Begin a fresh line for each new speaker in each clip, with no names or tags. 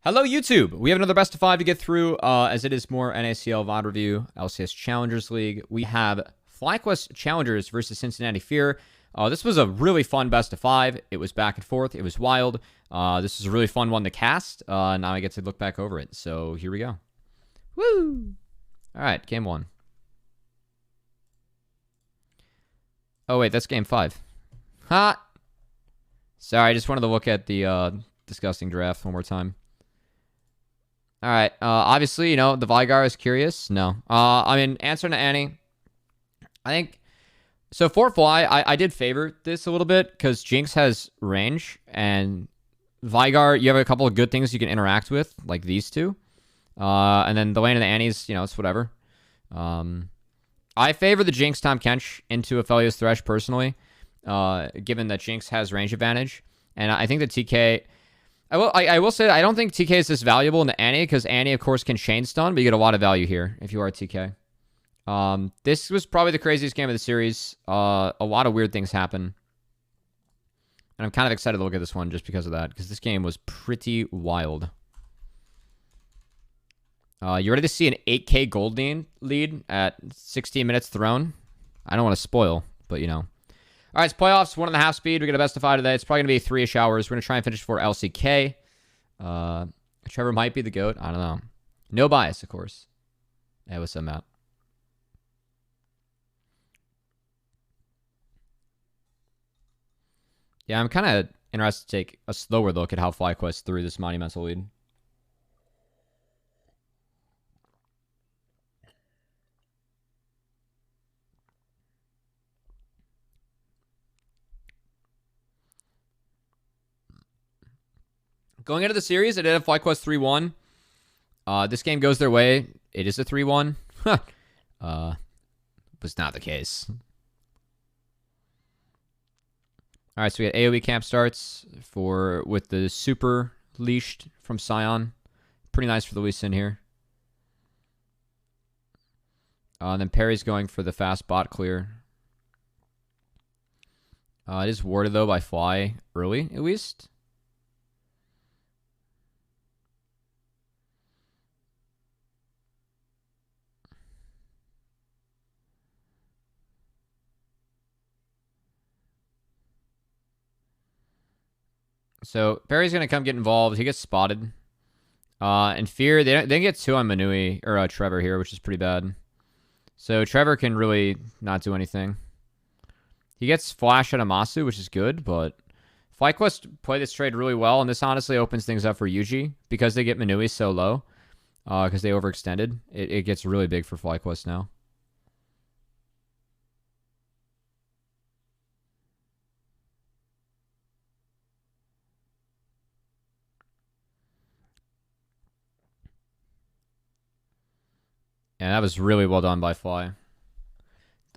Hello, YouTube. We have another best of 5 to get through, as it is more NACL VoD review, LCS Challengers League. We have FlyQuest Challengers versus Cincinnati Fear. This was a really fun best of 5. It was back and forth. It was wild. This was a really fun one to cast. Now I get to look back over it. So here we go. Woo! All right, game 1. Oh, wait, that's game 5. Ha! Sorry, I just wanted to look at the disgusting draft one more time. All right. Obviously, you know, the Vigar is curious. No. I mean, answering to Annie, I think... So for Fly, I did favor this a little bit because Jinx has range, and Vigar, you have a couple of good things you can interact with, like these two. And then the lane of the Annie's, you know, it's whatever. I favor the Jinx Tahm Kench into Aphelios Thresh personally, given that Jinx has range advantage. And I think that TK... I will say that I don't think TK is this valuable in the Annie, because Annie, of course, can chain stun, but you get a lot of value here if you are TK. This was probably the craziest game of the series. A lot of weird things happen. And I'm kind of excited to look at this one just because of that, because this game was pretty wild. You ready to see an 8K gold lead at 16 minutes thrown? I don't want to spoil, but you know. All right, it's playoffs, 1.5 speed. We got a best of 5 today. It's probably going to be 3-ish hours. We're going to try and finish for LCK. Trevor might be the GOAT. I don't know. No bias, of course. Hey, what's up, Matt? Yeah, I'm kind of interested to take a slower look at how FlyQuest threw this monumental lead. Going into the series, I did have FlyQuest 3-1. This game goes their way. It is a 3-1. Was not the case. All right, so we got AoE camp starts with the super leashed from Sion. Pretty nice for the Lee Sin here. And then Perry's going for the fast bot clear. It is warded, though, by Fly early, at least. So Perry's gonna come get involved. He gets spotted. And Fear, they get 2 on Manui or Trevor here, which is pretty bad. So Trevor can really not do anything. He gets flash at Amasu, which is good, but FlyQuest play this trade really well, and this honestly opens things up for Yuji because they get Manui so low, because they overextended. It gets really big for FlyQuest now. And that was really well done by Fly.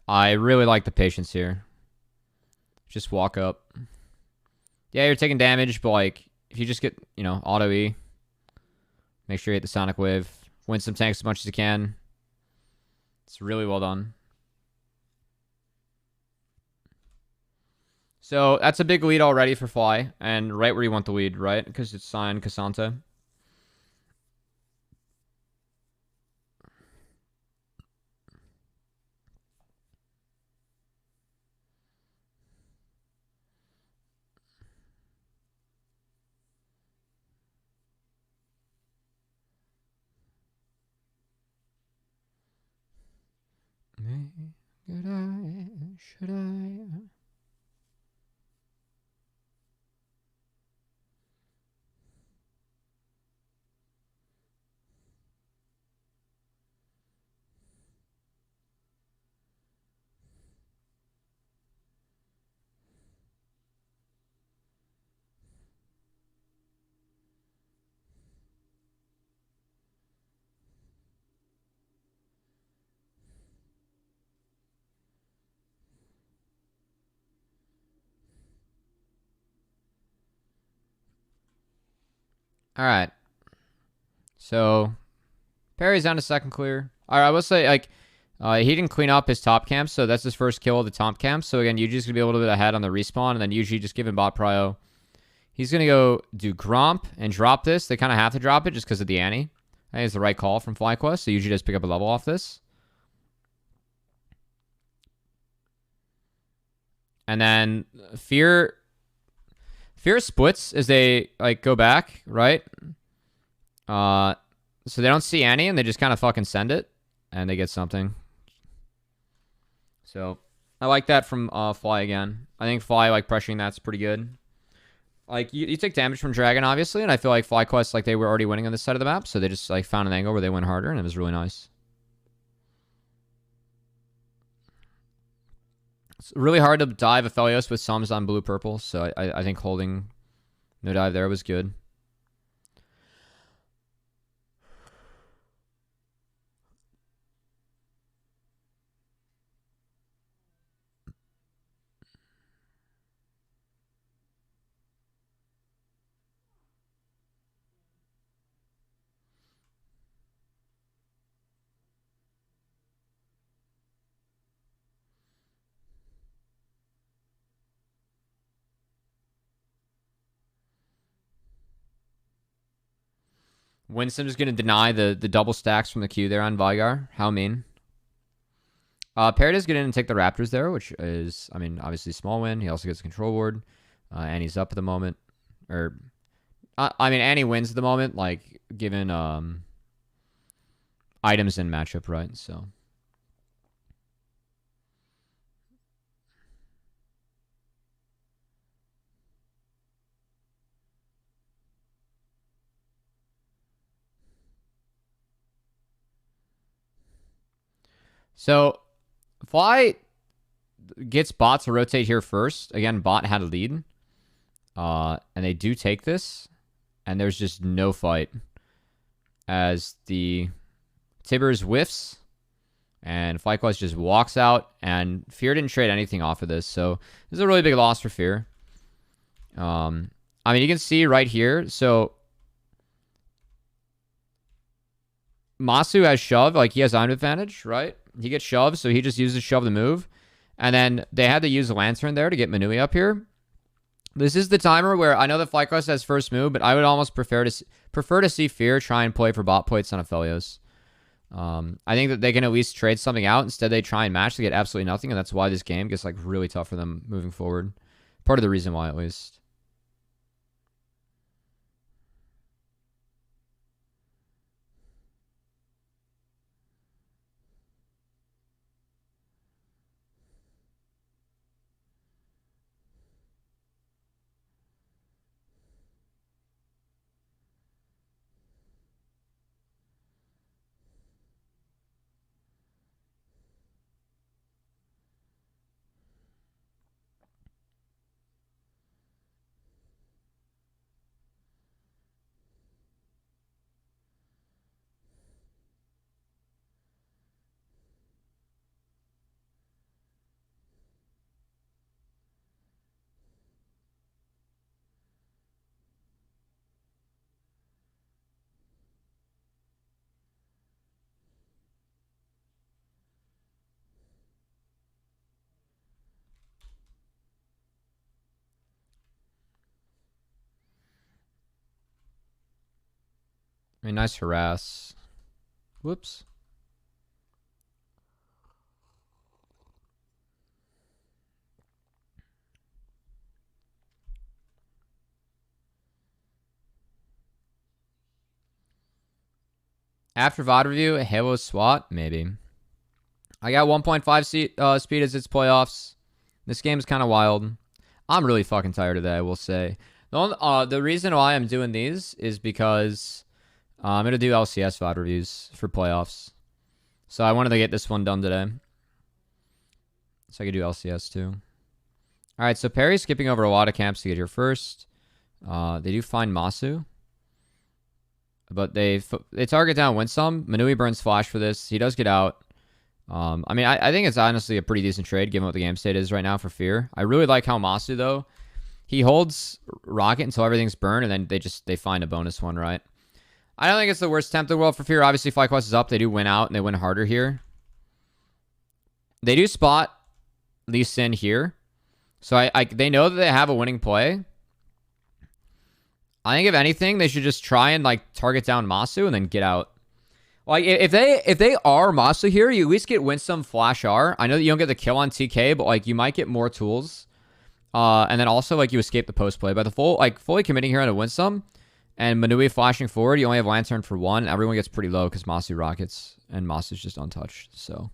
I really like the patience here. Just walk up. Yeah, you're taking damage, but like, if you just get, you know, auto E, make sure you hit the Sonic Wave, win some tanks as much as you can. It's really well done. So that's a big lead already for Fly, and right where you want the lead, right? Because it's Sion Cassante. Should I? All right. So Perry's on a second clear. All right, I will say, like, he didn't clean up his top camp, so that's his first kill of the top camp. So again, Yuji's gonna be a little bit ahead on the respawn, and then Yuji just giving bot prio. He's going to go do Gromp and drop this. They kind of have to drop it just because of the ante. I think it's the right call from FlyQuest. So usually just pick up a level off this. And then Fear splits as they like go back, right? So they don't see any and they just kind of fucking send it and they get something. So I like that from Fly again. I think Fly like pressuring that's pretty good. Like you take damage from Dragon obviously, and I feel like FlyQuest like they were already winning on this side of the map, so they just like found an angle where they went harder and it was really nice. It's really hard to dive Aphelios with Sums on blue-purple, so I think holding no dive there was good. Winston is going to deny the double stacks from the queue there on Vygar. How mean. Parrot is going to take the Raptors there, which is, I mean, obviously small win. He also gets a control ward. And he's up at the moment. Or, I mean, Annie wins at the moment, like, given items in matchup, right? So. So, Fly gets bot to rotate here first. Again, bot had a lead. And they do take this. And there's just no fight. As the Tibbers whiffs. And FlyQuest just walks out. And Fear didn't trade anything off of this. So, this is a really big loss for Fear. I mean, you can see right here. So, Masu has shove. Like, he has item advantage, right? He gets shoved, so he just uses shove to move. And then they had to use a Lantern there to get Manui up here. This is the timer where I know that FlyQuest has first move, but I would almost prefer to see Fear try and play for bot plates on Aphelios. I think that they can at least trade something out. Instead, they try and match to get absolutely nothing, and that's why this game gets like really tough for them moving forward. Part of the reason why, at least. I mean, nice harass. Whoops. After VoD review, Halo SWAT, maybe. I got 1.5 speed as its playoffs. This game is kind of wild. I'm really fucking tired of that, I will say. The reason why I'm doing these is because I'm going to do LCS VoD reviews for playoffs. So I wanted to get this one done today. So I could do LCS too. Alright, so Perry's skipping over a lot of camps to get here first. They do find Masu. But they target down Winsome. Manui burns Flash for this. He does get out. I mean, I think it's honestly a pretty decent trade given what the game state is right now for Fear. I really like how Masu, though, he holds Rocket until everything's burned, and then they find a bonus one, right? I don't think it's the worst temp in the world for Fear. Obviously, FlyQuest is up. They do win out, and they win harder here. They do spot Lee Sin here. So they know that they have a winning play. I think if anything, they should just try and like target down Masu and then get out. Like if they are Masu here, you at least get Winsome Flash R. I know that you don't get the kill on TK, but like you might get more tools. And then also like you escape the post play. By the fully committing here on a Winsome and Manui flashing forward, you only have Lantern for 1. Everyone gets pretty low because Masu rockets and Masu's just untouched. So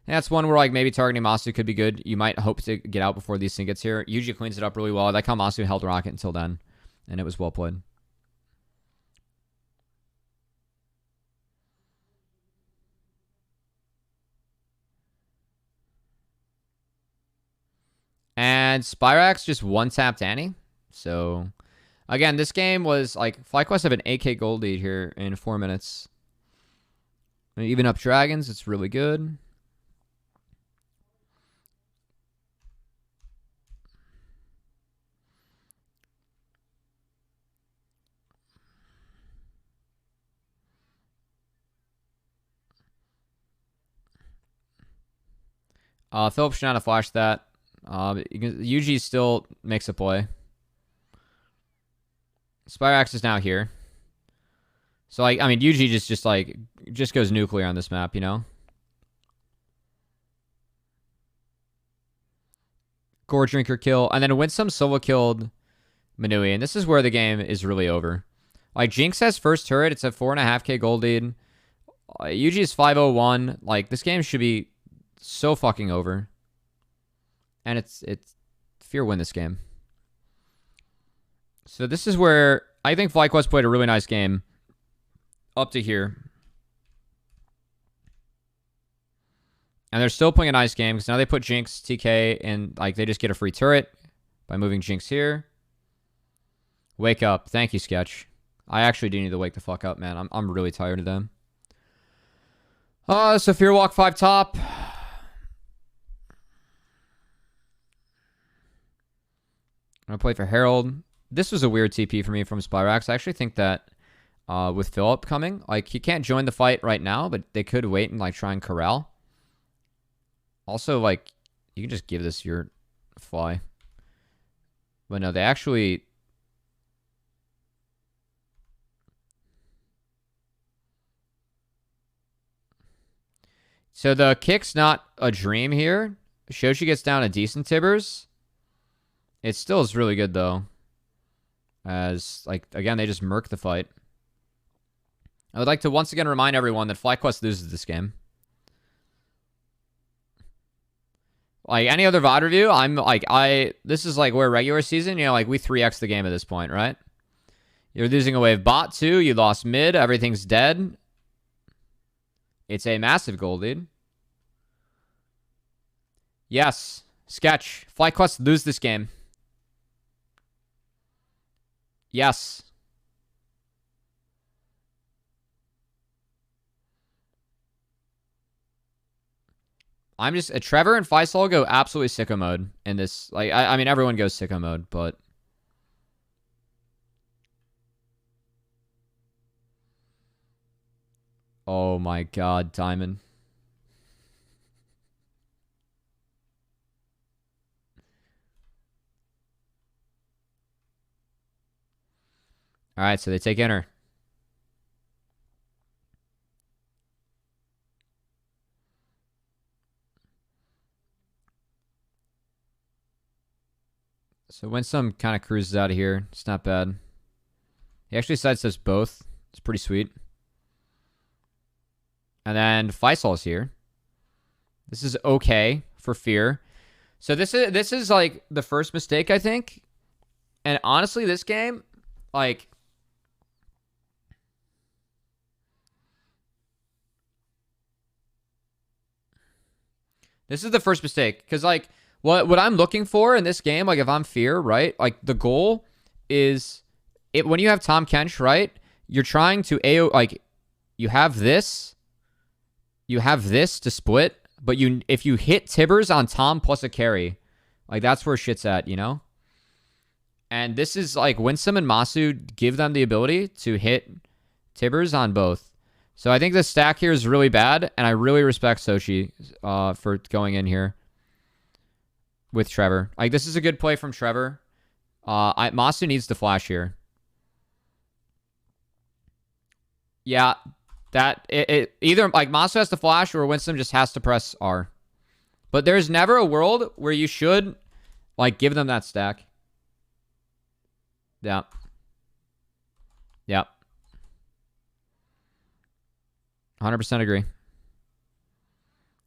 yeah, that's one where like maybe targeting Masu could be good. You might hope to get out before these thing gets here. Yuji cleans it up really well. I like how Masu held rocket until then, and it was well played. And Spyrax just one-tapped Annie. So, again, this game was like FlyQuest have an 8k gold lead here in 4 minutes. And even up Dragons, it's really good. Philip should not have flashed that. Yuji still makes a play. Spyrax is now here. So, like, I mean, Yuji just goes nuclear on this map, you know? Gore Drinker kill. And then Winsome solo killed Manui. And this is where the game is really over. Like, Jinx has first turret. It's a 4.5k gold lead. Yuji is 501. Like, this game should be so fucking over. And it's Fear win this game. So this is where I think FlyQuest played a really nice game up to here. And they're still playing a nice game because now they put Jinx, TK, and like they just get a free turret by moving Jinx here. Wake up. Thank you, Sketch. I actually do need to wake the fuck up, man. I'm really tired of them. So Fear walk 5 top. I'm going to play for Herald. This was a weird TP for me from Spyrax. I actually think that with Philip coming, like, he can't join the fight right now, but they could wait and, like, try and corral. Also, like, you can just give this your fly. But no, they actually... So the kick's not a dream here. Shoshi gets down a decent Tibbers. It still is really good, though. As, like, again, they just murk the fight. I would like to once again remind everyone that FlyQuest loses this game. Like, any other VoD review, I'm, like, this is, like, where regular season, you know, like, we 3x the game at this point, right? You're losing a wave bot, too. You lost mid. Everything's dead. It's a massive gold lead. Yes. Sketch. FlyQuest lose this game. Yes. I'm just... Trevor and Faisal go absolutely sicko mode in this. Like, I mean, everyone goes sicko mode, but... Oh my god, Diamond. Alright, so they take Inner. So Winsome kind of cruises out of here. It's not bad. He actually sidesteps both. It's pretty sweet. And then Faisal's here. This is okay for Fear. So this is like the first mistake, I think. And honestly, this game, like... This is the first mistake. Because, like, what I'm looking for in this game, like, if I'm Fear, right? Like, the goal is... when you have Tahm Kench, right? You're trying to AO... Like, you have this... You have this to split, but if you hit Tibbers on Tahm plus a carry, like, that's where shit's at, you know? And this is, like, Winsome and Masu give them the ability to hit Tibbers on both. So I think the stack here is really bad, and I really respect Sochi for going in here with Trevor. Like, this is a good play from Trevor. Masu needs to flash here. Yeah, that it either like Masu has to flash or Winston just has to press R. But there's never a world where you should like give them that stack. Yeah. Yeah. 100% agree.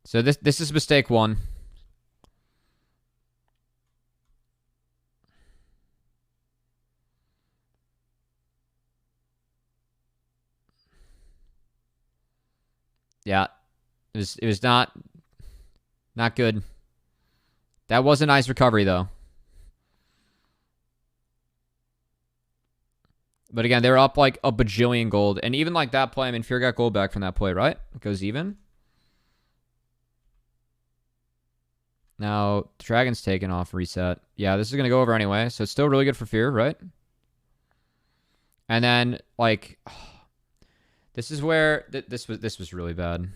So this is mistake one. Yeah. It was not good. That was a nice recovery though. But again, they were up like a bajillion gold. And even like that play, I mean, Fear got gold back from that play, right? It goes even. Now, the Dragon's taken off reset. Yeah, this is going to go over anyway. So it's still really good for Fear, right? And then, like, this is where this was really bad.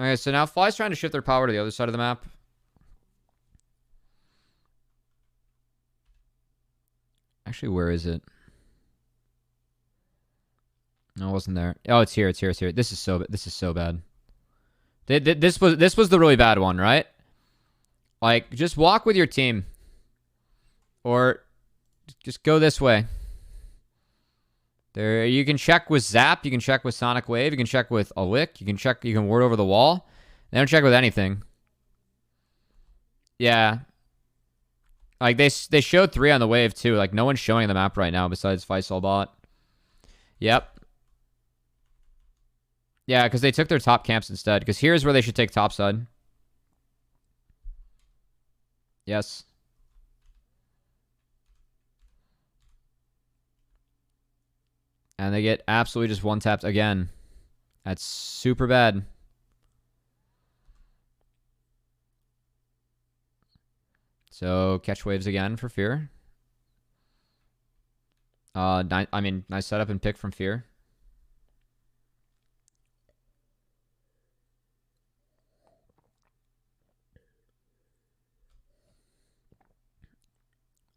Okay, so now FLYC's trying to shift their power to the other side of the map. Actually, where is it? No, it wasn't there. Oh, it's here. It's here. It's here. This is so bad. This was the really bad one, right? Like, just walk with your team, or just go this way. There, you can check with Zap. You can check with Sonic Wave. You can check with a Lick. You can ward over the wall. They don't check with anything. Yeah. Like, they showed 3 on the wave, too. Like, no one's showing the map right now besides Faisal Bot. Yep. Yeah, because they took their top camps instead. Because here's where they should take topside. Yes. And they get absolutely just one-tapped again. That's super bad. So, catch waves again for Fear. I mean, nice setup and pick from Fear.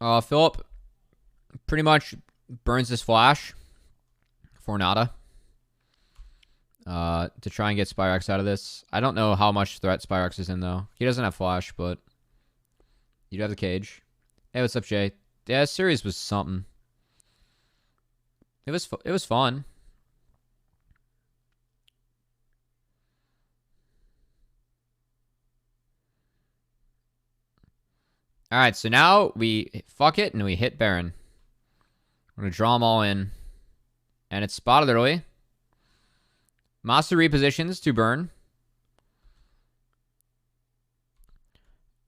Philip pretty much burns his flash for nada. To try and get Spyrex out of this. I don't know how much threat Spyrex is in, though. He doesn't have flash, but you do have the cage. Hey, what's up, Jay? Yeah, this series was something. It was fun. All right, so now we fuck it and we hit Baron. We're going to draw them all in. And it's spotted early. Master repositions to burn.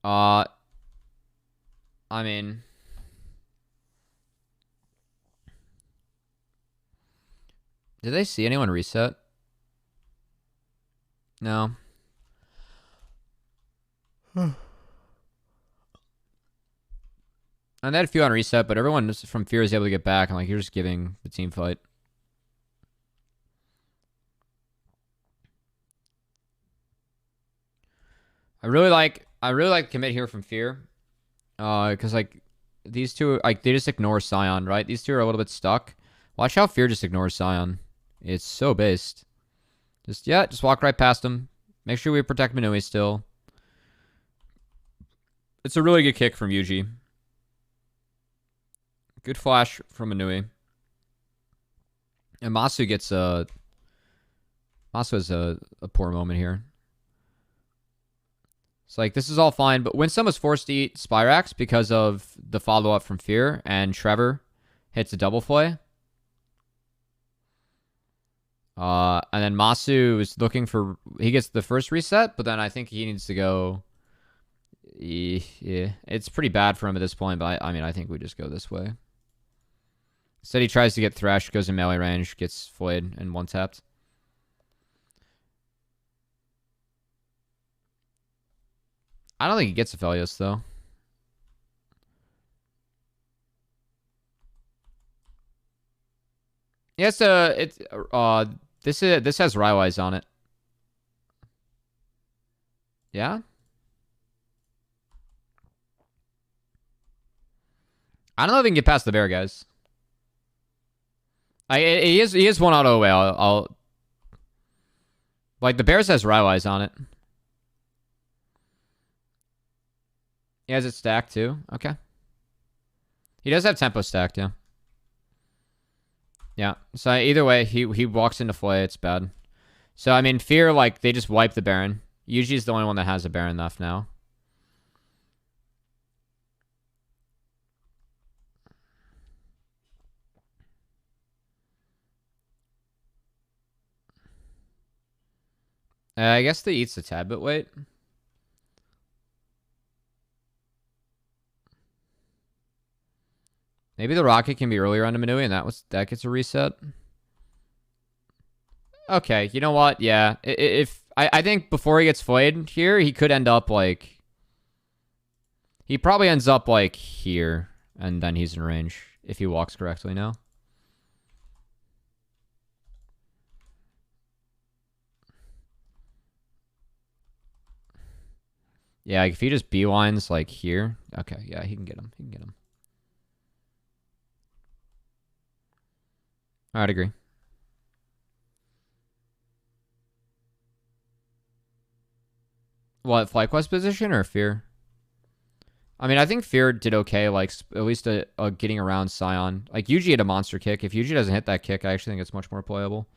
I mean, did they see anyone reset? No. And they had a few on reset, but everyone from Fear is able to get back. And like, you're just giving the team fight. I really like commit here from Fear. Because like these two, like they just ignore Scion, right? These two are a little bit stuck. Watch how Fear just ignores Scion. It's so based. Just walk right past him. Make sure we protect Minui still. It's a really good kick from Yuji. Good flash from Minui. And Masu gets Masu has a poor moment here. It's like, this is all fine, but Winston was forced to eat Spyrax because of the follow-up from Fear, and Trevor hits a double flay. And then Masu is looking for... He gets the first reset, but then I think he needs to go... Yeah, it's pretty bad for him at this point, but I mean, I think we just go this way. Instead, he tries to get Thresh, goes in melee range, gets flayed, and one-tapped. I don't think he gets Aphelios, though. Yes, this has Rywise on it. Yeah? I don't know if we can get past the bear, guys. He is one auto away. I'll like the Bears has Rywise on it. He has it stacked too. Okay. He does have tempo stacked, yeah. Yeah. So either way, he walks into Flay, it's bad. So I mean, Fear, like, they just wipe the Baron. Yuji is the only one that has a Baron left now. I guess the Eat's a tad bit late. Maybe the Rocket can be earlier on the Manui, and that gets a reset. Okay, you know what? Yeah, if I think before he gets flayed here, he could end up like he probably ends up like here, and then he's in range if he walks correctly now. Yeah, like if he just beelines like here, okay, yeah, he can get him. He can get him. I'd agree. What, FlyQuest position or Fear? I mean, I think Fear did okay, like, at least getting around Scion. Like, Yuji had a monster kick. If Yuji doesn't hit that kick, I actually think it's much more playable.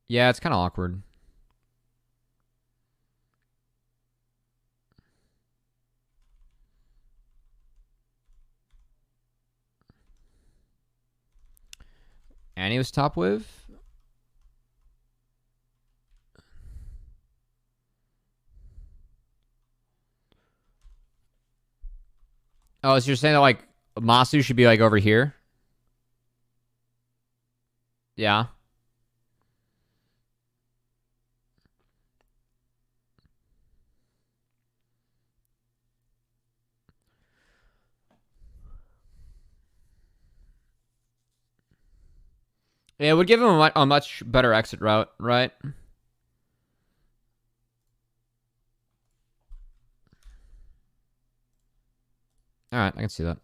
Yeah, it's kind of awkward. And he was top wave. Oh, so you're saying that, like, Masu should be, like, over here? Yeah. Yeah, it would give him a much better exit route, right? Alright, I can see that.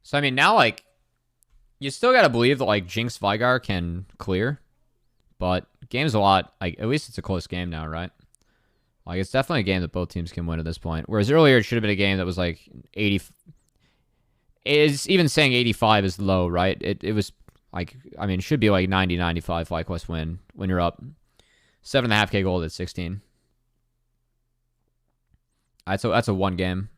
So, I mean, now, like, you still gotta believe that, like, Jinx Vigar can clear. But game's a lot, like, at least it's a close game now, right? Like, it's definitely a game that both teams can win at this point. Whereas earlier, it should have been a game that was, like, 80... Is even saying 85 is low, right? It was, like, I mean, it should be, like, 90, 95 FlyQuest win when you're up 7.5k gold at 16. That's a one game.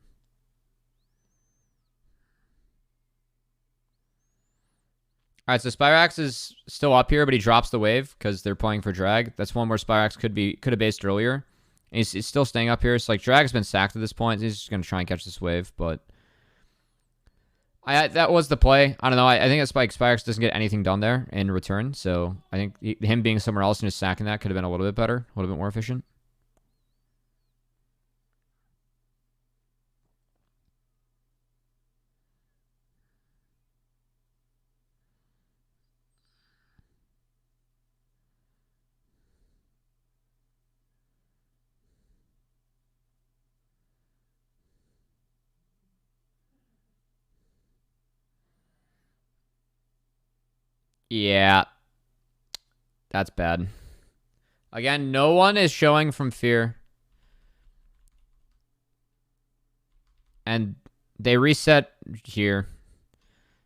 All right, so Spyrax is still up here, but he drops the wave because they're playing for drag. That's one where Spyrax could have based earlier. And he's still staying up here. So, like, drag's been sacked at this point. He's just going to try and catch this wave, but that was the play. I don't know. I think that Spyrax doesn't get anything done there in return. So I think him being somewhere else and just sacking that could have been a little bit better, a little bit more efficient. Yeah, that's bad. Again, no one is showing from Fear. And they reset here.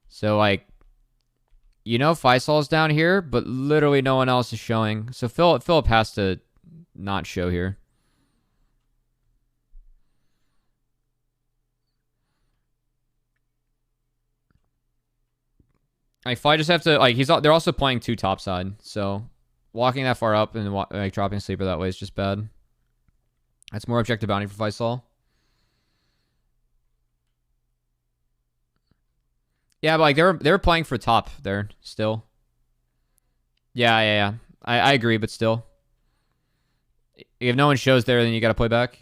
So, like, you know Faisal's down here, but literally no one else is showing. So Philip has to not show here. Like, Fly just have to, like, they're also playing two topside. So walking that far up and, like, dropping Sleeper that way is just bad. That's more objective bounty for Faisal. Yeah, but like they were playing for top there still. Yeah. I agree, but still, if no one shows there, then you got to play back.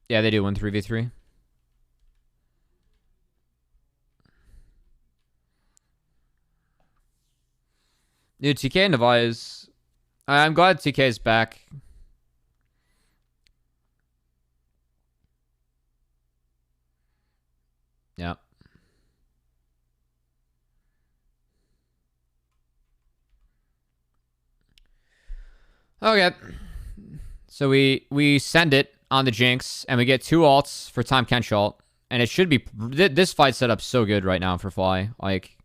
Yeah, they do win 3v3. Dude, TK and Device. I'm glad TK is back. Yeah. Okay. So we send it on the Jinx, and we get 2 alts for Tom Kench ult. And it should be... This fight set up so good right now for Fly. Like,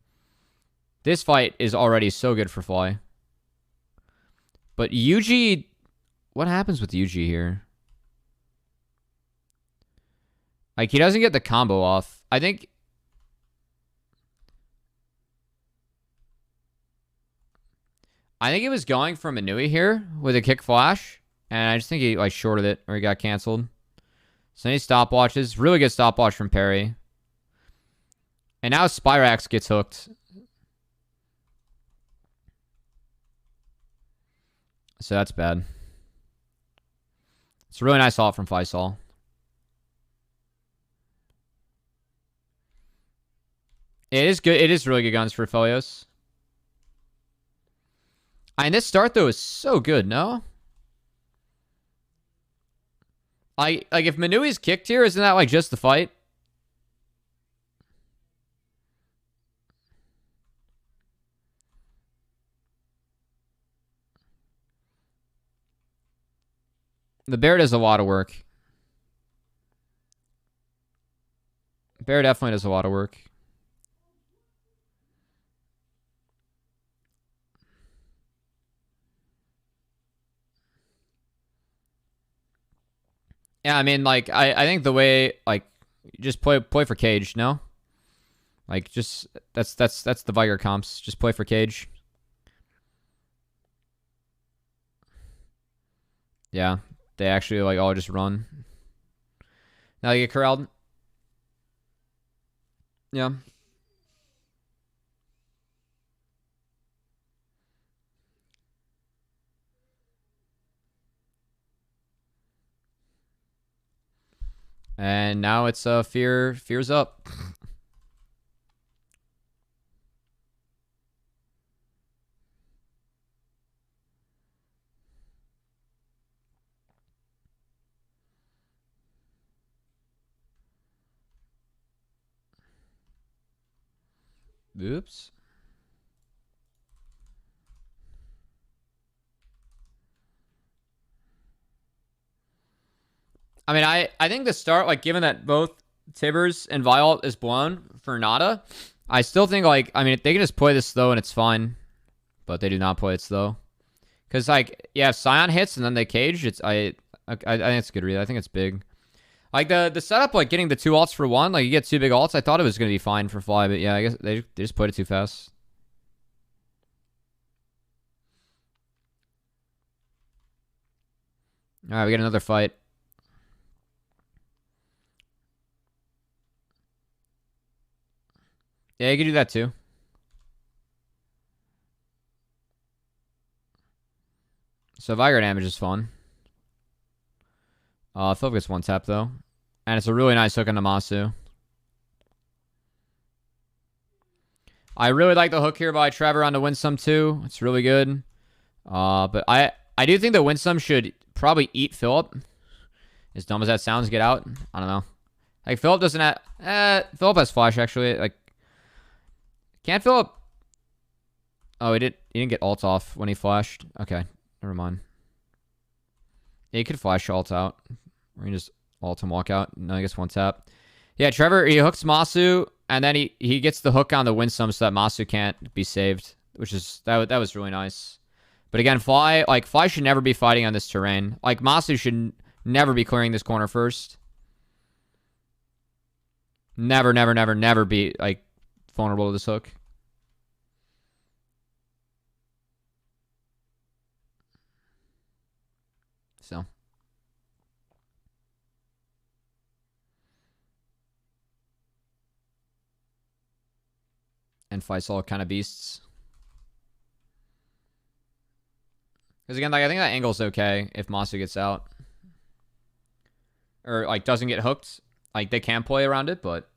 this fight is already so good for Fly. But Yuji... What happens with Yuji here? Like, he doesn't get the combo off. I think... he was going for Manui here with a kick flash. And I just think he, like, shorted it, or he got canceled. So any stopwatches. Really good stopwatch from Perry. And now Spyrax gets hooked. So that's bad. It's a really nice ult from Faisal. It is good. It is really good guns for Felios. And this start, though, is so good, no? Like if Manui's kicked here, isn't that, like, just the fight? The bear does a lot of work. Bear definitely does a lot of work. Yeah, I mean, like, I think the way, like, just play for Cage, no? Like, just, that's the Viger comps. Just play for Cage. Yeah, they actually, like, all just run. Now they get corralled. Yeah. And now it's fears up. Oops. I mean, I think the start, like, given that both Tibbers and Viol is blown for Nada, I still think, like, I mean, they can just play this slow and it's fine. But they do not play it slow. Because, like, yeah, if Scion hits and then they cage, I think it's a good read. I think it's big. Like, the setup, like, getting the 2 alts for 1, like, you get 2 big alts, I thought it was going to be fine for Fly, but yeah, I guess they just played it too fast. Alright, we get another fight. Yeah, you can do that too. So Viger damage is fun. Philip gets 1 tap, though. And it's a really nice hook on Namasu. I really like the hook here by Trevor on the Winsome, too. It's really good. But I do think that Winsome should probably eat Philip. As dumb as that sounds, get out. I don't know. Like, Philip doesn't have... Philip has flash, actually. Like, can't Philip... Oh, he didn't get ult off when he flashed. Okay, never mind. Yeah, he could flash ult out. Or he can just ult and walk out. No, he gets 1 tap. Yeah, Trevor, he hooks Masu, and then he gets the hook on the Winsome so that Masu can't be saved. Which is... That was really nice. But again, Fly should never be fighting on this terrain. Like, Masu should never be clearing this corner first. Never be, like, vulnerable to this hook. So. and Faisal kind of beasts. Because again, like I think that angle's okay if Masu gets out. Or like doesn't get hooked. Like they can play around it, but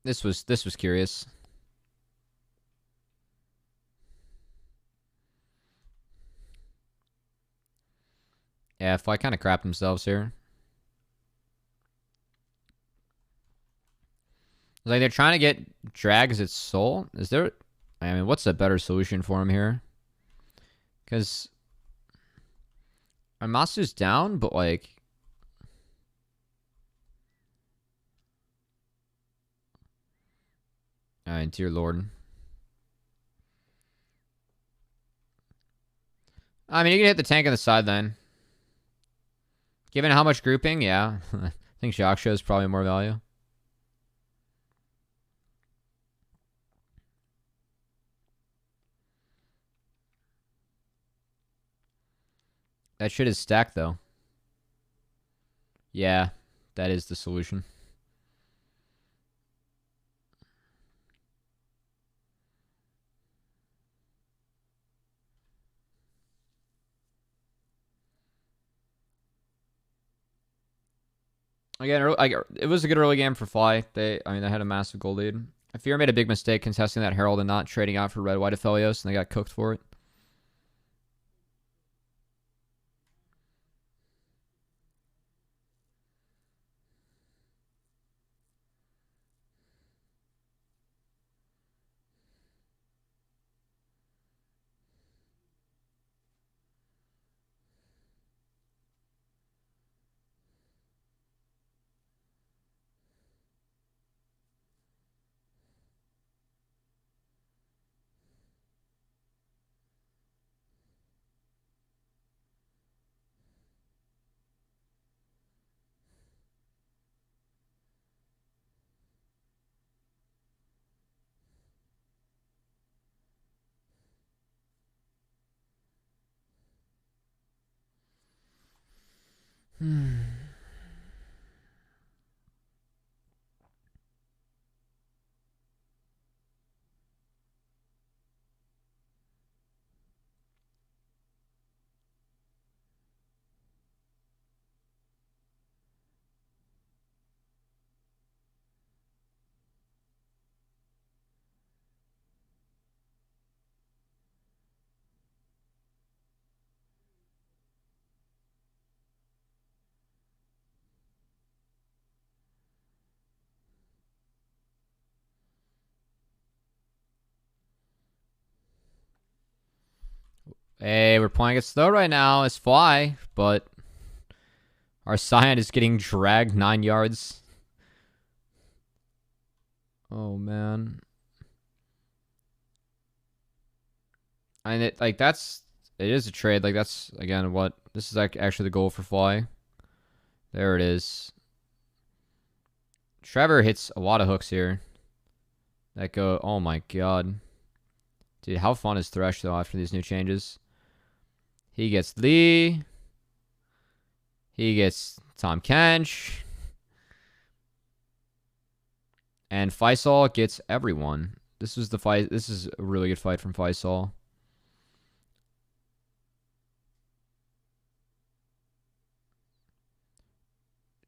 this was curious. Yeah, FLYC kind of crapped themselves here. Like they're trying to get drag as its soul. Is there? I mean, what's a better solution for him here? Because Masu's down, but like, all right, dear Lord. I mean, you can hit the tank on the side then. Given how much grouping, yeah, I think Shock Show is probably more value. That shit is stacked, though. Yeah, that is the solution. Again, it was a good early game for Fly. They had a massive goal lead. Fear made a big mistake contesting that Herald and not trading out for Red White Aphelios, and they got cooked for it. Hey, we're playing it slow right now. It's Fly, but our Scion is getting dragged 9 yards. Oh, man. And it is a trade. Like, that's, again, this is like actually the goal for Fly. There it is. Trevor hits a lot of hooks here. That go, oh my god. Dude, how fun is Thresh, though, after these new changes? He gets Lee. He gets Tom Kench. And Faisal gets everyone. This is the fight. This is a really good fight from Faisal.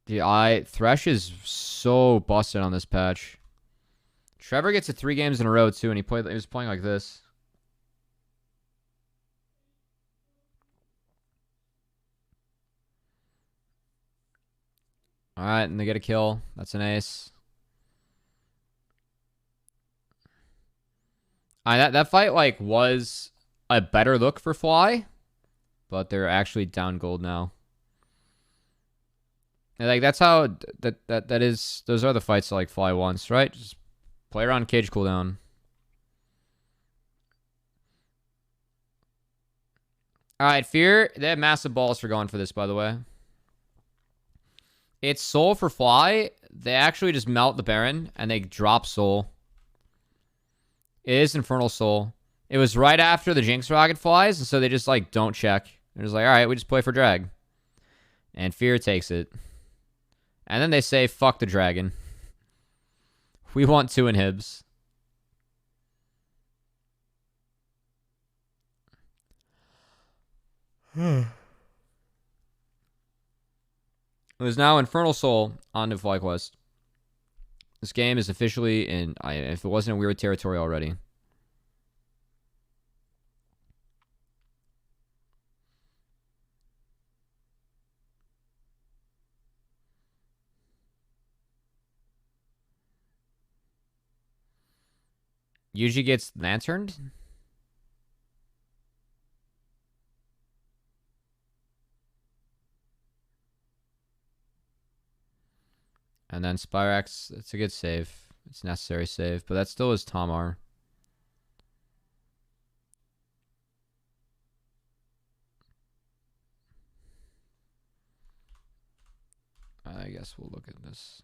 Dude, Thresh is so busted on this patch. Trevor gets it 3 games in a row too, and he was playing like this. All right, and they get a kill. That's an ace. That fight like was a better look for Fly, but they're actually down gold now. And like that's how that is. Those are the fights that like Fly wants, right? Just play around cage cooldown. All right, Fear. They have massive balls for going for this, by the way. It's Soul for Fly. They actually just melt the Baron and they drop Soul. It is Infernal Soul. It was right after the Jinx rocket flies, and so they just, like, don't check. They're just like, alright, we just play for drag. And Fear takes it. And then they say, fuck the dragon. We want 2 inhibs. It is now Infernal Soul on to FlyQuest. This game is officially in, if it wasn't in weird territory already. Usually gets lanterned. And then Spyrax, it's a good save. It's a necessary save, but that still is Tamar. I guess we'll look at this.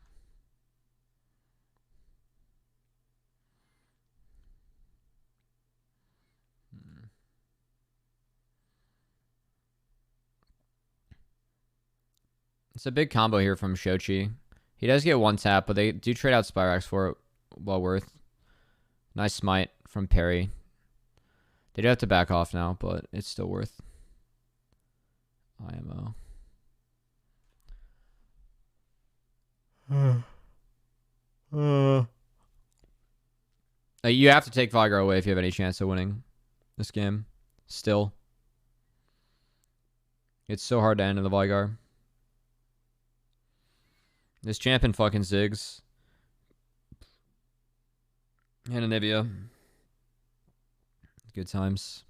It's a big combo here from Shochi. He does get 1 tap, but they do trade out Spyrax for it. Well worth. Nice smite from Perry. They do have to back off now, but it's still worth. IMO. You have to take Vigar away if you have any chance of winning this game. Still. It's so hard to end in the Vigar. This champion fucking zigs. And Anivia. Good times.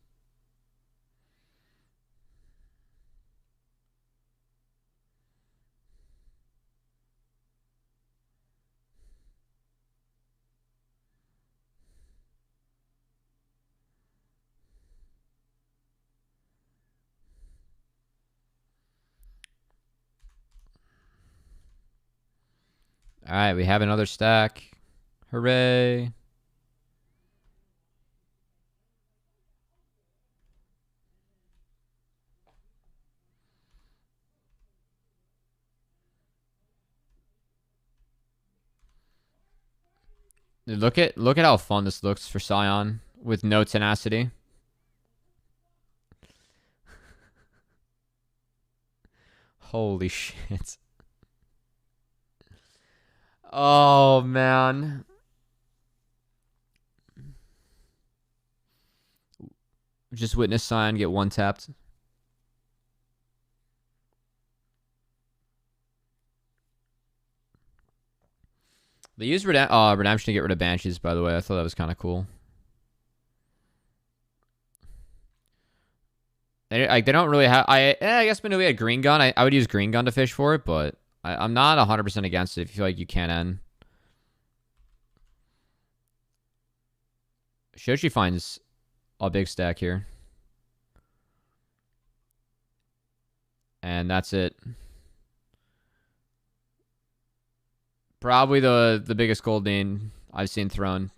All right, we have another stack. Hooray. Look at how fun this looks for Scion with no tenacity. Holy shit. Oh, man. Just witness Scion get 1 tapped. They used Redemption to get rid of Banshees, by the way. I thought that was kind of cool. They don't really have... I guess when we had Green Gun, I would use Green Gun to fish for it, but I'm not 100% against it if you feel like you can end. Shochi finds a big stack here. And that's it. Probably the biggest gold lane I've seen thrown.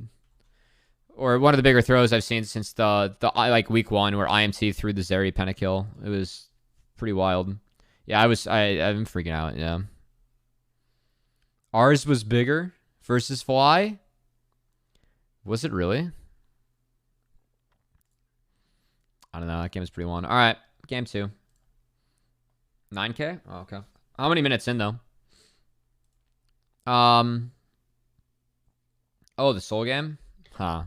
Or one of the bigger throws I've seen since the like week 1 where IMT threw the Zeri pentakill. It was pretty wild. Yeah, I'm freaking out, yeah. Ours was bigger versus Fly? Was it really? I don't know. That game was pretty long. All right, game 2. 9K? Oh, okay. How many minutes in, though? Oh, the Soul game? Huh.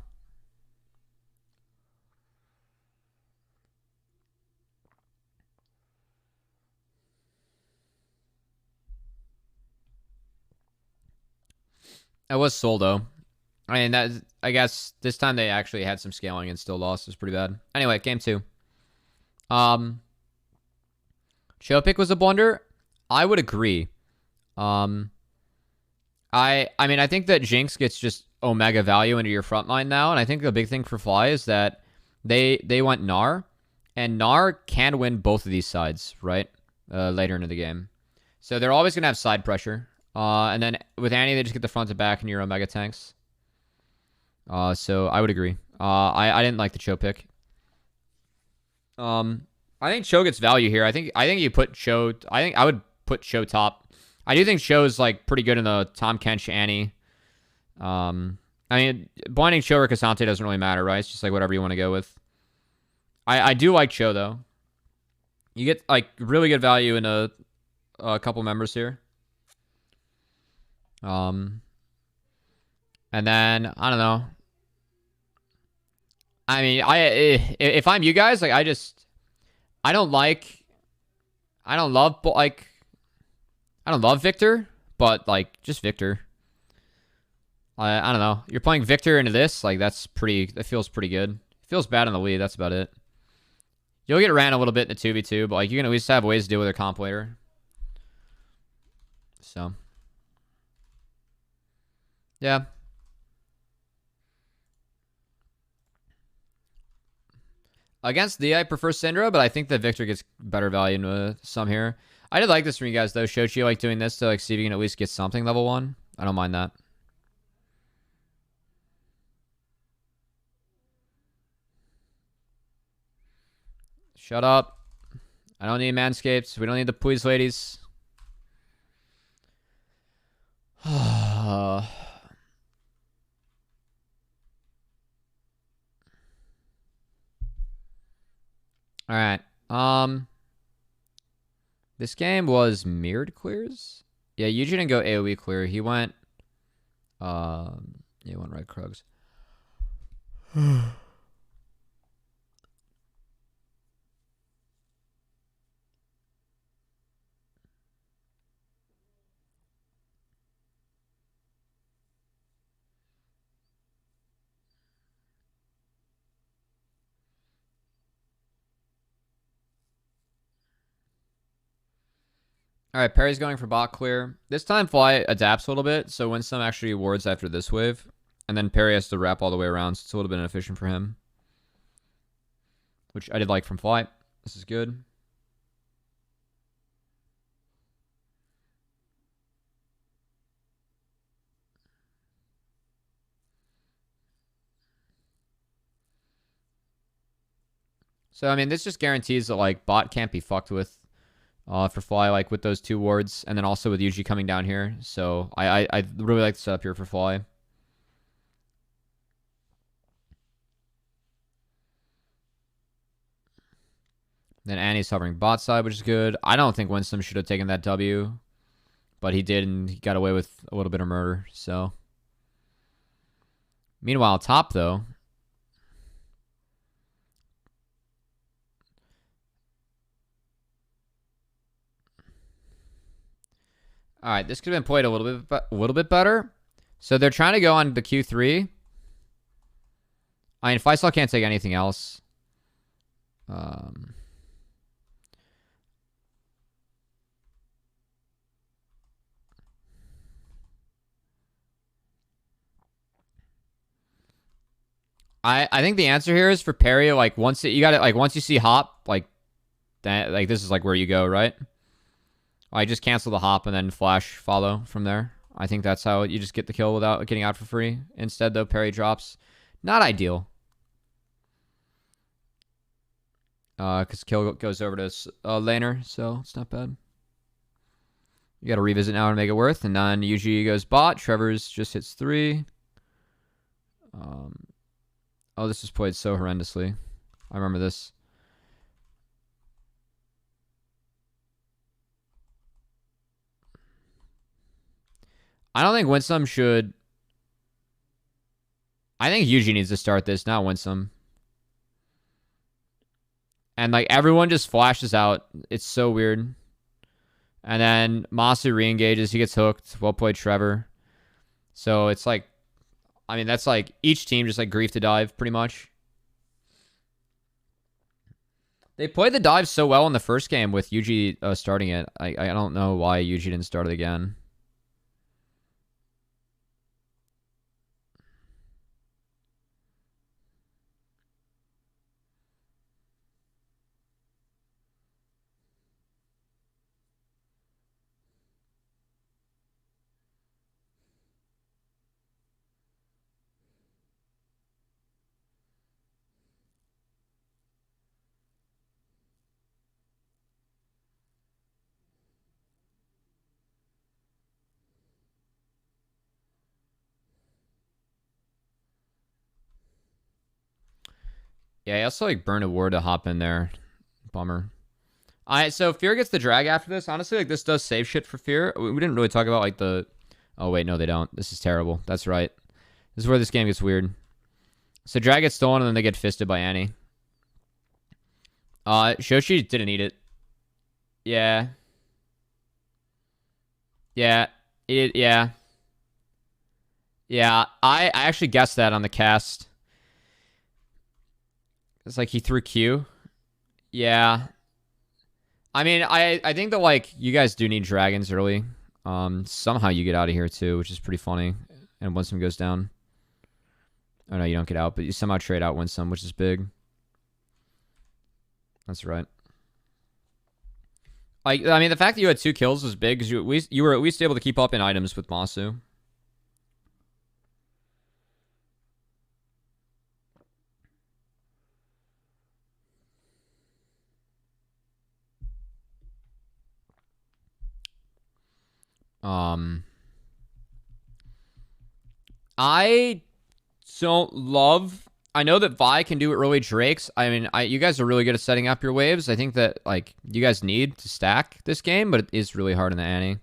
It was Soul, though. I mean, I guess this time they actually had some scaling and still lost. It was pretty bad. Anyway, game 2. Chopic was a blunder. I would agree. I mean, I think that Jinx gets just Omega value into your front line now, and I think the big thing for Fly is that they went Gnar, and Gnar can win both of these sides, right? Later into the game. So they're always going to have side pressure. And then with Annie, they just get the front to back in your Omega tanks. So I would agree. I didn't like the Cho pick. I think Cho gets value here. I think you put Cho. I think I would put Cho top. I do think Cho's like pretty good in the Tom Kench Annie. I mean, blinding Cho or Cassante doesn't really matter, right? It's just like whatever you want to go with. I do like Cho though. You get like really good value in a couple members here. And then I don't know. I mean, if I'm you guys, like I don't love Victor, but like just Victor. I don't know. You're playing Victor into this, like that feels pretty good. It feels bad in the lead, that's about it. You'll get ran a little bit in the 2v2, but like you can at least have ways to deal with your comp later. So yeah. Against D, I prefer Syndra, but I think that Victor gets better value in some here. I did like this from you guys, though. Shochi like doing this to like see if you can at least get something level 1. I don't mind that. Shut up. I don't need manscapes. We don't need the please ladies. Alright. This game was mirrored clears? Yeah, Yuji didn't go AoE clear. He went he went Red Krugs. All right, Perry's going for bot clear. This time Fly adapts a little bit, so Winsome actually wards after this wave. And then Perry has to wrap all the way around, so it's a little bit inefficient for him. Which I did like from Fly. This is good. So, I mean, this just guarantees that, like, bot can't be fucked with for Fly, like, with those 2 wards. And then also with Yuji coming down here. So, I really like the setup here for Fly. Then Annie's hovering bot side, which is good. I don't think Winsome should have taken that W. But he did, and he got away with a little bit of murder. So, meanwhile, top, though. All right, this could have been played a little bit better. So they're trying to go on the Q3. I mean, Faisal can't take anything else. I think the answer here is for Perry. Like once you see hop, like that, like this is like where you go, right? I just cancel the hop and then flash follow from there. I think that's how you just get the kill without getting out for free. Instead, though, Perry drops. Not ideal. Because kill goes over to laner, so it's not bad. You got to revisit now and make it worth. And then Yuji goes bot. Trevor's just hits 3. Oh, this was played so horrendously. I remember this. I don't think Winsome should... I think Yuji needs to start this, not Winsome. And, like, everyone just flashes out. It's so weird. And then Masu re-engages. He gets hooked. Well played, Trevor. So, it's like... I mean, that's like each team just like grief to dive, pretty much. They played the dive so well in the first game with Yuji starting it. I don't know why Yuji didn't start it again. Yeah, I also like burn a ward to hop in there. Bummer. Alright, so Fear gets the drag after this. Honestly, like this does save shit for Fear. We didn't really talk about like the... Oh wait, no they don't. This is terrible. That's right. This is where this game gets weird. So drag gets stolen and then they get fisted by Annie. Shoshi didn't eat it. Yeah. Yeah. Yeah. Yeah. I actually guessed that on the cast. It's like he threw Q. Yeah. I mean, I think that, like, you guys do need dragons early. Somehow you get out of here, too, which is pretty funny. And Winsome goes down. Oh, no, you don't get out, but you somehow trade out Winsome, which is big. That's right. Like, I mean, the fact that you had 2 kills was big, because you were at least able to keep up in items with Masu. I don't love... I know that Vi can do early Drakes. I mean, you guys are really good at setting up your waves. I think that, like, you guys need to stack this game, but it is really hard in the Annie.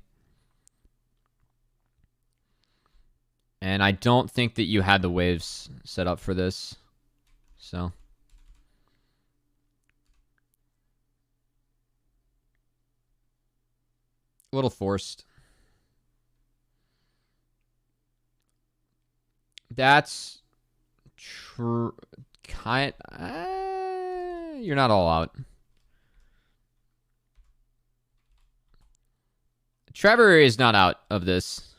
And I don't think that you had the waves set up for this. So... a little forced. That's true. You're not all out. Trevor is not out of this.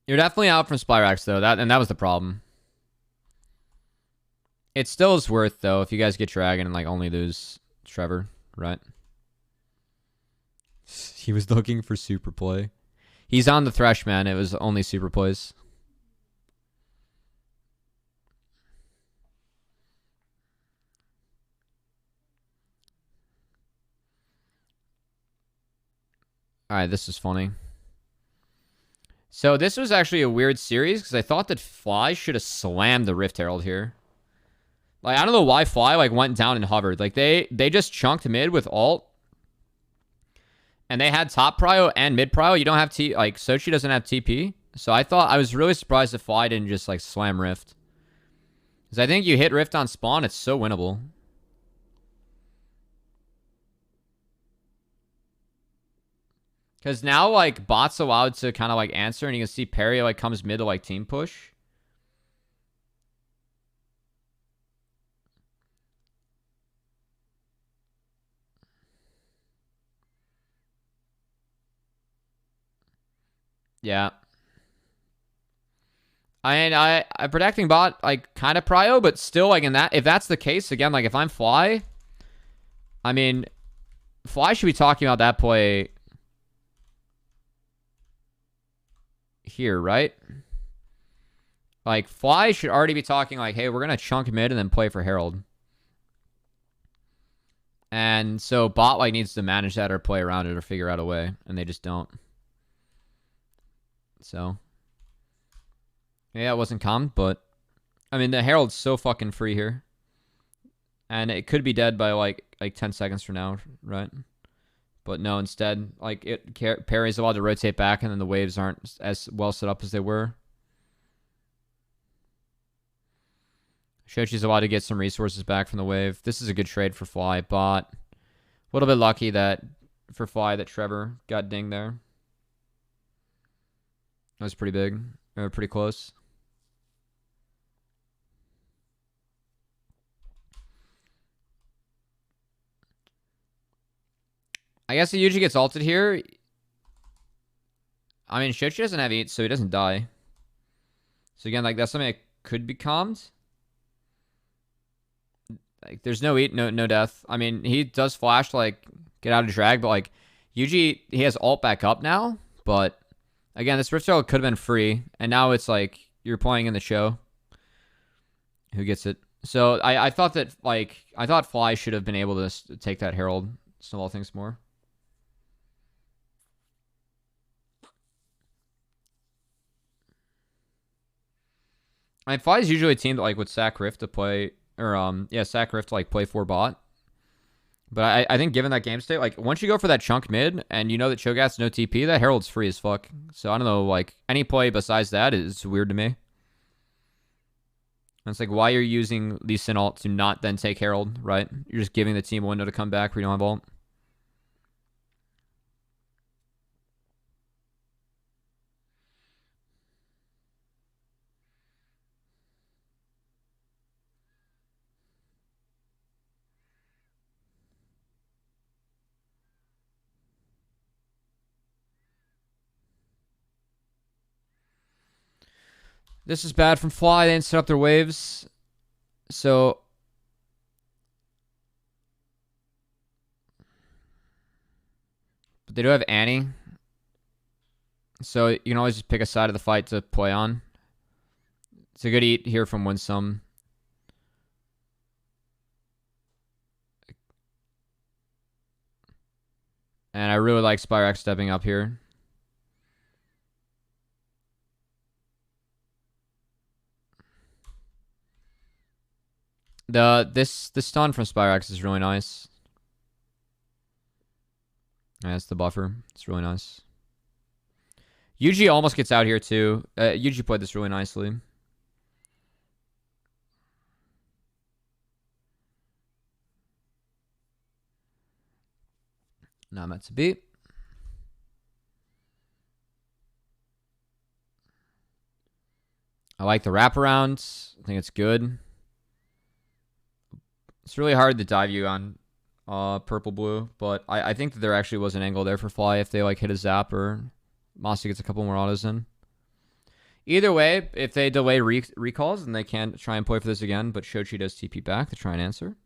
You're definitely out from Spyrax though. That was the problem. It still is worth though if you guys get Dragon and like only lose Trevor, right? He was looking for super play. He's on the Thresh, man. It was only super plays. Alright, this is funny. So this was actually a weird series because I thought that Fly should have slammed the Rift Herald here. Like, I don't know why Fly like went down and hovered. Like, they just chunked mid with ult. And they had top prio and mid prio. You don't have like, Sochi doesn't have TP. So I was really surprised if Fly didn't just like slam Rift. Because I think you hit Rift on spawn, it's so winnable. Because now, like, bot's allowed to kind of, like, answer, and you can see Perry, like, comes mid to, like, team push. Yeah. I'm protecting bot, like, kind of prio, but still, like, if that's the case, again, like, if I'm Fly, I mean, Fly should be talking about that play here, right? Like, Fly should already be talking like, hey, we're going to chunk mid and then play for Herald. And so bot, like, needs to manage that or play around it or figure out a way, and they just don't. So, yeah, it wasn't calm, but, I mean, the Herald's so fucking free here. And it could be dead by, like 10 seconds from now, right? But no, instead, like, Perry's allowed to rotate back, and then the waves aren't as well set up as they were. Shochi's allowed to get some resources back from the wave. This is a good trade for Fly, but a little bit lucky that for Fly that Trevor got dinged there. That was pretty big. Pretty close. I guess he usually gets ulted here. I mean, Shochi doesn't have eat, so he doesn't die. So again, like, that's something that could be calmed. Like, there's no eat, no death. I mean, he does flash, like, get out of drag, but, like, Yuji, he has ult back up now. But, again, this Rift Herald could have been free. And now it's, like, you're playing in the show. Who gets it? So, I thought that, like, I thought Fly should have been able to take that Herald. Snowball things more. I mean, Fly is usually a team that like would sack Rift to play, or yeah, sack Rift to like play 4 bot. But I think given that game state, like once you go for that chunk mid and you know that Cho'Gath's no TP, that Herald's free as fuck. So I don't know, like any play besides that is weird to me. And it's like why you're using Lee Sin ult to not then take Herald, right? You're just giving the team a window to come back where you don't have ult. This is bad from Fly. They didn't set up their waves. So but they do have Annie. So you can always just pick a side of the fight to play on. It's a good eat here from Winsome. And I really like Spyrax stepping up here. This stun from Spyrax is really nice. Yeah, that's the buffer. It's really nice. Yuji almost gets out here too. Yuji played this really nicely. Not meant to be. I like the wraparound. I think it's good. It's really hard to dive you on purple blue, but I think that there actually was an angle there for Fly if they like hit a zap or Mossy gets a couple more autos in. Either way, if they delay recalls, then they can try and play for this again, but Shochi does TP back to try and answer.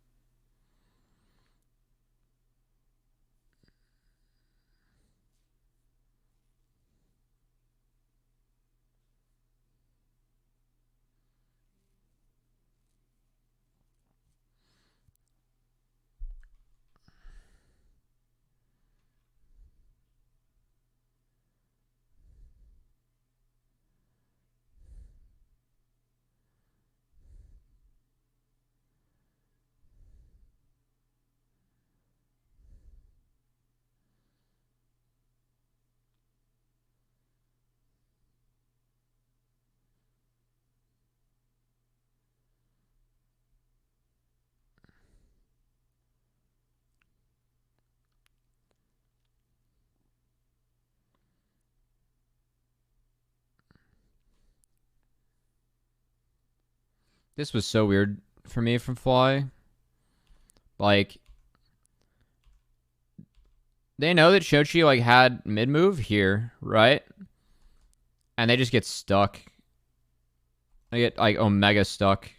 This was so weird for me from Fly. Like, they know that Shochi like had mid move here, right? And they just get stuck. They get like Omega stuck.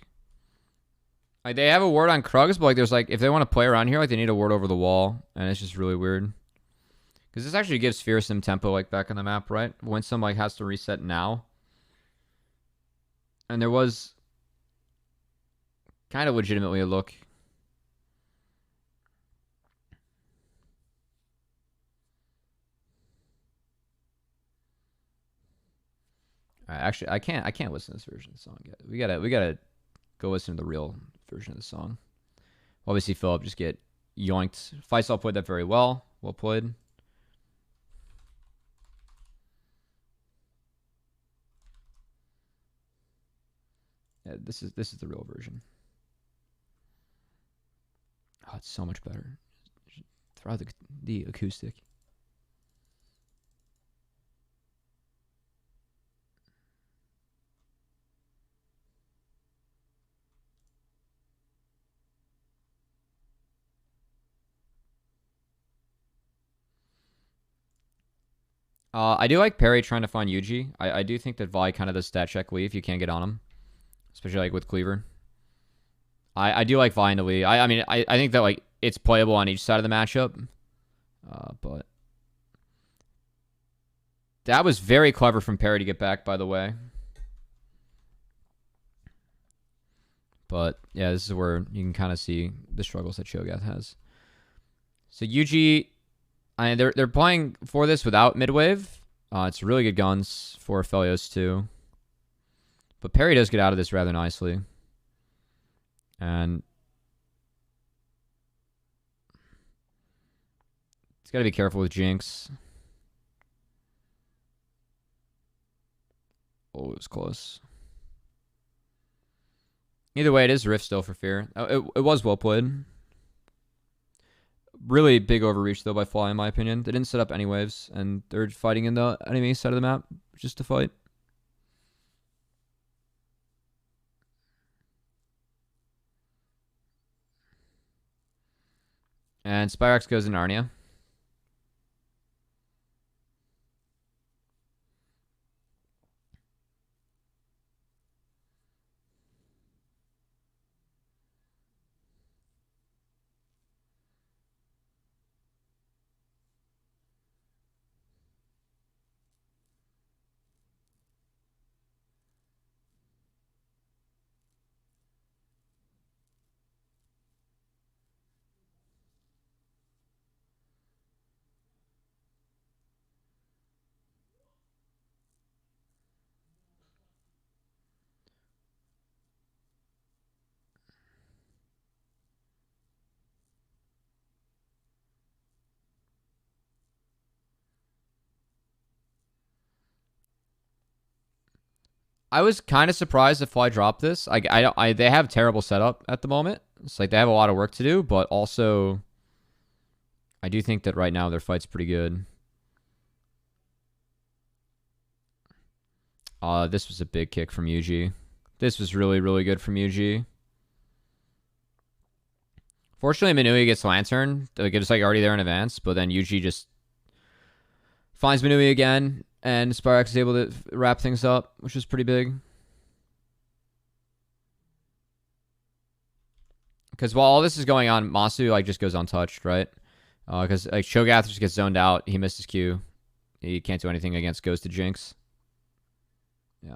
Like they have a ward on Krugs, but like there's like if they want to play around here, like they need a ward over the wall, and it's just really weird. Because this actually gives Fearsome tempo like back on the map, right? Winsome like has to reset now. And there was kind of legitimately a look. Actually, I can't listen to this version of the song yet. We gotta go listen to the real version of the song. Obviously, Philip just get yoinked. Faisal played that very well. Well played. Yeah, this is the real version. Oh, it's so much better. Throw out the acoustic. I do like Perry trying to find Yuji. I do think that Vi kind of does stat check Lee if you can't get on him. Especially like with Cleaver. I do like Vi into Lee. I mean, I think that like it's playable on each side of the matchup. But that was very clever from Perry to get back, by the way. But yeah, this is where you can kind of see the struggles that Cho'Gath has. So Yuji, they're playing for this without midwave. It's really good guns for Felios too. But Perry does get out of this rather nicely. And he's got to be careful with Jinx. Oh, it was close. Either way, it is Rift still for Fear. It was well played. Really big overreach, though, by Fly, in my opinion. They didn't set up any waves, and they're fighting in the enemy side of the map just to fight. And Spyrex goes in Narnia. I was kind of surprised if Fly dropped this. They have terrible setup at the moment. It's like they have a lot of work to do, but also I do think that right now their fight's pretty good. This was a big kick from Yuji. This was really, really good from Yuji. Fortunately, Minui gets Lantern. Like, it was like already there in advance, but then Yuji just finds Minui again, and Spyrex is able to wrap things up, which is pretty big. Because while all this is going on, Masu like just goes untouched, right? Because like Cho'Gath just gets zoned out. He missed his Q. He can't do anything against Goes to Jinx. Yeah.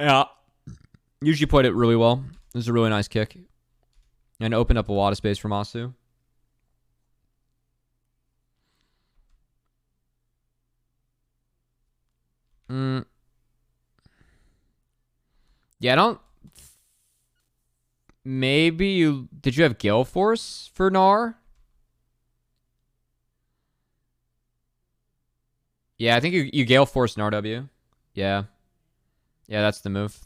Yeah. Usually played it really well. This is a really nice kick. And opened up a lot of space for Masu. Yeah, I don't... Maybe you... Did you have Gale Force for Gnar? Yeah, I think you Gale Force Gnar W. Yeah. Yeah, that's the move.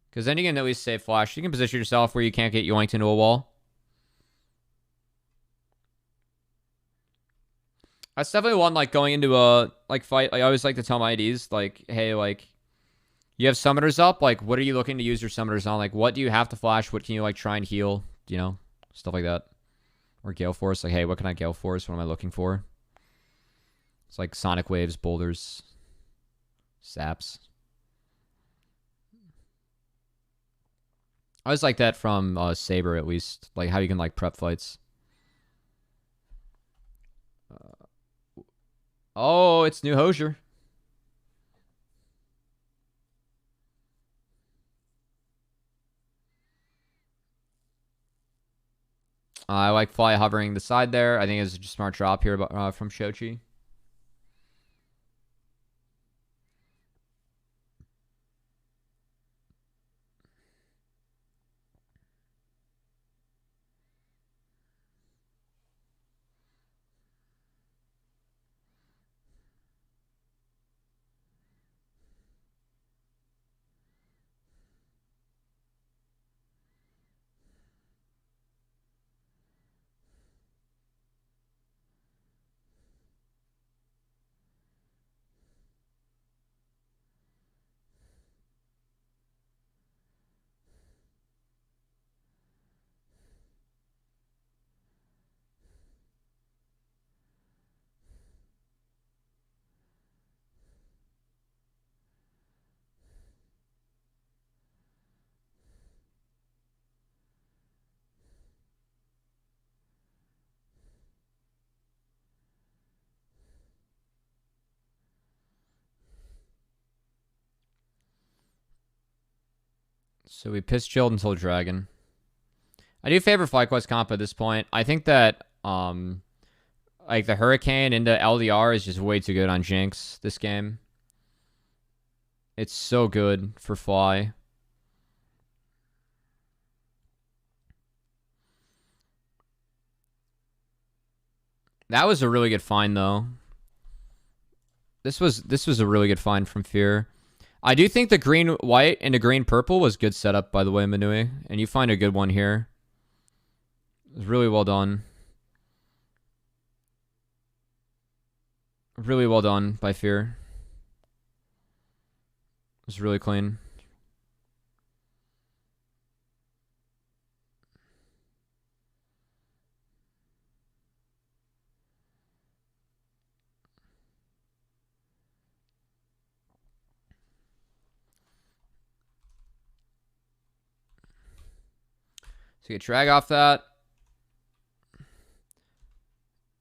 Because then you can at least save Flash. You can position yourself where you can't get yoinked into a wall. That's definitely one, like, going into a, like, fight. I always like to tell my IDs, like, hey, like, you have summoners up. Like, what are you looking to use your summoners on? Like, what do you have to flash? What can you, like, try and heal? You know, stuff like that. Or Gale Force. Like, hey, what can I Gale Force? What am I looking for? It's like Sonic Waves, Boulders, Saps. I always like that from Saber, at least. Like, how you can, like, prep fights. Oh, it's New Hosier. I like Fly hovering the side there. I think it's a smart drop here from Shochi. So we piss chilled until Dragon. I do favor FlyQuest comp at this point. I think that Like, the Hurricane into LDR is just way too good on Jinx this game. It's so good for Fly. That was a really good find, though. This was a really good find from Fear. I do think the green-white into green-purple was good setup, by the way, Manui. And you find a good one here. It was really well done. Really well done by Fear. It was really clean. So you get drag off that.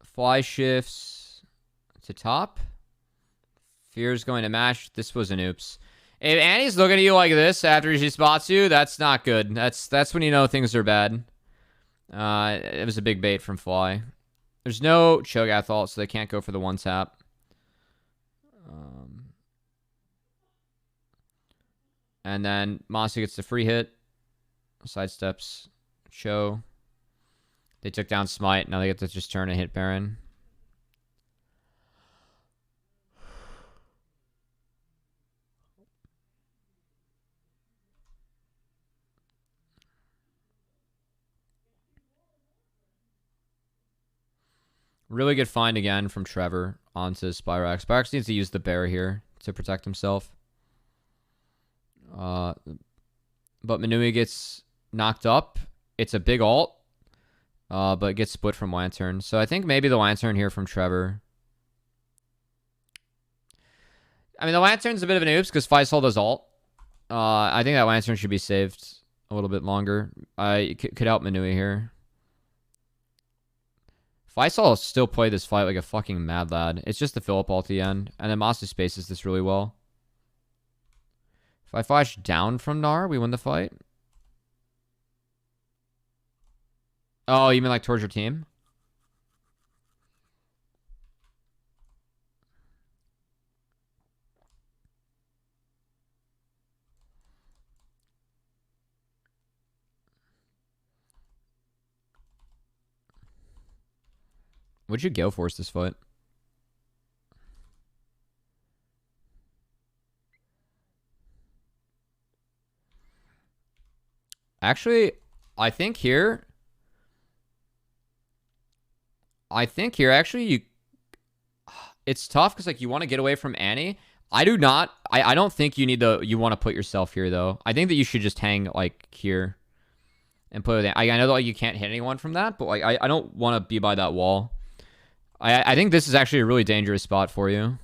Fly shifts to top. Fear's going to match. This was an oops. If Annie's looking at you like this after she spots you, that's not good. That's when you know things are bad. It was a big bait from Fly. There's no Cho'Gath ult, so they can't go for the one tap. And then Masu gets the free hit. Sidesteps Cho. They took down Smite. Now they get to just turn and hit Baron. Really good find again from Trevor onto Spyrax. Spyrax needs to use the bear here to protect himself. But Manui gets knocked up. It's a big ult. But it gets split from Lantern. So I think maybe the Lantern here from Trevor. I mean, the Lantern's a bit of an oops because Faisal does ult. I think that Lantern should be saved a little bit longer. I could help Manui here. Faisal still play this fight like a fucking mad lad. It's just the Philip ult at the end. And then Masu spaces this really well. If I flash down from Gnar, we win the fight. Oh, you mean like towards your team? Would you Gale Force this fight? Actually, I think here, actually, it's tough because, like, you want to get away from Annie. I don't think you want to put yourself here, though. I think that you should just hang, like, here and play with it. I know that, like, you can't hit anyone from that, but, like, I don't want to be by that wall. I think this is actually a really dangerous spot for you.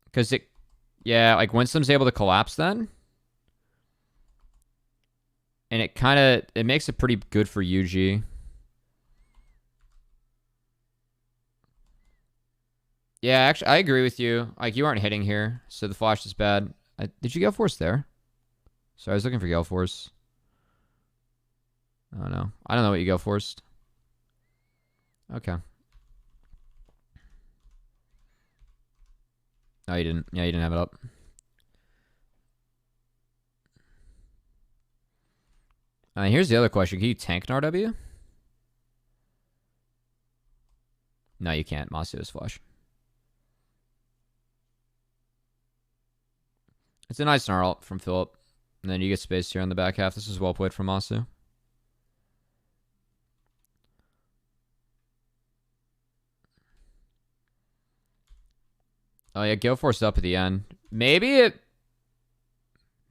Because yeah, like, Winston's able to collapse then. And it makes it pretty good for UG. Yeah, actually, I agree with you. Like, you aren't hitting here, so the flash is bad. Did you Gale Force there? Sorry, I was looking for Gale Force. Oh, no. I don't know what you Gale Forced. Okay. No, you didn't. Yeah, you didn't have it up. Here's the other question. Can you tank an RW? No, you can't. Masu is flush. It's a nice snarl from Philip. And then you get space here on the back half. This is well played from Masu. Oh, yeah, Gale Force up at the end. Maybe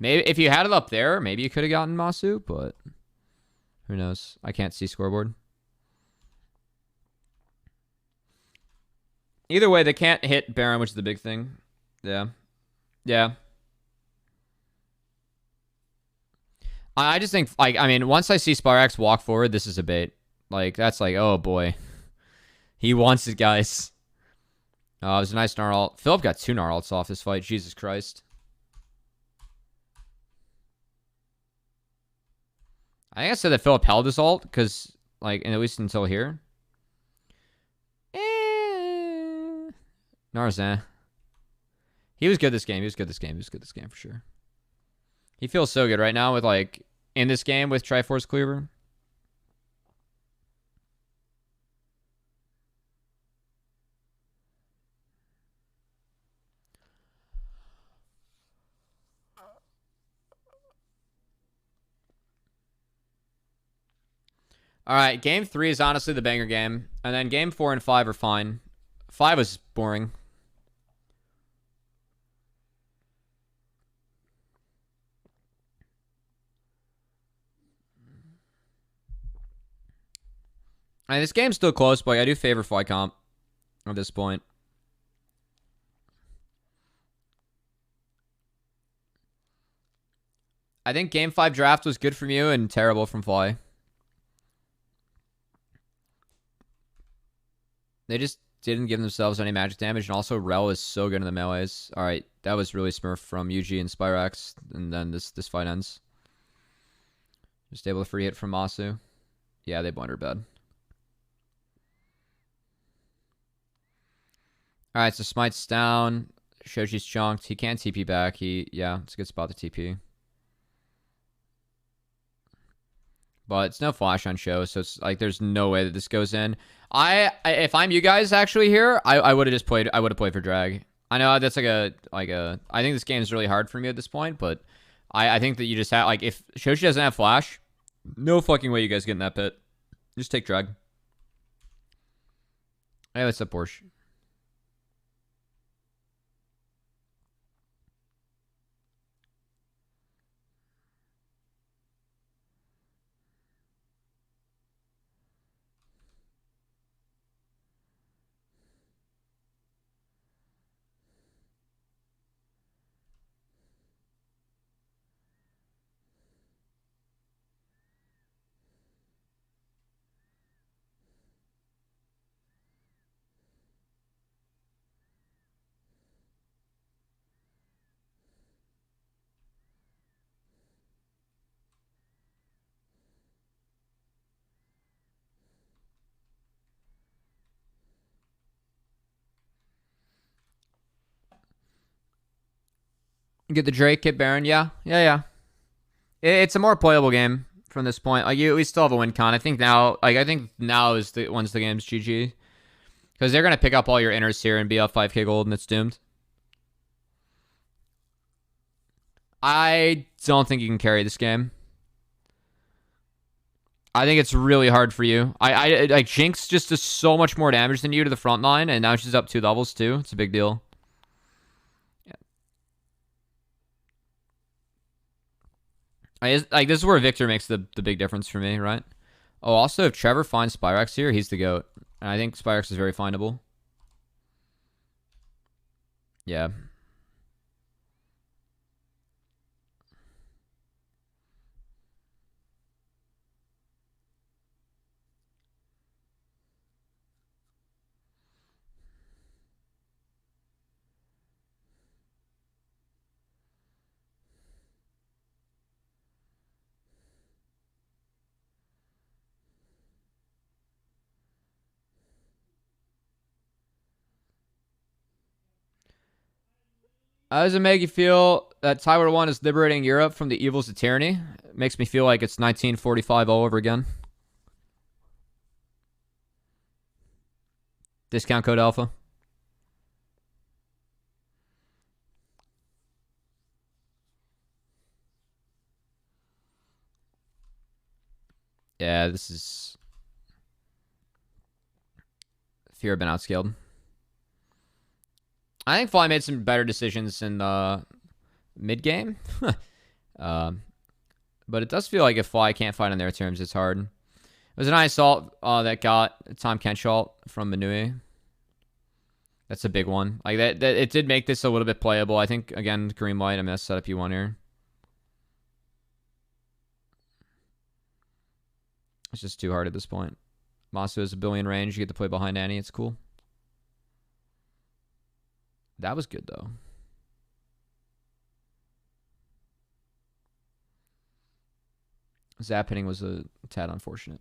if you had it up there, maybe you could have gotten Masu, but who knows? I can't see scoreboard. Either way, they can't hit Baron, which is the big thing. Yeah. Yeah. I just think, like, I mean, once I see Spyrax walk forward, this is a bait. Like, that's like, oh boy. He wants it, guys. It was a nice Gnar. Philip got 2 Gnar off this fight. Jesus Christ. I think I said that Philip held his ult, because, like, at least until here. Narzan. He was good this game. He was good this game. He was good this game for sure. He feels so good right now with like in this game with Triforce Cleaver. All right, game 3 is honestly the banger game, and then game 4 and 5 are fine. 5 was boring. I mean, this game's still close, but I do favor FlyComp at this point. I think game 5 draft was good from you and terrible from Fly. They just didn't give themselves any magic damage, and also Rel is so good in the melees. All right, that was really smurf from UG and Spyrax, and then this fight ends. Just able to free hit from Masu. Yeah, they blundered bad. All right, so Smite's down. Shoji's chunked. He can't TP back. Yeah, it's a good spot to TP. But it's no flash on show, so it's like there's no way that this goes in. If I'm you guys actually here, I would have just played. I would have played for drag. I know that's like a. I think this game is really hard for me at this point, but I think that you just have like if Shoshi doesn't have flash, no fucking way you guys get in that pit. Just take drag. Hey, what's up, Porsche? Get the Drake, get Baron. Yeah. It's a more playable game from this point. Like we still have a win con. I think now is once the game's GG, because they're gonna pick up all your inners here and be up 5k gold, and it's doomed. I don't think you can carry this game. I think it's really hard for you. I like Jinx just does so much more damage than you to the front line, and now she's up 2 levels too. It's a big deal. Like this is where Victor makes the big difference for me, right? Oh, also if Trevor finds Spyrax here, he's the GOAT. And I think Spyrax is very findable. Yeah. How does it make you feel that Tyler 1 is liberating Europe from the evils of tyranny? It makes me feel like it's 1945 all over again. Discount code alpha. Yeah, this is... Fear of been outscaled. I think Fly made some better decisions in the mid-game. But it does feel like if Fly can't fight on their terms, it's hard. It was an nice ult that got Tom Kench ult from Manui. That's a big one. Like that it did make this a little bit playable. I think, again, Kareem White, I'm going to set up U1 here. It's just too hard at this point. Masu has a billion range. You get to play behind Annie. It's cool. That was good, though. Zap hitting was a tad unfortunate.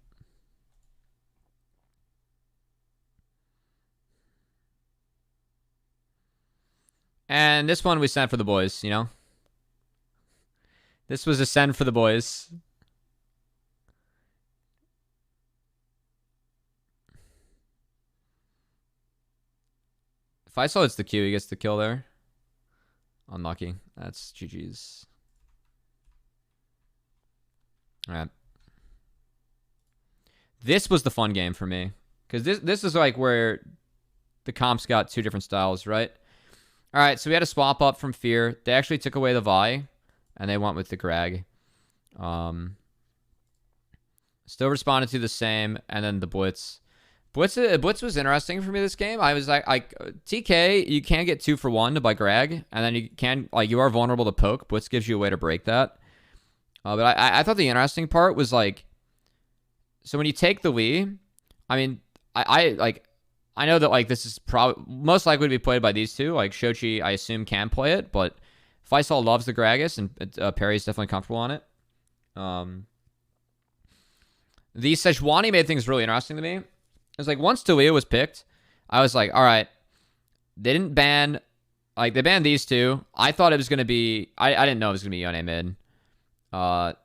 And this one we sent for the boys, you know? This was a send for the boys. If I saw it's the Q, he gets the kill there. Unlucky. That's GG's. Alright. This was the fun game for me. Because this is like where the comps got two different styles, right? Alright, so we had a swap up from Fear. They actually took away the Vi. And they went with the Greg. Still responded to the same. And then the Blitz. Blitz was interesting for me this game. I was like TK, you can get 2 for 1 by Greg. And then you can, like, you are vulnerable to poke. Blitz gives you a way to break that. But I thought the interesting part was, like, so when you take the Wii, I mean, I know that, like, this is probably most likely to be played by these two. Like, Shochi, I assume, can play it, but Faisal loves the Gragas, and Perry's definitely comfortable on it. The Sejuani made things really interesting to me. It was like, once Talia was picked, I was like, all right, they didn't ban, like, they banned these two. I thought it was going to be, I didn't know it was going to be Yone mid. I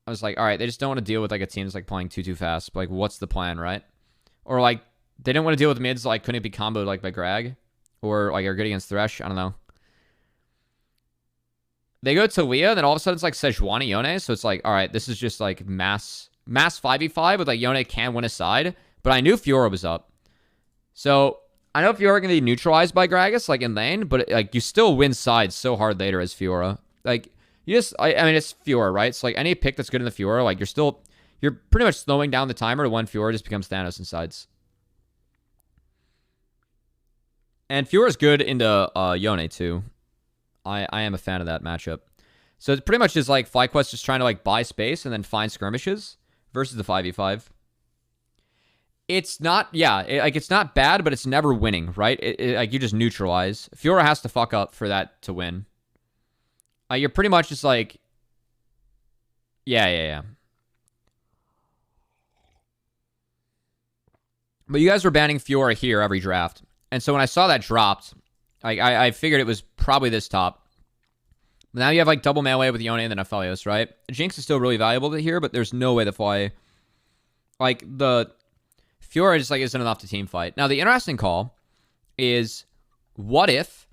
was like, all right, they just don't want to deal with, like, a team that's, like, playing too fast. But, like, what's the plan, right? Or, like, they didn't want to deal with mids, like, couldn't it be comboed, like, by Greg? Or, like, are good against Thresh? I don't know. They go to Leah, and then all of a sudden it's, like, Sejuani Yone. So it's like, all right, this is just, like, mass 5v5 with, like, Yone can win a side. But I knew Fiora was up. So I know Fiora can be neutralized by Gragas, like, in lane. But, like, you still win sides so hard later as Fiora. Like, you just, I mean, it's Fiora, right? So, like, any pick that's good in the Fiora, like, you're pretty much slowing down the timer to when Fiora just becomes Thanos in sides. And Fiora's good into Yone, too. I am a fan of that matchup. So it's pretty much just like FlyQuest just trying to, like, buy space and then find skirmishes versus the 5v5. It's not, yeah, it's not bad, but it's never winning, right? Like, you just neutralize. Fiora has to fuck up for that to win. You're pretty much just like, yeah. But you guys were banning Fiora here every draft. And so when I saw that dropped, I figured it was probably this top. Now you have, like, double melee with Yone and then Aphelios, right? Jinx is still really valuable to here, but there's no way to fly. Like, the Fiora just, like, isn't enough to team fight. Now, the interesting call is, what if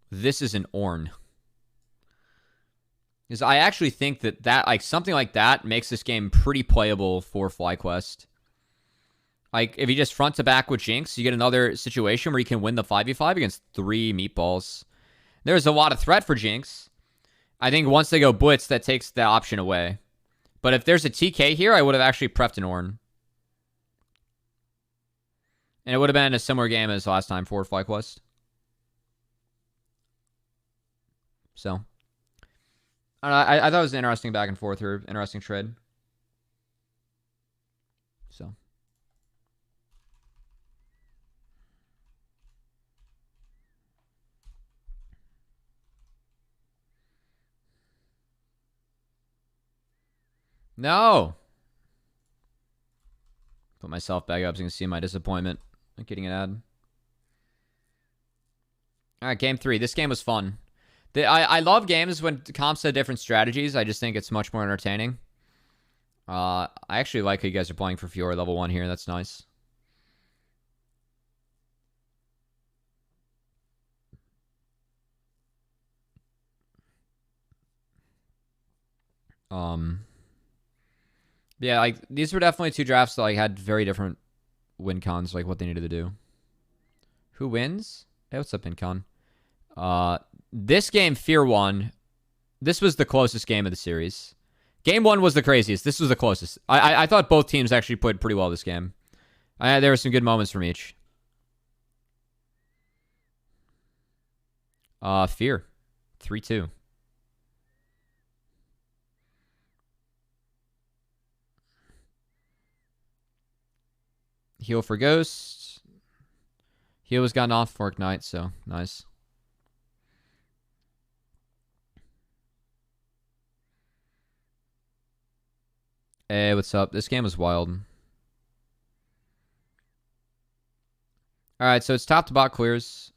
this is an Ornn? Because I actually think that like, something like that makes this game pretty playable for FlyQuest. Like, if you just front to back with Jinx, you get another situation where you can win the 5v5 against 3 meatballs. There's a lot of threat for Jinx. I think once they go Blitz, that takes the option away. But if there's a TK here, I would have actually prepped an Ornn. And it would have been a similar game as last time for FlyQuest. So, I thought it was an interesting back and forth or interesting trade. So. No. Put myself back up so you can see my disappointment at getting an ad. All right, game 3. This game was fun. I love games when comps have different strategies. I just think it's much more entertaining. I actually like how you guys are playing for Fiora level 1 here. That's nice. Yeah, like, these were definitely two drafts that, like, had very different win cons, like, what they needed to do. Who wins? Hey, what's up, Incon? This game, Fear won. This was the closest game of the series. Game 1 was the craziest. This was the closest. I thought both teams actually played pretty well this game. There were some good moments from each. Fear. 3-2. Heal for Ghost. Heal was gotten off for Ignite, so nice. Hey, what's up? This game was wild. All right, so it's top to bot clears.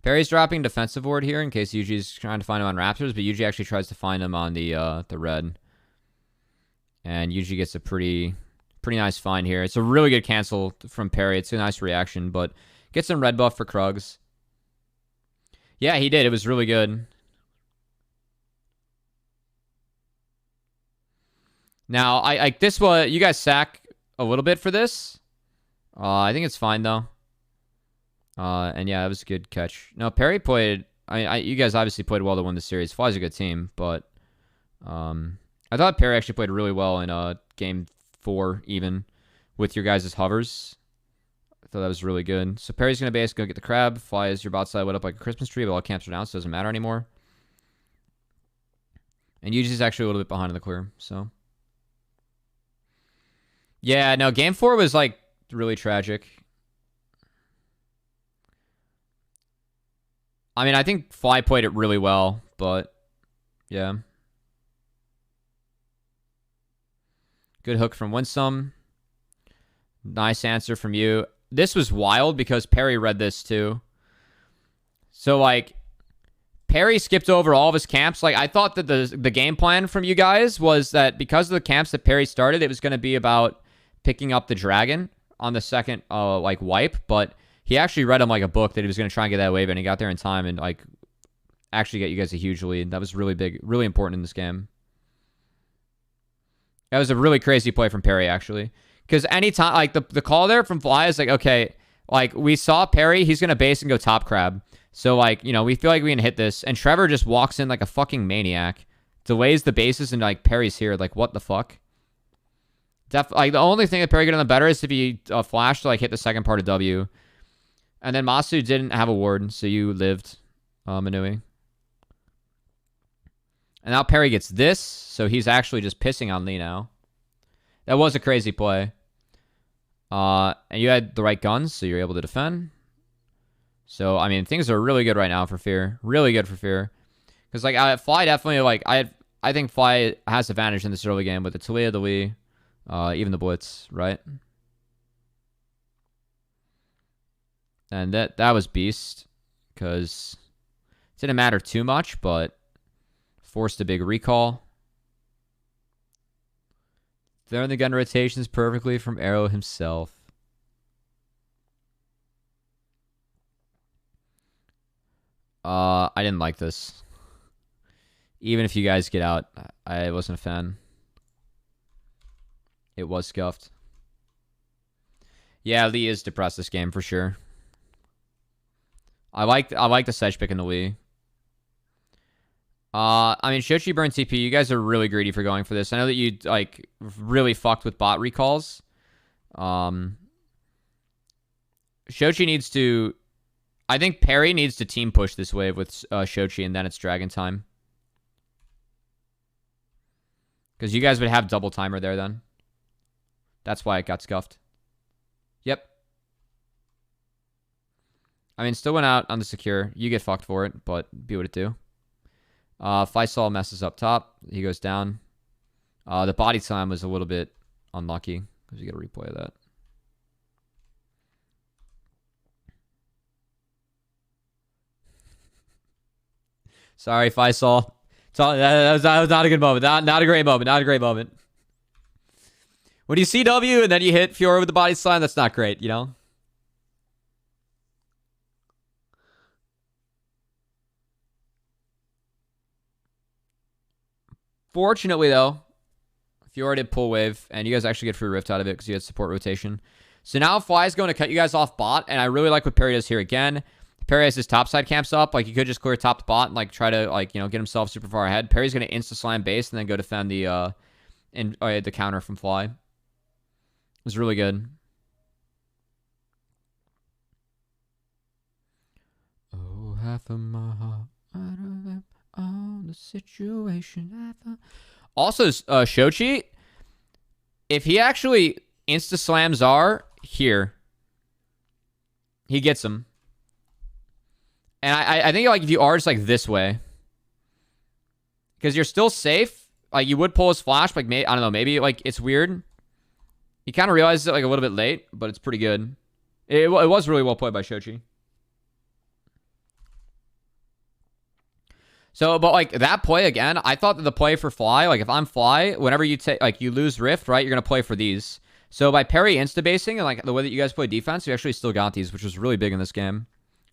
Perry's dropping defensive ward here in case Yuji's trying to find him on Raptors, but Yuji actually tries to find him on the red. And Yuji gets a pretty nice find here. It's a really good cancel from Perry. It's a nice reaction, but gets some red buff for Krugs. Yeah, he did. It was really good. Now, I this was you guys sack a little bit for this. I think it's fine though. And yeah, it was a good catch. No, Perry played. You guys obviously played well to win the series. Fly's a good team, but I thought Perry actually played really well in game 4, even with your guys' hovers. I thought that was really good. So Perry's gonna base, go get the crab. Fly is your bot side lit up like a Christmas tree, but all camps are down, so it doesn't matter anymore. And Yuji's actually a little bit behind in the clear, so. Yeah, no, game 4 was like really tragic. I mean, I think Fly played it really well, but yeah. Good hook from Winsome. Nice answer from you. This was wild because Perry read this too. So, like, Perry skipped over all of his camps. Like, I thought that the game plan from you guys was that because of the camps that Perry started, it was going to be about picking up the dragon on the second, like, wipe. But he actually read him like a book that he was going to try and get that wave, and he got there in time and, like, actually get you guys a huge lead. That was really big, really important in this game. That was a really crazy play from Perry, actually. Because anytime, like, the call there from Fly is like, okay, like, we saw Perry, he's going to base and go top crab. So, like, you know, we feel like we can hit this. And Trevor just walks in like a fucking maniac. Delays the bases, and, like, Perry's here. Like, what the fuck? Like, the only thing that Perry could have done better is if he flashed to, like, hit the second part of W. And then Masu didn't have a ward, so you lived, Manui. And now Perry gets this, so he's actually just pissing on Lee now. That was a crazy play. And you had the right guns, so you're able to defend. So, I mean, things are really good right now for Fear. Really good for Fear. Because, like, Fly definitely, like, I think Fly has advantage in this early game with the Talia, the Lee, even the Blitz, right? And that was beast. Because it didn't matter too much, but forced a big recall. Throwing the gun rotations perfectly from Arrow himself. I didn't like this. Even if you guys get out, I wasn't a fan. It was scuffed. Yeah, Lee is depressed this game for sure. I like the sedge pick in the Lee. I mean, Shochi burn TP. You guys are really greedy for going for this. I know that you, like, really fucked with bot recalls. Shochi needs to... I think Perry needs to team push this wave with Shochi, and then it's Dragon time. Because you guys would have double timer there then. That's why it got scuffed. Yep. I mean, still went out on the secure. You get fucked for it, but be what it do. Faisal messes up top. He goes down. The body slam was a little bit unlucky because you get a replay of that. Sorry, Faisal. That was not a good moment. Not a great moment. Not a great moment. When you see W and then you hit Fiora with the body slam, that's not great, you know? Fortunately, though, Fiora did pull wave, and you guys actually get free rift out of it because you had support rotation. So now Fly is going to cut you guys off bot, and I really like what Perry does here again. Perry has his topside camps up. Like, he could just clear top to bot and, like, try to, like, you know, get himself super far ahead. Perry's going to insta-slam base and then go defend the counter from Fly. It was really good. Oh, half of my heart on the situation. Also, Shochi, if he actually insta-slams R here, he gets him. And I think like if you are just like this way, because you're still safe. Like you would pull his flash, like I don't know, maybe like it's weird. He kind of realizes it like a little bit late, but it's pretty good. It was really well played by Shochi. So, but like that play again, I thought that the play for Fly, like if I'm Fly, whenever you take like you lose Rift, right, you're gonna play for these. So by parry insta-basing and like the way that you guys play defense, you actually still got these, which was really big in this game.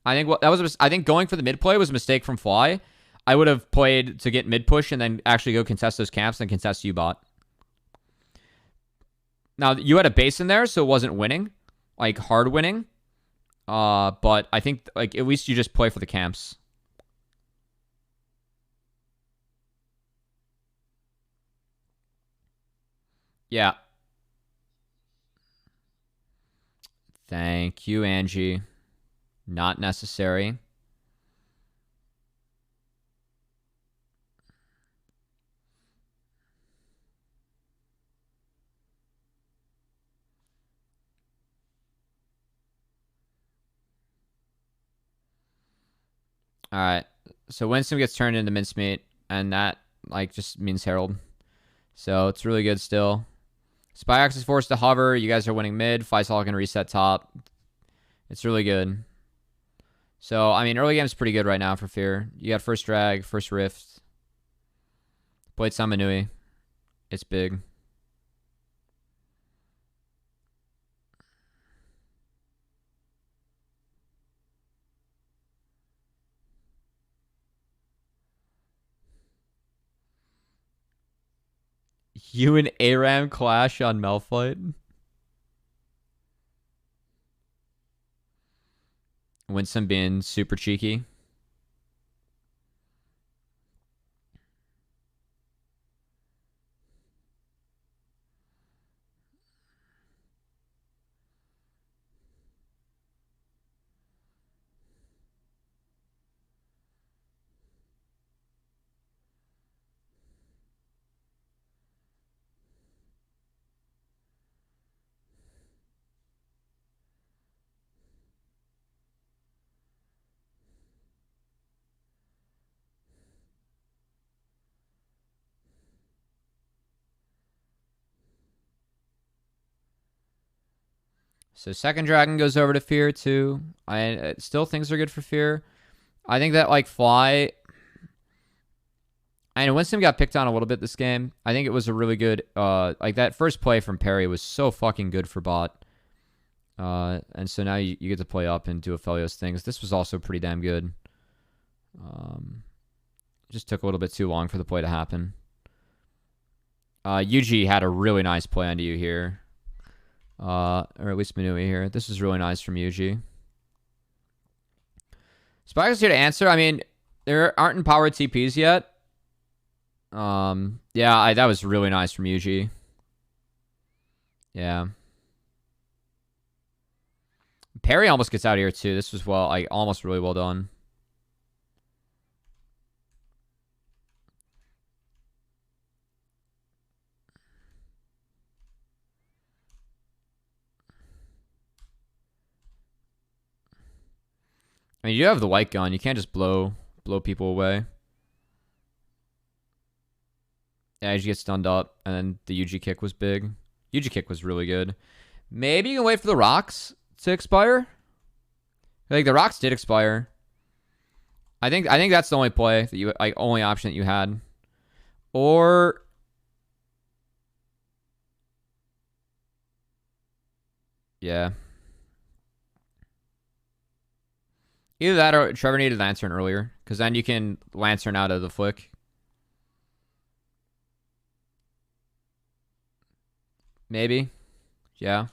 I think what that was, I think going for the mid play was a mistake from Fly. I would have played to get mid push and then actually go contest those camps and contest U-bot. Now you had a base in there, so it wasn't winning, like hard winning. But I think like at least you just play for the camps. Yeah. Thank you, Angie. Not necessary. All right. So Winston gets turned into mincemeat, and that like just means Herald. So it's really good still. Spyax is forced to hover. You guys are winning mid. Faisal can reset top. It's really good. So, I mean, early game is pretty good right now for Fear. You got first drag, first rift. Played Samanui. It's big. You and Aram clash on Malphite. Winston being super cheeky. So second dragon goes over to Fear too. I still things are good for Fear. I think that like Fly. I know Winston got picked on a little bit this game. I think it was a really good like that first play from Perry was so fucking good for bot. And so now you get to play up and do Aphelios things. This was also pretty damn good. Just took a little bit too long for the play to happen. Yuji had a really nice play onto you here. Or at least Manui here. This was really nice from Yuji. Spike's here to answer. I mean, there aren't empowered TPs yet. Yeah, that was really nice from Yuji. Yeah. Perry almost gets out here too. This was almost really well done. I mean, you have the white gun. You can't just blow people away. Yeah, you get stunned up, and then the UG kick was big. UG kick was really good. Maybe you can wait for the rocks to expire. I think the rocks did expire. I think that's the only play that you only option that you had. Or yeah. Either that or Trevor needed Lantern earlier, because then you can Lantern out of the flick. Maybe. Yeah.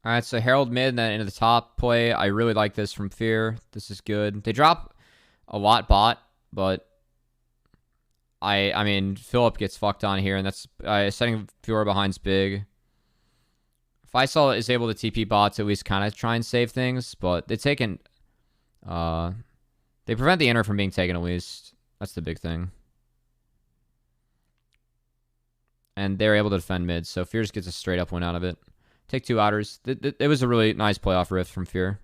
All right, so Herald mid and then into the top play. I really like this from Fear. This is good. They drop a lot bot, but I mean, Philip gets fucked on here, and that's setting Fiora behind's big. Faisal is able to TP bots at least kind of try and save things, but they prevent the inner from being taken at least. That's the big thing. And they're able to defend mid, so Fear just gets a straight up win out of it. Take 2 outers. It was a really nice playoff rift from Fear.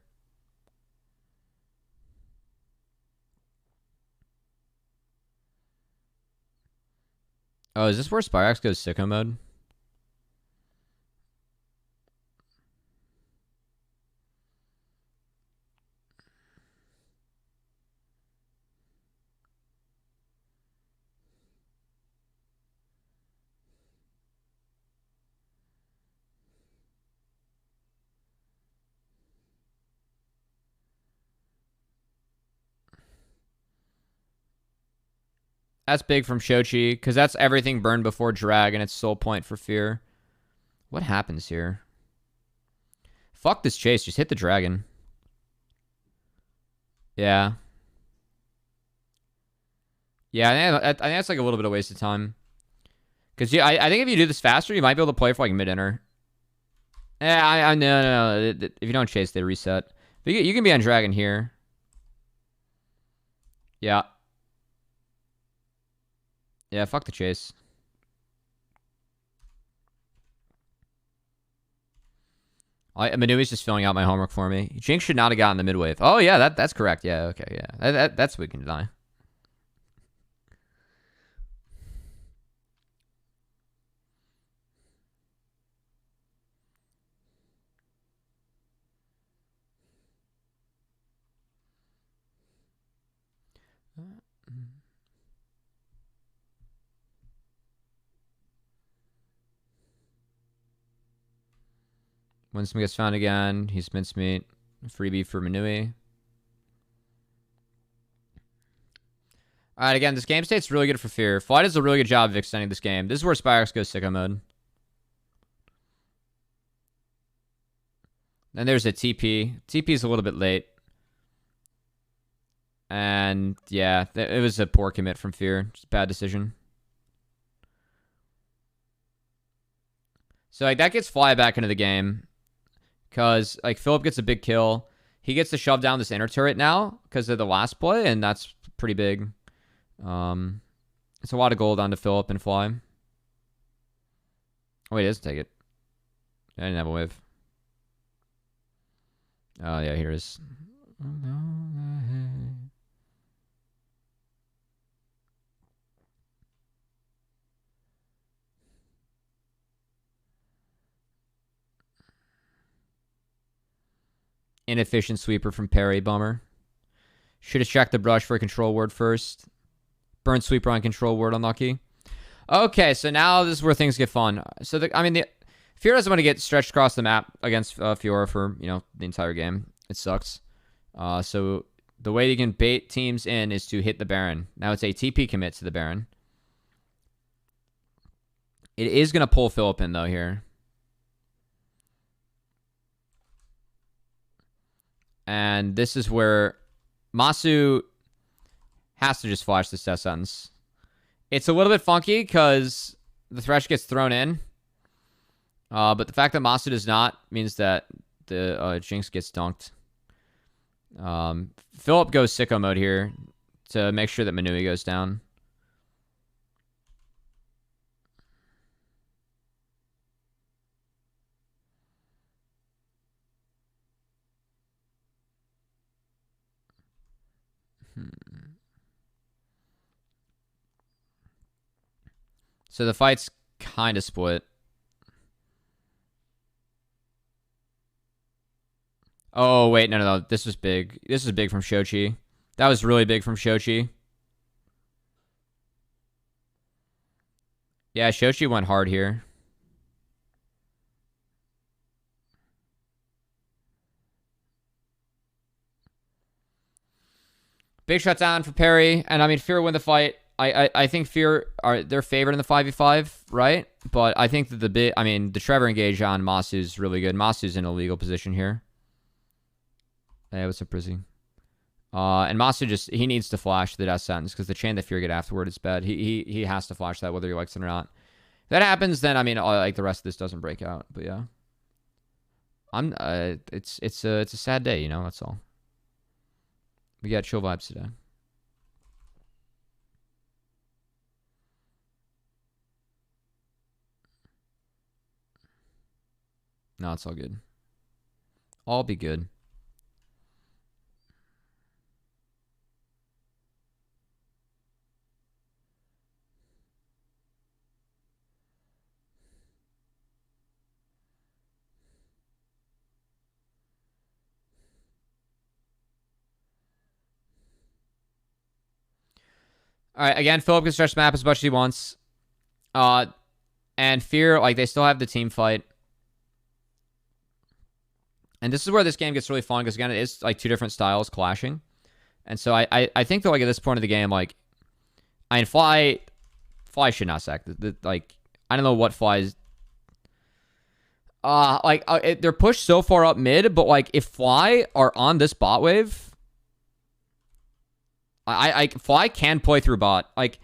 Oh, is this where Spyrax goes sicko mode? That's big from Shochi, because that's everything burned before drag, and it's soul point for Fear. What happens here? Fuck this chase. Just hit the dragon. Yeah. Yeah, I think that's like a little bit of waste of time. Because I think if you do this faster, you might be able to play for like mid-inner. Yeah, no. If you don't chase, they reset. But you can be on dragon here. Yeah. Yeah, fuck the chase. Manui's just filling out my homework for me. Jinx should not have gotten the mid wave. Oh, yeah, that's correct. Yeah, okay, yeah. That's what we can deny. Winston gets found again. He's mincemeat. Freebie for Manui. Alright, again, this game state's really good for Fear. FLYC does a really good job of extending this game. This is where Spyrax goes sicko mode. Then there's a TP. TP is a little bit late. And, yeah, it was a poor commit from Fear. Just a bad decision. So, like, that gets FLYC back into the game. Because, like, Philip gets a big kill. He gets to shove down this inner turret now because of the last play, and that's pretty big. It's a lot of gold onto Philip and FLYC. Oh, wait, he doesn't take it. I didn't have a wave. Oh, yeah, here it is. Inefficient sweeper from Perry. Bummer. Should have checked the brush for a control word first. Burn sweeper on control word. Unlucky. Okay, so now this is where things get fun. So, the Fear doesn't want to get stretched across the map against Fiora for, the entire game. It sucks. So the way you can bait teams in is to hit the Baron. Now it's a TP commit to the Baron. It is going to pull Philip in, though, here. And this is where Masu has to just flash this death sentence. It's a little bit funky because the Thresh gets thrown in. But the fact that Masu does not means that the Jinx gets dunked. Philip goes sicko mode here to make sure that Manui goes down. So the fight's kind of split. Oh, wait, no. This was big. This was big from Shochi. That was really big from Shochi. Yeah, Shochi went hard here. Big shutdown for Perry. And, Fear win the fight. I think Fear they're favored in the 5v5, right? But I think that the Trevor engage on Masu is really good. Masu's in a legal position here. Hey, what's up, Prizzy? And Masu he needs to flash the death sentence because the chain that Fear get afterward is bad. He has to flash that whether he likes it or not. If that happens, then like the rest of this doesn't break out. But yeah, it's a sad day, you know. That's all. We got chill vibes today. No, it's all good. All be good. All right, again, Philip can stretch the map as much as he wants. And Fear, like, they still have the team fight. And this is where this game gets really fun because, again, it is, like, two different styles clashing. And so I think that, like, at this point of the game, like, Fly should not sack. Like, I don't know what Fly's... they're pushed so far up mid, but, like, if Fly are on this bot wave... Fly can play through bot. Like,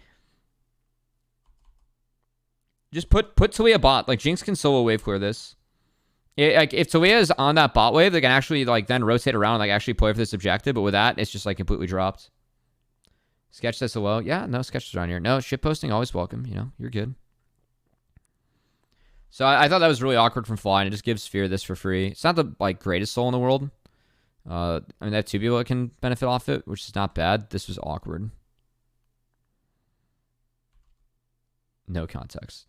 just put Talia bot. Like, Jinx can solo wave clear this. Like, if Talia is on that bot wave, they can actually, like, then rotate around and, like, actually play for this objective. But with that, it's just, like, completely dropped. Sketch says hello. Yeah, no sketches around here. No, shit posting, always welcome. You know, you're good. So I thought that was really awkward from Fly, and it just gives Fear this for free. It's not the, like, greatest soul in the world. I mean, they have two people that can benefit off it, which is not bad. This was awkward. No context.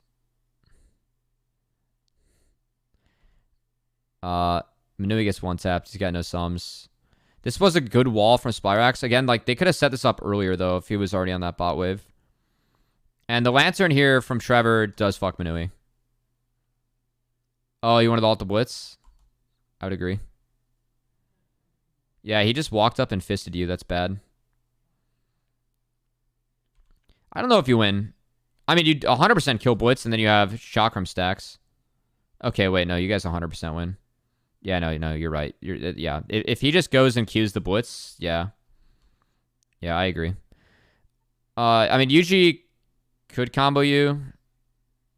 Manui gets one tapped. He's got no sums. This was a good wall from Spyrax. Again, like, they could have set this up earlier, though, if he was already on that bot wave. And the Lantern here from Trevor does fuck Manui. Oh, you wanted to ult the Blitz? I would agree. Yeah, he just walked up and fisted you. That's bad. I don't know if you win. I mean, you 100% kill Blitz, and then you have Chakram stacks. Okay, wait, no, you guys 100% win. Yeah, no, you're right. Yeah, if he just goes and queues the Blitz, yeah. Yeah, I agree. I mean, Yuji could combo you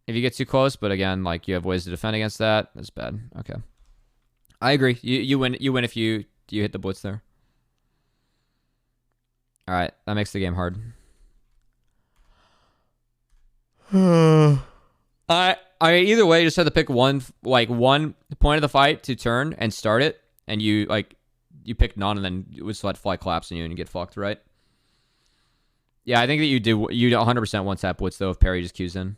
if you get too close, but again, like, you have ways to defend against that. That's bad. Okay. I agree. You win if you hit the Blitz there. All right, that makes the game hard. I mean, either way, you just have to pick one point of the fight to turn and start it, and you pick none, and then you just let Fly collapse on you and you get fucked, right? Yeah, I think that you 100% one tap Blitz though if Perry just queues in.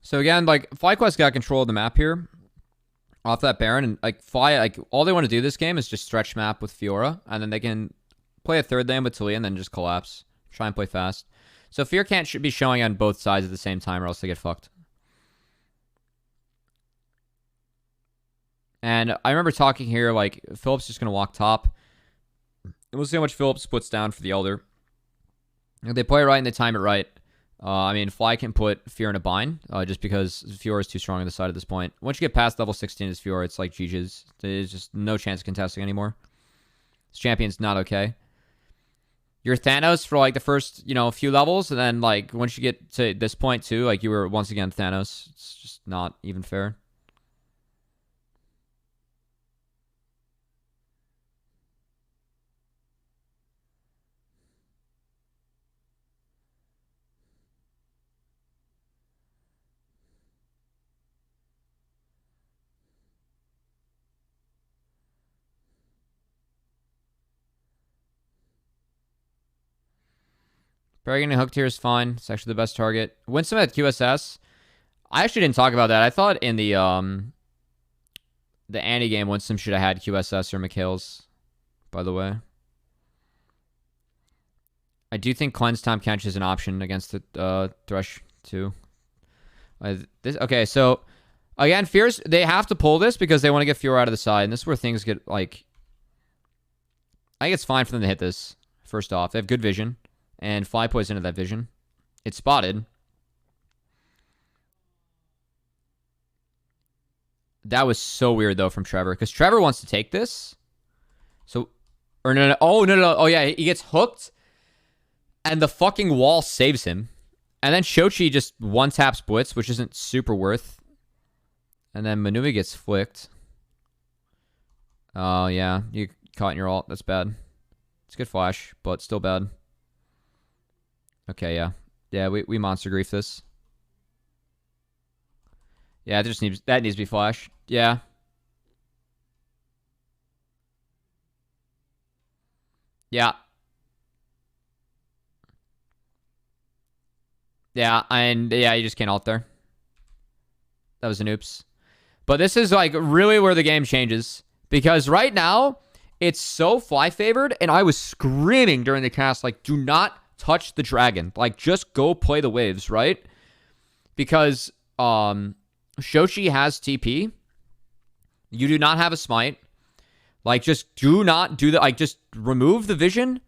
So again, like FlyQuest got control of the map here off that Baron, and like Fly, like all they want to do this game is just stretch map with Fiora, and then they can play a third lane with Talia and then just collapse. Try and play fast. So Fear can't be showing on both sides at the same time or else they get fucked. And I remember talking here, like, Phillips just going to walk top. And we'll see how much Phillips puts down for the Elder. If they play it right and they time it right. I mean, Fly can put Fear in a bind, just because Fiora is too strong on the side at this point. Once you get past level 16 as Fiora, it's like GG's. There's just no chance of contesting anymore. This champion's not okay. You're Thanos for, like, the first, few levels, and then, like, once you get to this point, too, like, you were once again Thanos. It's just not even fair. Barrigan and Hook tier is fine. It's actually the best target. Winsome at QSS. I actually didn't talk about that. I thought in the Annie game, Winsome should have had QSS or McHale's, by the way. I do think Cleanse Time Kench is an option against the Thresh, too. Okay, so, again, Fears, they have to pull this because they want to get Fiora out of the side, and this is where things get, like... I think it's fine for them to hit this, first off. They have good vision. And Fly plays into that vision. It's spotted. That was so weird, though, from Trevor. Because Trevor wants to take this. So... Or no. Oh, no. Oh, yeah. He gets hooked. And the fucking wall saves him. And then Shochi just one-taps Blitz, which isn't super worth. And then Manuva gets flicked. Oh, yeah. You caught in your ult. That's bad. It's good flash, but still bad. Okay, yeah. Yeah, we monster grief this. Yeah, that needs to be flash. Yeah. Yeah. Yeah, and yeah, you just can't ult there. That was an oops. But this is like really where the game changes. Because right now, it's so Fly favored, and I was screaming during the cast, like, do not touch the dragon. Like, just go play the waves, right? Because Shochi has TP. You do not have a smite. Like, just do not do that. Like, just remove the vision.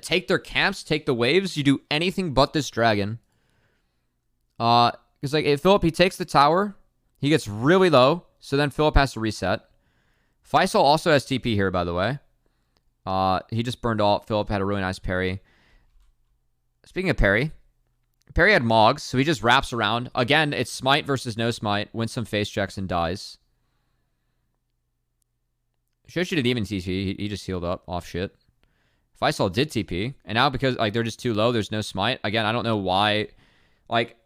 Take their camps. Take the waves. You do anything but this dragon. Because, like, if Philip, he takes the tower. He gets really low. So then Philip has to reset. Faisal also has TP here, by the way. He just burned ult. Philip had a really nice parry. Speaking of parry, Parry had Moggs, so he just wraps around. Again, it's smite versus no smite. Wins some face checks and dies. Shoshi didn't even TP. He just healed up off shit. Faisal did TP. And now because like they're just too low, there's no smite. Again, I don't know why. Like,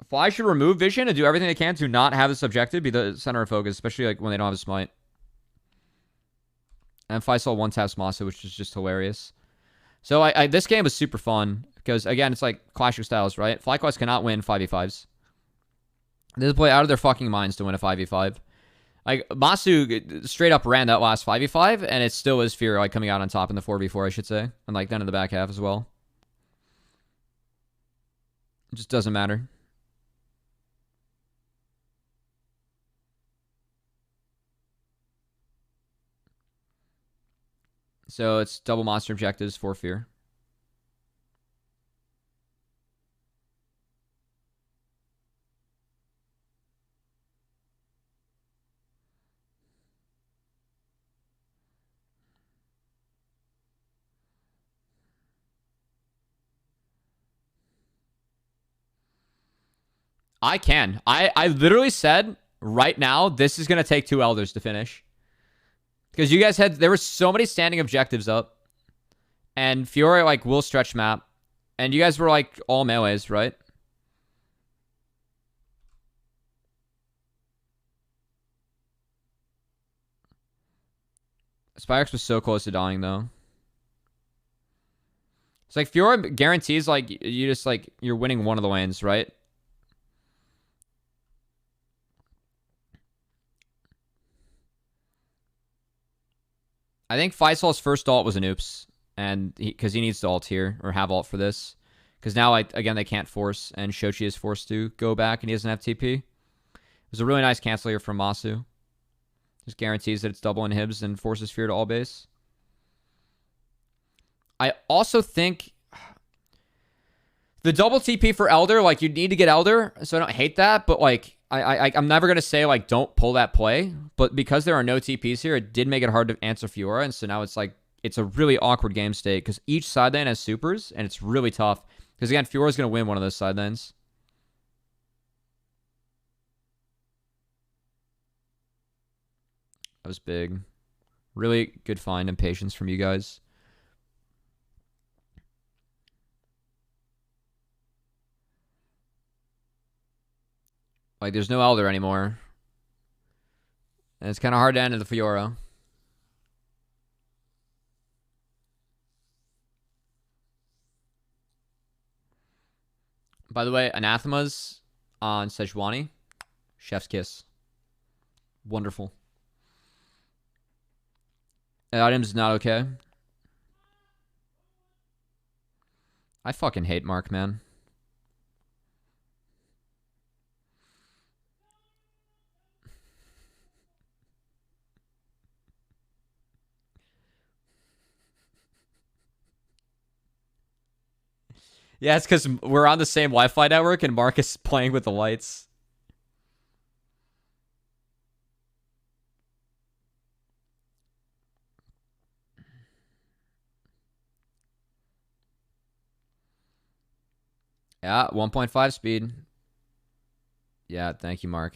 Fly should remove vision and do everything they can to not have this objective be the center of focus, especially like when they don't have a smite. And Faisal one-taps Masa, which is just hilarious. So this game was super fun because, again, it's like Clash of Styles, right? FlyQuest cannot win 5v5s. They play out of their fucking minds to win a 5v5. Like, Masu straight up ran that last 5v5, and it still is Fear, like, coming out on top in the 4v4, I should say. And, like, then in the back half as well. It just doesn't matter. So it's double monster objectives for Fear. I can. I literally said right now this is going to take 2 Elders to finish. Because you guys there were so many standing objectives up. And Fiora, like, will stretch map. And you guys were, like, all melees, right? Spyrex was so close to dying, though. It's like, Fiora guarantees, like, you just, like, you're winning one of the lanes, right? I think Faisal's first ult was an oops. And because he needs to ult here, or have ult for this. Because now, again, they can't force, and Shochi is forced to go back, and he doesn't have TP. It was a really nice cancel here from Masu. Just guarantees that it's double inhibs and forces Fear to all base. I also think the double TP for Elder, like, you need to get Elder, so I don't hate that, but, like, I'm never going to say, like, don't pull that play, but because there are no TPs here, it did make it hard to answer Fiora, and so now it's, like, it's a really awkward game state, because each side lane has supers, and it's really tough, because, again, Fiora's going to win one of those side lanes. That was big. Really good find and patience from you guys. Like, there's no Elder anymore. And it's kind of hard to end the Fiora. By the way, Anathemas on Sejuani. Chef's kiss. Wonderful. Items not okay. I fucking hate Mark, man. Yeah, it's because we're on the same Wi-Fi network and Mark is playing with the lights. Yeah, 1.5 speed. Yeah, thank you, Mark.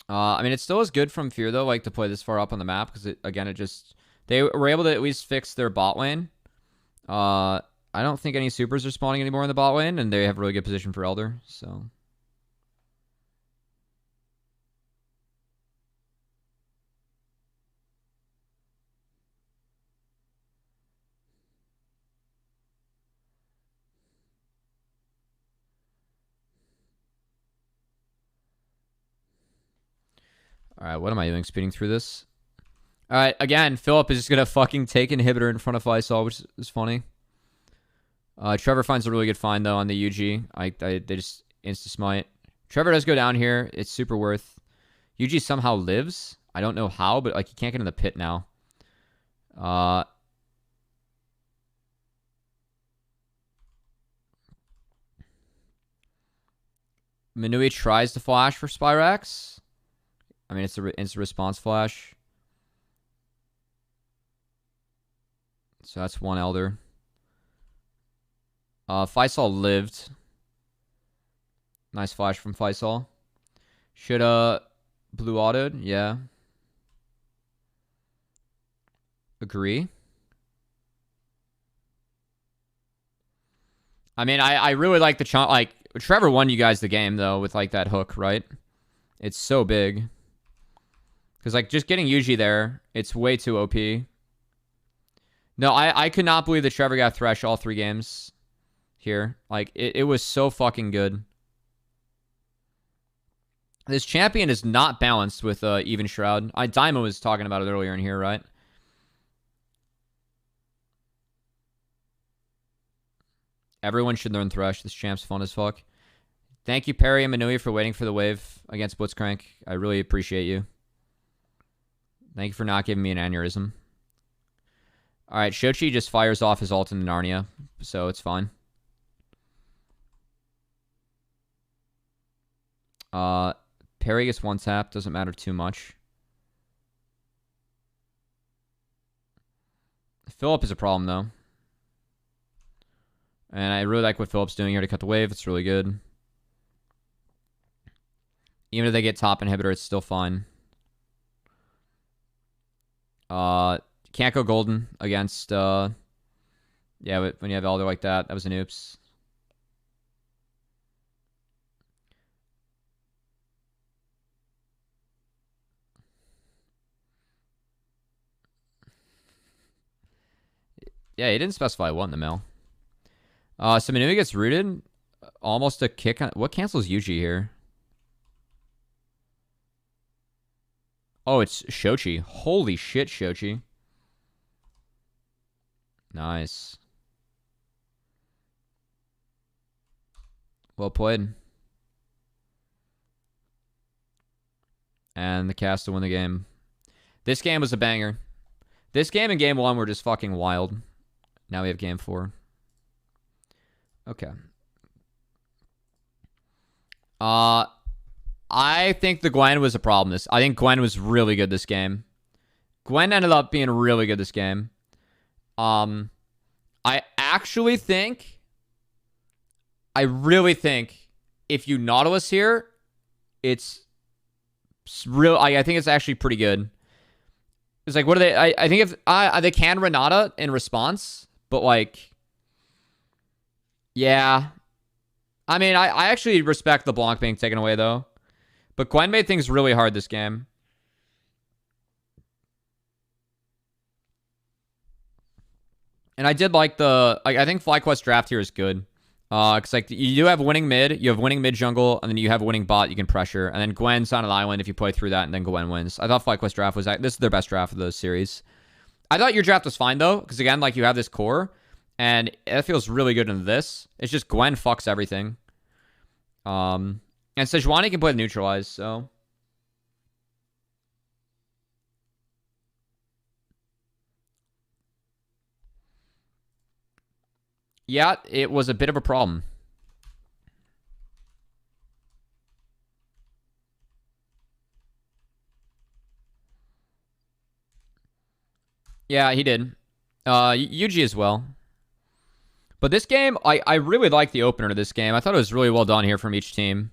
I mean, it still is good from Fear, though, like, to play this far up on the map, because, again, it just... They were able to at least fix their bot lane. I don't think any supers are spawning anymore in the bot lane, and they have a really good position for Elder, so... Alright, what am I doing? Speeding through this? Alright, again, Philip is just gonna fucking take inhibitor in front of Lysol, which is funny. Trevor finds a really good find, though, on the UG. They just insta-smite. Trevor does go down here. It's super worth. UG somehow lives. I don't know how, but, like, he can't get in the pit now. Minui tries to flash for Spyrax. I mean, it's a instant response flash. So that's one Elder. Faisal lived. Nice flash from Faisal. Shoulda blue autoed, yeah. Agree. I mean, I really like the chunk. Like, Trevor won you guys the game, though, with, like, that hook, right? It's so big. Because, like, just getting Yuji there, it's way too OP. No, I could not believe that Trevor got Thresh all 3 games here. Like, it was so fucking good. This champion is not balanced with Even Shroud. Daimo was talking about it earlier in here, right? Everyone should learn Thresh. This champ's fun as fuck. Thank you, Perry and Manui, for waiting for the wave against Blitzcrank. I really appreciate you. Thank you for not giving me an aneurysm. Alright, Shochi just fires off his ult in the Narnia, so it's fine. Perry gets one tap, doesn't matter too much. Philip is a problem, though. And I really like what Philip's doing here to cut the wave. It's really good. Even if they get top inhibitor, it's still fine. Can't go golden against... yeah, but when you have Elder like that, that was an oops. Yeah, he didn't specify what in the mail. So Manui gets rooted. Almost a kick on... What cancels Yuji here? Oh, it's Shochi. Holy shit, Shochi. Nice. Well played. And the cast to win the game. This game was a banger. This game and game 1 were just fucking wild. Now we have game 4. Okay. I think the Gwen was a problem. I think Gwen was really good this game. Gwen ended up being really good this game. I actually think... I really think if you Nautilus here, it's real. I think it's actually pretty good. It's like, what are they? I think if they can Renata in response, but like, yeah. I mean, I actually respect the Blanc being taken away though, but Gwen made things really hard this game. And I did like I think FlyQuest draft here is good. Because like you do have winning mid, you have winning mid jungle, and then you have winning bot you can pressure, and then Gwen's on an island if you play through that, and then Gwen wins. I thought FlyQuest draft was this is their best draft of the series. I thought your draft was fine though, because again, like you have this core, and it feels really good into this. It's just Gwen fucks everything. And Sejuani can play the neutralize, so. Yeah, it was a bit of a problem. Yeah, he did. Yuji as well. But this game, I really like the opener to this game. I thought it was really well done here from each team.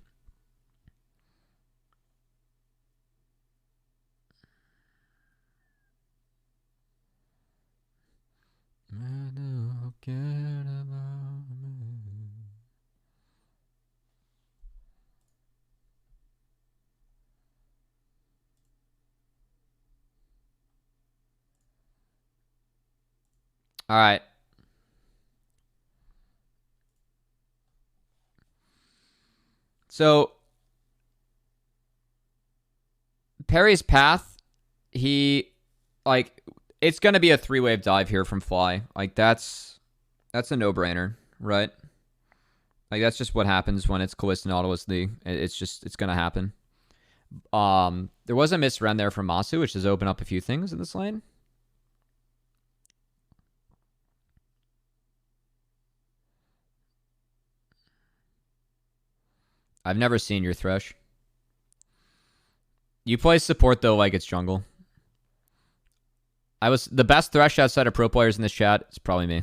All right. So, Perry's path, it's going to be a 3-wave dive here from Fly. Like, that's a no-brainer, right? Like, that's just what happens when it's Callista Nautilus League. It's going to happen. There was a misrun there from Masu, which has opened up a few things in this lane. I've never seen your Thresh. You play support, though, like it's jungle. The best Thresh outside of pro players in this chat is probably me.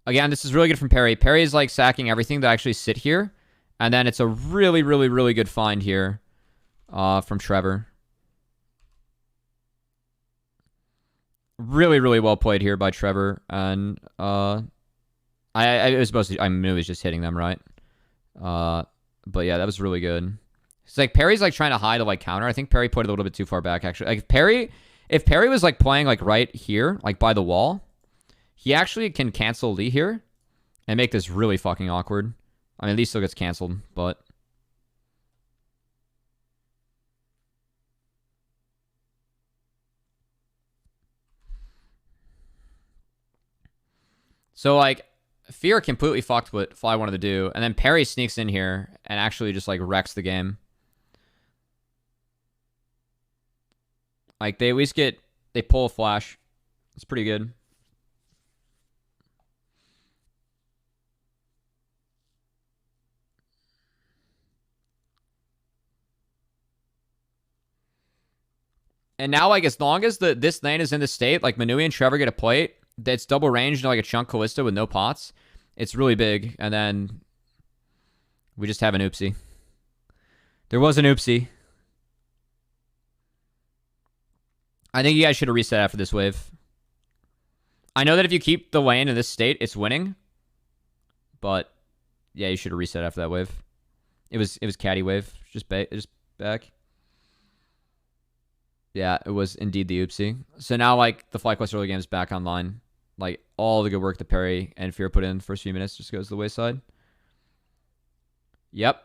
Again, this is really good from Perry. Perry is like sacking everything to actually sit here. And then it's a really, really, really good find here from Trevor. Really, really well played here by Trevor. And it was just hitting them, right? But yeah, that was really good. It's like Perry's like trying to hide to like counter. I think Perry put it a little bit too far back, actually. Like if Perry was like playing like right here, like by the wall, he actually can cancel Lee here and make this really fucking awkward. I mean, Lee still gets canceled, but... So, like, Fear completely fucked what Fly wanted to do, and then Perry sneaks in here and actually just, like, wrecks the game. Like, they at least they pull a flash. It's pretty good. And now, like, as long as this lane is in the state, like, Manui and Trevor get a plate that's double ranged into, like, a chunk Callista with no pots, it's really big. And then we just have an oopsie. There was an oopsie. I think you guys should have reset after this wave. I know that if you keep the lane in this state, it's winning. But Yeah, you should have reset after that wave. It was caddy wave. Just back. Yeah, it was indeed the oopsie. So now, like, the FlyQuest early game is back online. Like, all the good work that Perry and Fear put in the first few minutes just goes to the wayside. Yep.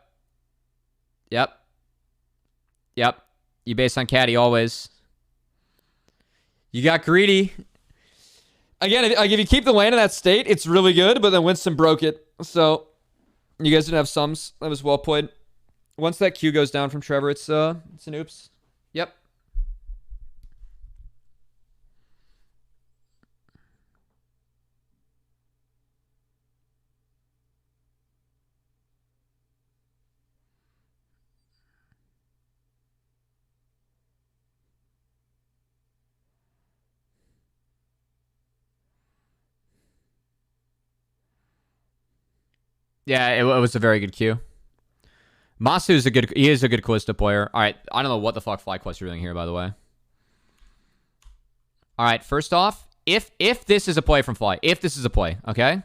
You base on caddy always. You got greedy. Again, if you keep the lane in that state, it's really good, but then Winston broke it. So, you guys didn't have sums. That was well played. Once that Q goes down from Trevor, it's an oops. Yep. Yeah, it was a very good Q. Masu is a good Callisto player. All right, I don't know what the fuck FlyQuest are doing here, by the way. All right, first off, if this is a play from Fly, okay?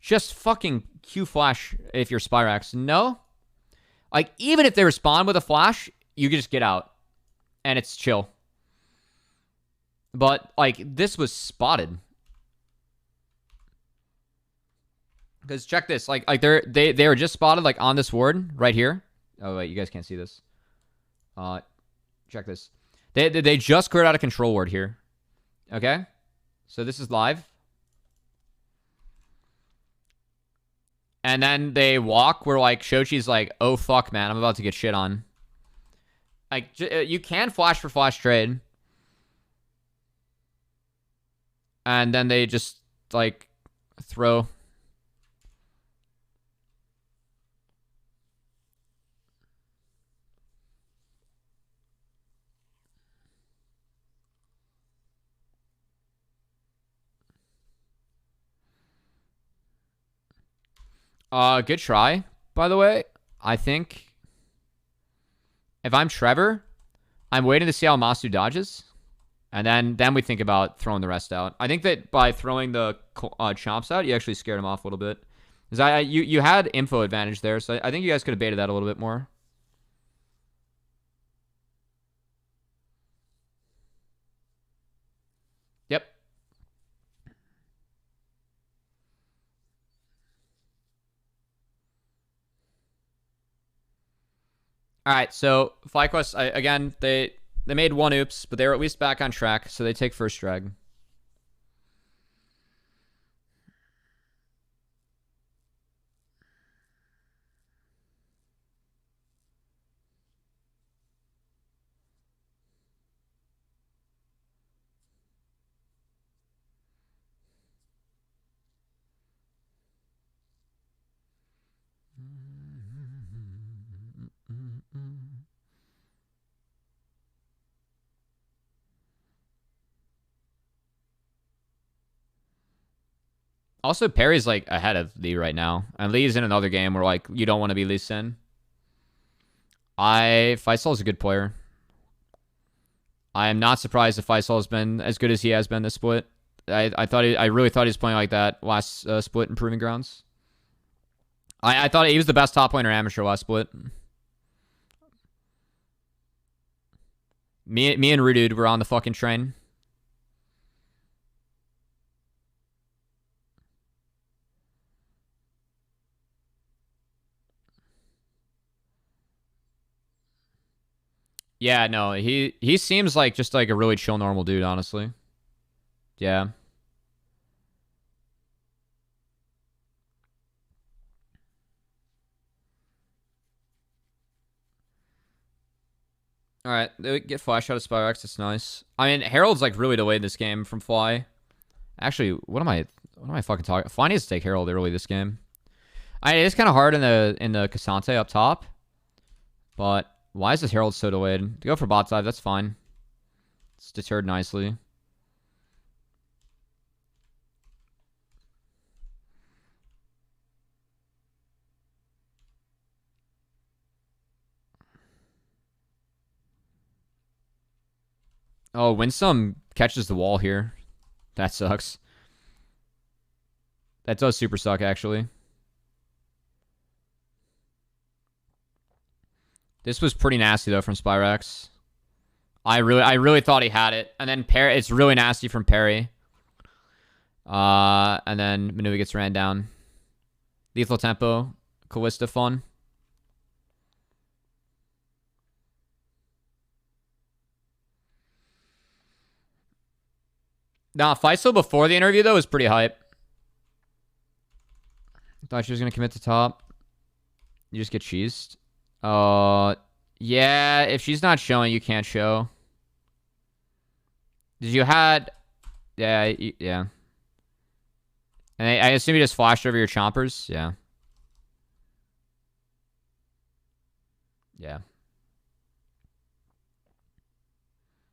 Just fucking Q flash if you're Spyrax. No? Like, even if they respond with a flash, you can just get out. And it's chill. But, like, this was spotted. Because check this. Like they were just spotted, like, on this ward right here. Oh, wait, you guys can't see this. Check this. They just cleared out a control ward here. Okay? So this is live. And then they walk where, like, Shochi's like, oh, fuck, man. I'm about to get shit on. Like, you can flash for flash trade. And then they just, like, throw. Good try, by the way. I think if I'm Trevor, I'm waiting to see how Masu dodges. And then we think about throwing the rest out. I think that by throwing the chomps out, you actually scared him off a little bit. Because you had info advantage there, so I think you guys could have baited that a little bit more. Yep. All right, so FlyQuest, again, they made one oops, but they were at least back on track, so they take first drag. Also, Perry's, like, ahead of Lee right now. And Lee's in another game where, like, you don't want to be Lee Sin. Faisal's a good player. I am not surprised if Faisal's been as good as he has been this split. I really thought he was playing like that last split in Proving Grounds. I thought he was the best top laner amateur last split. Me and Rudude were on the fucking train. Yeah, no, he seems like just like a really chill, normal dude, honestly. Yeah. All right, they get flash out of Spyrax. It's nice. I mean, Herald's like really delayed this game from Fly. Actually, what am I fucking talking? Fly needs to take Herald early this game. It's kind of hard in the Cassante up top, but why is this Herald so delayed? To go for bot side, that's fine. It's deterred nicely. Oh, Winsome catches the wall here. That sucks. That does super suck, actually. This was pretty nasty though from Spyrex. I really thought he had it. And then Perry, it's really nasty from Perry. And then Manui gets ran down. Lethal tempo. Callista fun. Nah, Faisal before the interview though was pretty hype. Thought she was gonna commit to top. You just get cheesed. Yeah, if she's not showing, you can't show. Did you had... Yeah, yeah. And I assume you just flashed over your chompers? Yeah. Yeah.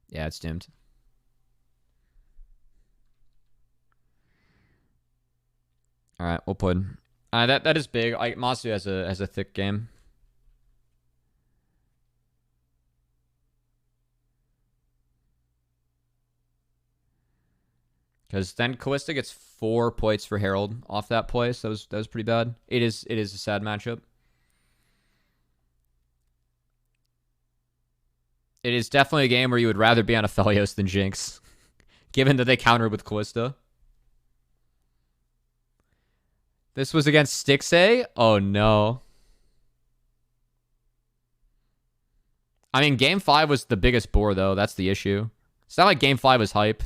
Yeah, it's doomed. Alright, we'll put... that is big. Masu has a thick game. Because then Callista gets 4 points for Herald off that play, so that was pretty bad. It is a sad matchup. It is definitely a game where you would rather be on Aphelios than Jinx, given that they countered with Callista. This was against Stixay? Oh no. I mean, Game 5 was the biggest bore, though. That's the issue. It's not like Game 5 was hype.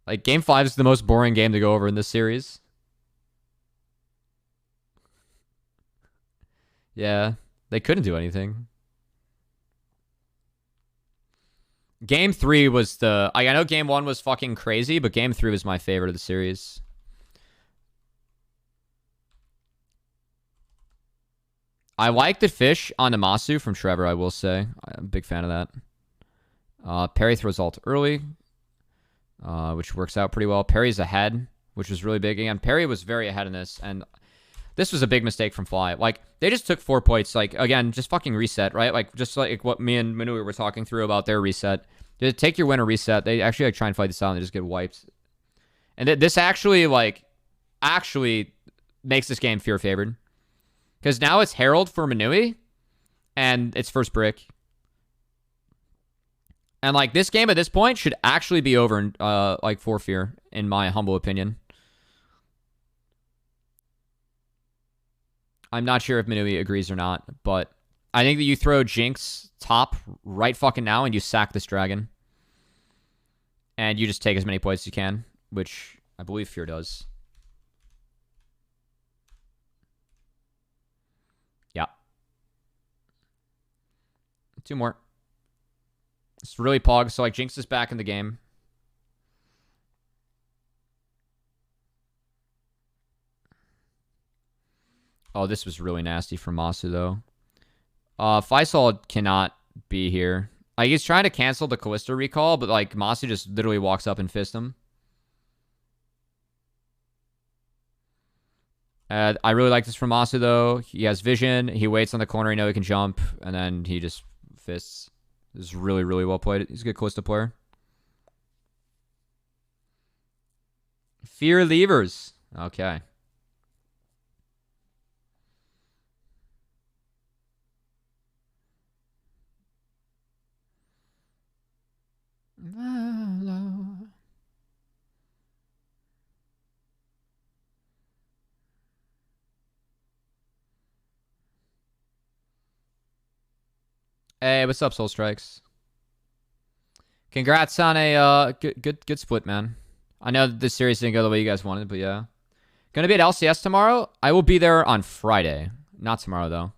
Like, Game 5 is the most boring game to go over in this series. Yeah, they couldn't do anything. Game 3 was the... I know Game 1 was fucking crazy, but Game 3 was my favorite of the series. I like the fish on Namasu from Trevor, I will say. I'm a big fan of that. Perry throws ult early, which works out pretty well. Perry's ahead, which was really big. Again, Perry was very ahead in this, and this was a big mistake from Fly. Like, they just took 4 points. Like, again, just fucking reset, right? Like, just like what me and Manui were talking through about their reset. Just take your win or reset. They actually like try and fight this out, and they just get wiped. And this actually, like, makes this game fear favored. Because now it's Herald for Manui, and it's first brick. And, like, this game at this point should actually be over, in, like, for fear, in my humble opinion. I'm not sure if Manui agrees or not, but I think that you throw Jinx top right fucking now, and you sack this dragon. And you just take as many points as you can, which I believe Fear does. Yeah. 2 more. It's really pog, so like Jinx is back in the game. Oh, this was really nasty from Masu, though. Faisal cannot be here. Like, he's trying to cancel the Callista recall, but like Masu just literally walks up and fists him. I really like this from Masu, though. He has vision. He waits on the corner. He knows he can jump, and then he just fists. This is really, really well played. He's a good Callista player. Fear levers. Okay. Hey, what's up, Soul Strikes? Congrats on a good split, man. I know this series didn't go the way you guys wanted, but yeah. Gonna be at LCS tomorrow. I will be there on Friday. Not tomorrow, though.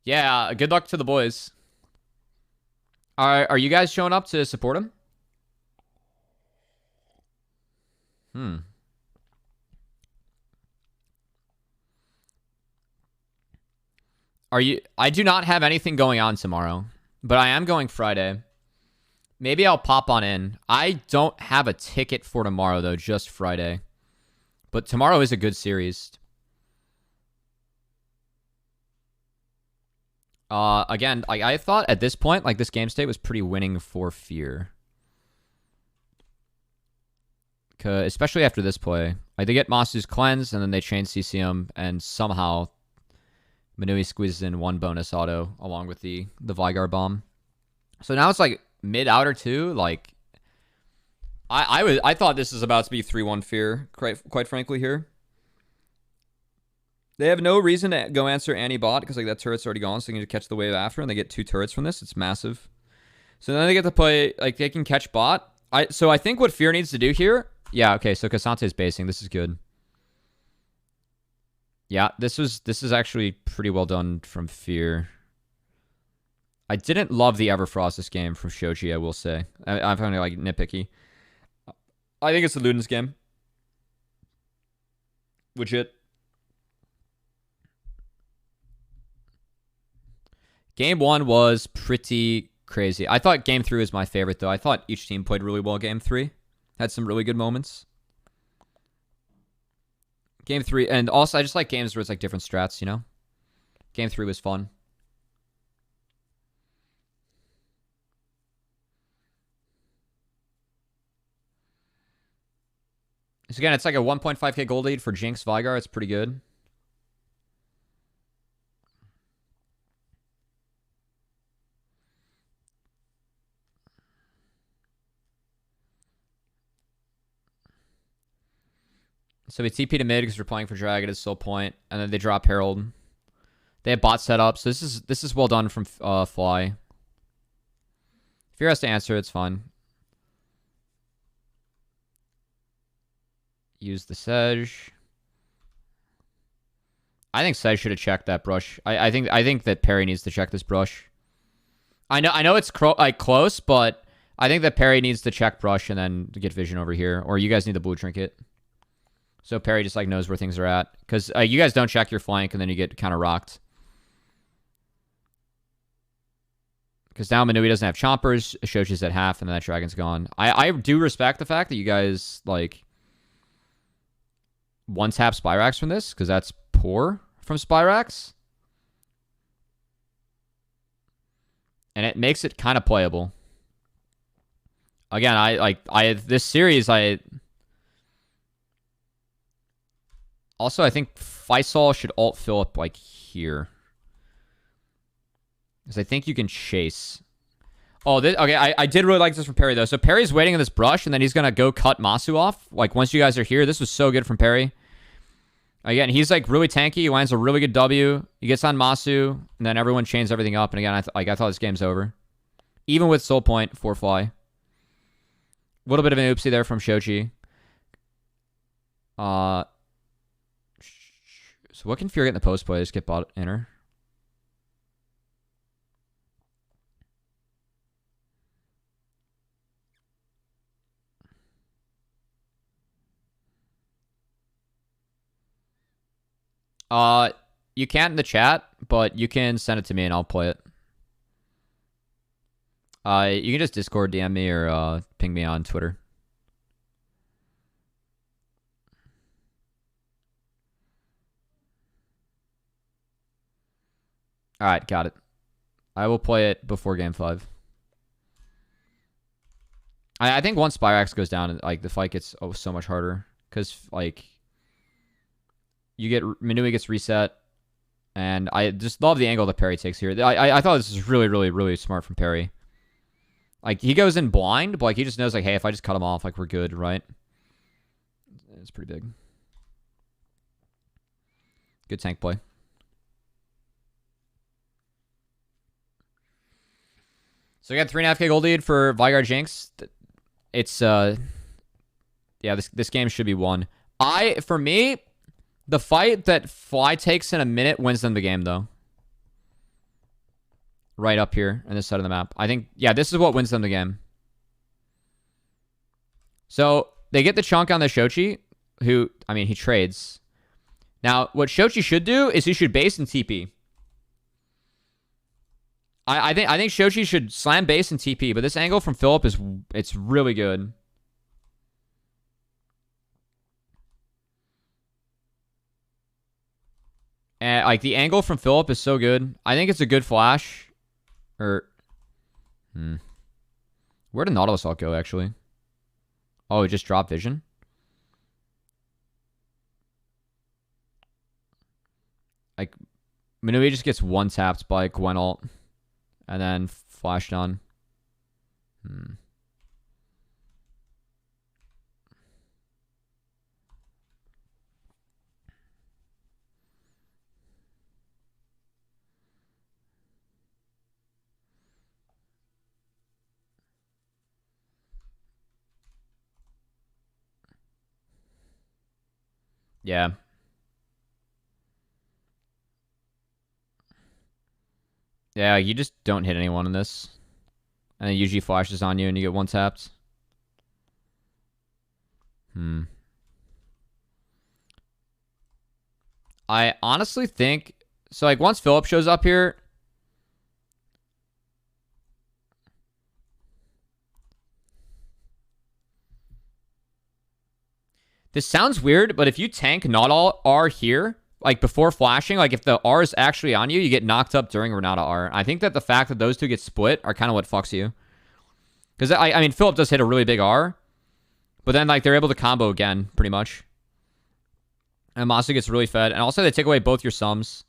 Yeah, good luck to the boys. Are you guys showing up to support him? I do not have anything going on tomorrow, but I am going Friday. Maybe I'll pop on in. I don't have a ticket for tomorrow, though, just Friday. But tomorrow is a good series. Again, I thought at this point, like, this game state was pretty winning for Fear. especially after this play. Like, they get Masu's cleanse, and then they chain CCM, and somehow Manui squeezes in one bonus auto along with the Vygar bomb. So now it's like mid-outer 2. Like, I thought this was about to be 3-1 Fear, quite frankly, here. They have no reason to go answer anti-bot because like that turret's already gone, so they can catch the wave after, and they get 2 turrets from this. It's massive. So then they get to play, like, they can catch bot. So I think what Fear needs to do here... Yeah, okay, so Casante's basing. This is good. Yeah, this is actually pretty well done from Fear. I didn't love the Everfrost this game from Shoji, I will say. I'm finding like nitpicky. I think it's the Ludens game. Legit. Game 1 was pretty crazy. I thought Game 3 was my favorite, though. I thought each team played really well Game 3. Had some really good moments. Game 3, and also I just like games where it's like different strats, you know? Game 3 was fun. So again, it's like a 1.5k gold lead for Jinx Vygar. It's pretty good. So we TP to mid because we're playing for Dragon at Soul Point, and then they drop Herald. They have bot set up, so this is well done from Fly. If Fear has to answer, it's fine. Use the Sedge. I think Sedge should have checked that brush. I think that Perry needs to check this brush. I know it's close, but I think that Perry needs to check brush and then get vision over here, or you guys need the blue trinket. So Perry just like knows where things are at. Because you guys don't check your flank and then you get kind of rocked. Because now Manui doesn't have chompers. Shochi's at half and then that dragon's gone. I do respect the fact that you guys like one-tap Spyrax from this. Because that's poor from Spyrax. And it makes it kind of playable. Again, this series, also, I think Faisal should ult Philip, like, here. Because I think you can chase. Oh, okay, I did really like this from Perry, though. So Perry's waiting on this brush, and then he's going to go cut Masu off. Like, once you guys are here, this was so good from Perry. Again, he's, like, really tanky. He lands a really good W. He gets on Masu, and then everyone chains everything up. And again, I thought this game's over. Even with Soul Point for Fly. A little bit of an oopsie there from Shochi. So what can Fear get in the post play? Just get bot inner. You can't in the chat, but you can send it to me and I'll play it. You can just Discord DM me or ping me on Twitter. Alright, got it. I will play it before Game 5. I think once Spyrax goes down, like the fight gets so much harder. Because, like, Manui gets reset. And I just love the angle that Perry takes here. I thought this was really, really, really smart from Perry. Like, he goes in blind, but like he just knows, like, hey, if I just cut him off, like, we're good, right? It's pretty big. Good tank play. So we got 3.5k gold lead for Vygar Jinx. It's yeah, this game should be won. For me, the fight that Fly takes in a minute wins them the game though. Right up here on this side of the map. I think, yeah, this is what wins them the game. So they get the chunk on the Shochi, who, I mean, he trades. Now, what Shochi should do is he should base and TP. I think Shochi should slam base and TP, but this angle from Philip it's really good. And like the angle from Philip is so good. I think it's a good flash. Where did Nautilus all go actually? Oh, it just dropped vision. Like, Minui just gets one tapped by Gwen ult. And then flashed on. Yeah. Yeah, you just don't hit anyone in this. And it usually flashes on you and you get one tapped. I honestly think... So, like, once Philip shows up here... This sounds weird, but if you tank not all R here, like, before flashing, like, if the R is actually on you, you get knocked up during Renata R. I think that the fact that those two get split are kind of what fucks you. Because, I mean, Philip does hit a really big R. But then, like, they're able to combo again, pretty much. And Masu gets really fed. And also, they take away both your sums.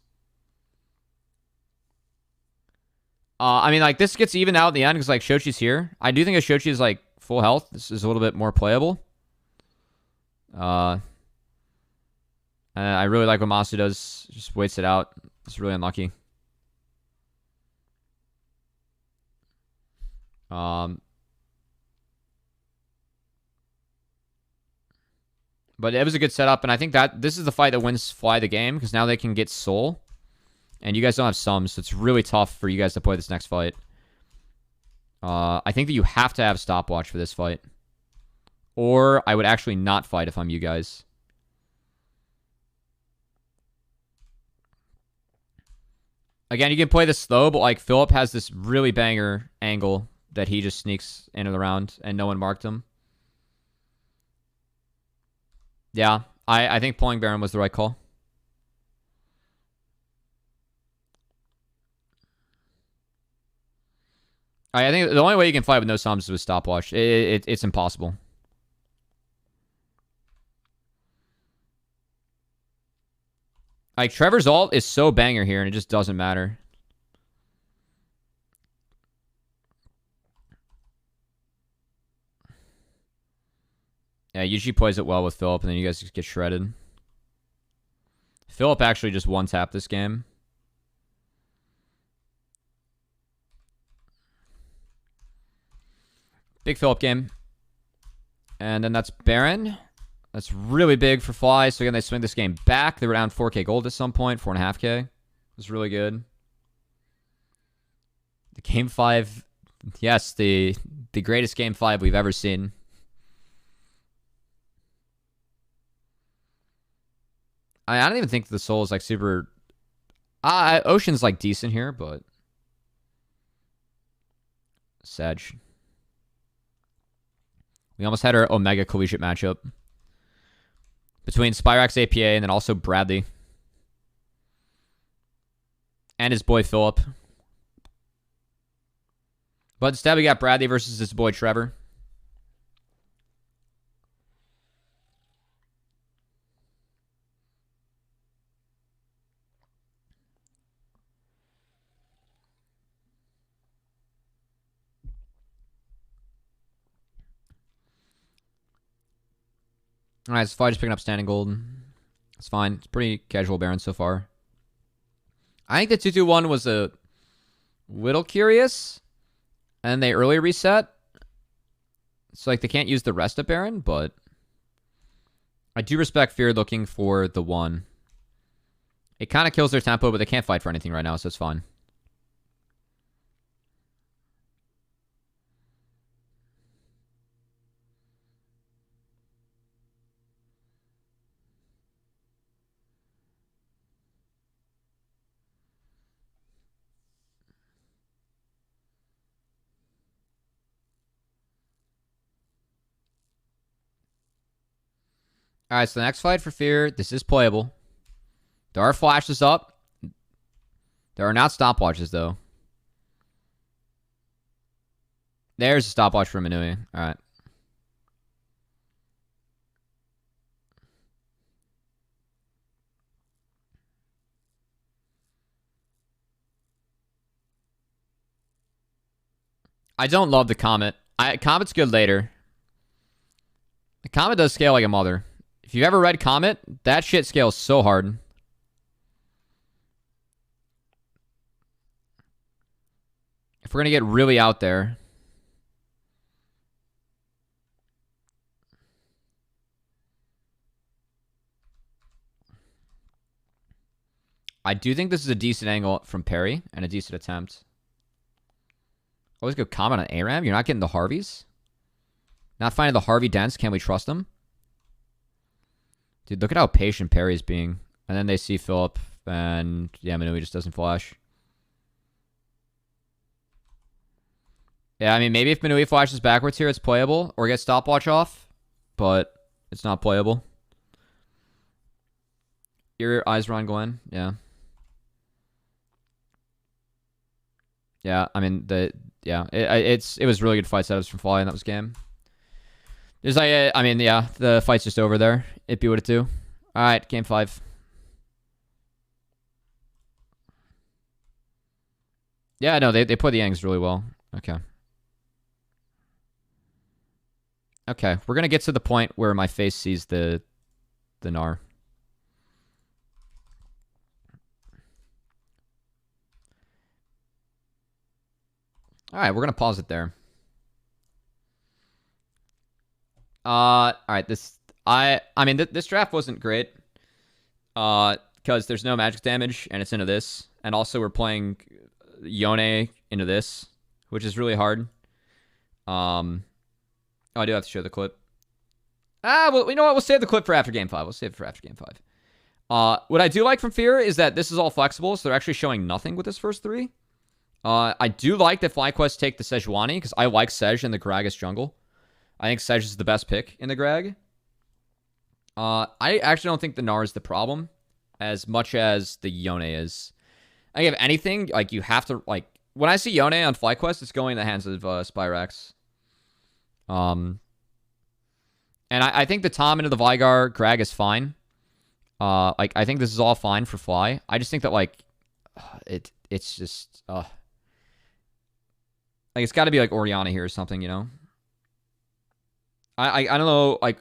I mean, like, this gets even out at the end because, like, Shochi's here. I do think if Shochi is, like, full health, this is a little bit more playable. And I really like what Masu does. Just waits it out. It's really unlucky. But it was a good setup, and I think that this is the fight that wins Fly the game, because now they can get Soul. And you guys don't have sums, so it's really tough for you guys to play this next fight. I think that you have to have stopwatch for this fight. Or I would actually not fight if I'm you guys. Again, you can play this slow, but like Philip has this really banger angle that he just sneaks into the round, and no one marked him. Yeah, I think pulling Baron was the right call. I think the only way you can fight with no sums is with stopwatch. It's impossible. Like, Trevor's ult is so banger here, and it just doesn't matter. Yeah, usually plays it well with Philip, and then you guys just get shredded. Philip actually just one-tapped this game. Big Philip game. And then that's Baron. That's really big for Fly. So again, they swing this game back. They were down 4k gold at some point, 4.5k. It was really good. The game 5, yes, the greatest game 5 we've ever seen. I don't even think the Soul is like super... Ocean's like decent here, but... Sedge. We almost had our Omega collegiate matchup. Between Spyrax APA and then also Bradley. And his boy Philip. But instead we got Bradley versus his boy Trevor. Alright, so Fly just picking up standing gold. It's fine. It's pretty casual Baron so far. I think the 2-2-1 was a little curious. And they early reset. So, like, they can't use the rest of Baron, but... I do respect Fear looking for the 1. It kind of kills their tempo, but they can't fight for anything right now, so it's fine. Alright, so the next fight for Fear, this is playable. There are flashes up. There are not stopwatches, though. There's a stopwatch for Minui. Alright. I don't love the Comet. Comet's good later. The Comet does scale like a mother. If you've ever read Comet, that shit scales so hard. If we're going to get really out there. I do think this is a decent angle from Perry and a decent attempt. Always go Comet on ARAM. You're not getting the Harveys? Not finding the Harvey dents. Can we trust them? Dude, look at how patient Perry's being. And then they see Philip, and yeah, Manui just doesn't flash. Yeah, I mean, maybe if Manui flashes backwards here, it's playable. Or gets stopwatch off. But it's not playable. Your eyes are on Glenn. Yeah. Yeah, I mean, it was really good fight setups from Fly, and that was game. There's like, I mean, yeah, the fight's just over there. It be what it do. All right, game 5. Yeah, no, they play the Yangs really well. Okay. Okay, we're gonna get to the point where my face sees the Gnar. All right, we're gonna pause it there. All right, this draft wasn't great. Because there's no magic damage and it's into this, and also we're playing Yone into this, which is really hard. Oh, I do have to show the clip. Well, you know what? We'll save the clip for after game 5. We'll save it for after game 5. What I do like from Fear is that this is all flexible, so they're actually showing nothing with this first 3. I do like that FlyQuest take the Sejuani, because I like Sej in the Gragas jungle. I think Sej is the best pick in the Grag. I actually don't think the Gnar is the problem as much as the Yone is. I think if anything, like, you have to, like, when I see Yone on FlyQuest, it's going in the hands of Spyrax. And I think the Tom into the Vigar Grag is fine. Like, I think this is all fine for Fly. I just think that, like, it's just, like, it's got to be, like, Oriana here or something, you know? I don't know, like,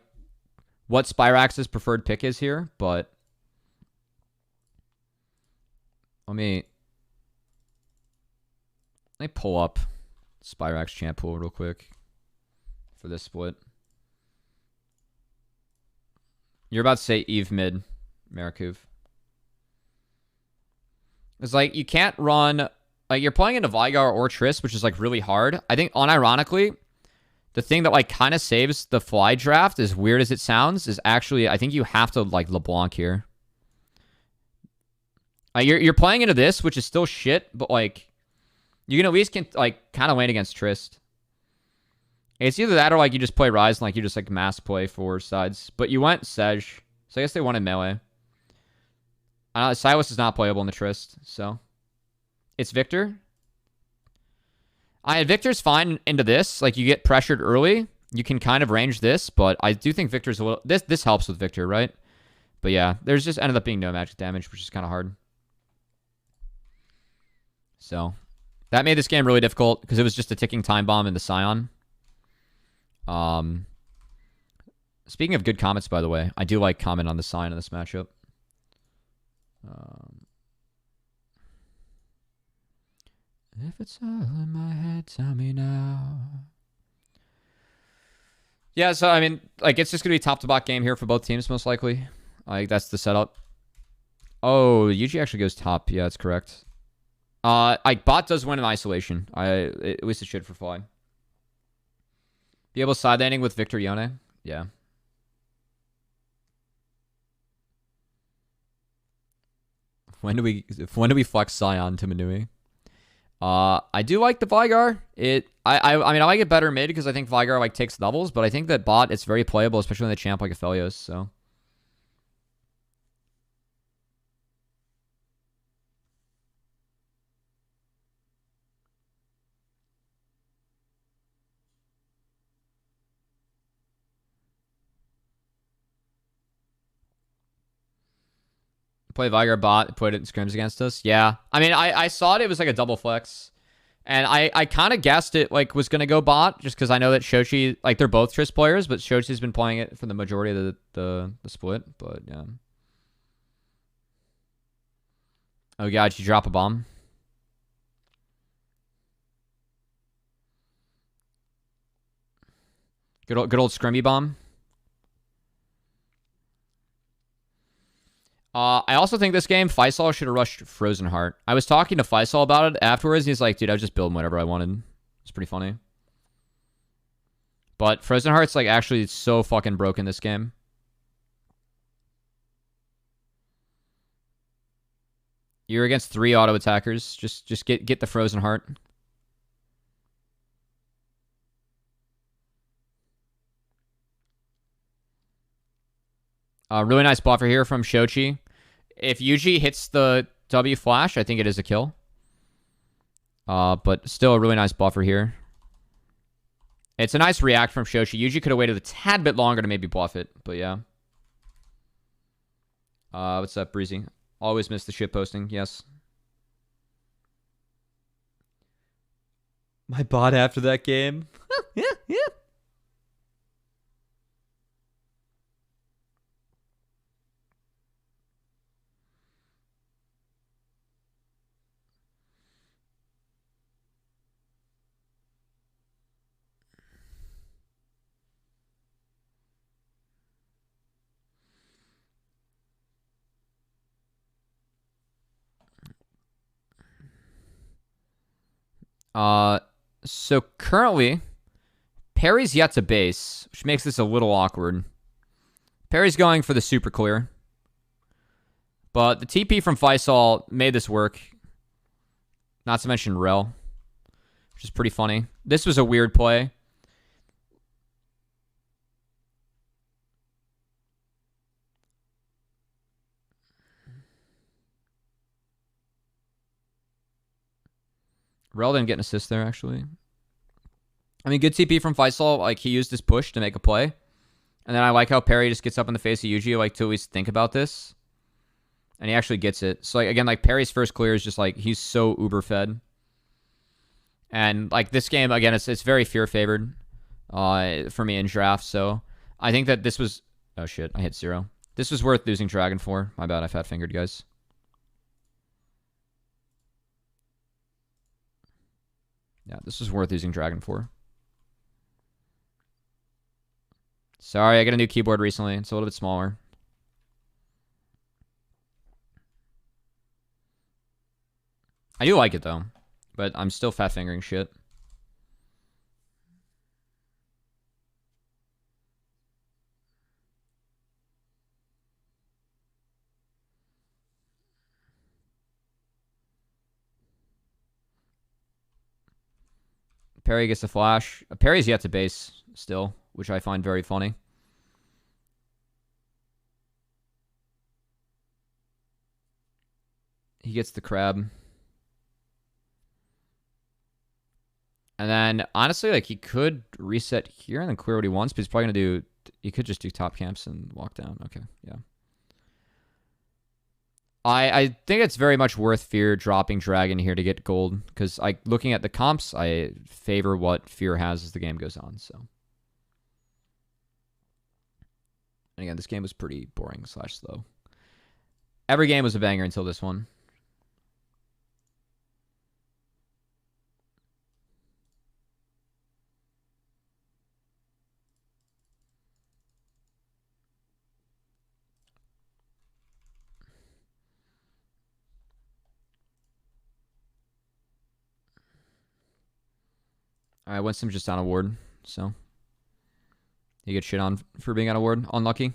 what Spyrax's preferred pick is here, but let me pull up Spyrax champ pool real quick for this split. You're about to say Eve mid, Marikuv. It's like, you can't run, like, you're playing into Vigar or Triss, which is, like, really hard. I think, unironically, the thing that, like, kind of saves the Fly draft, as weird as it sounds, is actually, I think you have to, like, LeBlanc here. You're playing into this, which is still shit, but, like, you can at least, like, kind of lane against Trist. It's either that or, like, you just play Ryze and, like, you just, like, mass play 4 sides. But you went Sej, so I guess they wanted melee. Silas is not playable in the Trist, so. It's Victor. Victor's fine into this. Like, you get pressured early. You can kind of range this, but I do think Victor's a little... This helps with Victor, right? But yeah, there's just ended up being no magic damage, which is kind of hard. So, that made this game really difficult, because it was just a ticking time bomb in the Scion. Speaking of good comments, by the way, I do like comment on the Scion in this matchup. If it's all in my head, tell me now. Yeah, so, I mean, like, it's just going to be top-to-bot game here for both teams, most likely. Like, that's the setup. Oh, UG actually goes top. Yeah, that's correct. Like, bot does win in isolation. At least it should for Fly. Be able to side laning with Victor Yone? Yeah. When do we flex Scion to Manui? I do like the Vigar. I mean, I like it better mid because I think Vigar, like, takes levels, but I think that bot, it's very playable, especially when the champ like Aphelios, so. Play Vigar bot, put it in scrims against us. Yeah. I mean, I saw it. It was like a double flex. And I kind of guessed it like was gonna go bot just because I know that Shochi, like they're both Triss players, but Shochi's been playing it for the majority of the split. But yeah. Oh god, you drop a bomb. Good old scrimmy bomb. I also think this game, Faisal should have rushed Frozen Heart. I was talking to Faisal about it afterwards. He's like, dude, I was just building whatever I wanted. It's pretty funny. But Frozen Heart's like actually so fucking broken this game. You're against 3 auto attackers. Just get the Frozen Heart. Really nice buffer here from Shochi. If Yuji hits the W flash, I think it is a kill. But still a really nice buffer here. It's a nice react from Shochi. Yuji could have waited a tad bit longer to maybe bluff it, but yeah. What's up, Breezy? Always miss the shit posting, yes. My bot after that game. Yeah. So currently, Perry's yet to base, which makes this a little awkward. Perry's going for the super clear. But the TP from Faisal made this work. Not to mention Rel, which is pretty funny. This was a weird play. Rel didn't get an assist there, actually. I mean, good TP from Faisal. Like, he used his push to make a play. And then I like how Perry just gets up in the face of Yuji, like, to at least think about this. And he actually gets it. So, like, again, like, Perry's first clear is just, like, he's so uber-fed. And, like, this game, again, it's very fear-favored for me in draft. So, I think that this was... Oh, shit. I hit 0. This was worth losing Dragon for. My bad. I fat-fingered, guys. Yeah, this was worth using Dragon for. Sorry, I got a new keyboard recently. It's a little bit smaller. I do like it, though. But I'm still fat-fingering shit. Perry gets the flash. Perry's yet to base still, which I find very funny. He gets the crab. And then, honestly, like, he could reset here and then clear what he wants, but he's probably going to do... He could just do top camps and walk down. Okay, yeah. I think it's very much worth Fear dropping Dragon here to get gold, because looking at the comps, I favor what Fear has as the game goes on, so. And again, this game was pretty boring / slow. Every game was a banger until this one. All right, Winston's just on a ward, so he gets shit on for being on a ward. Unlucky.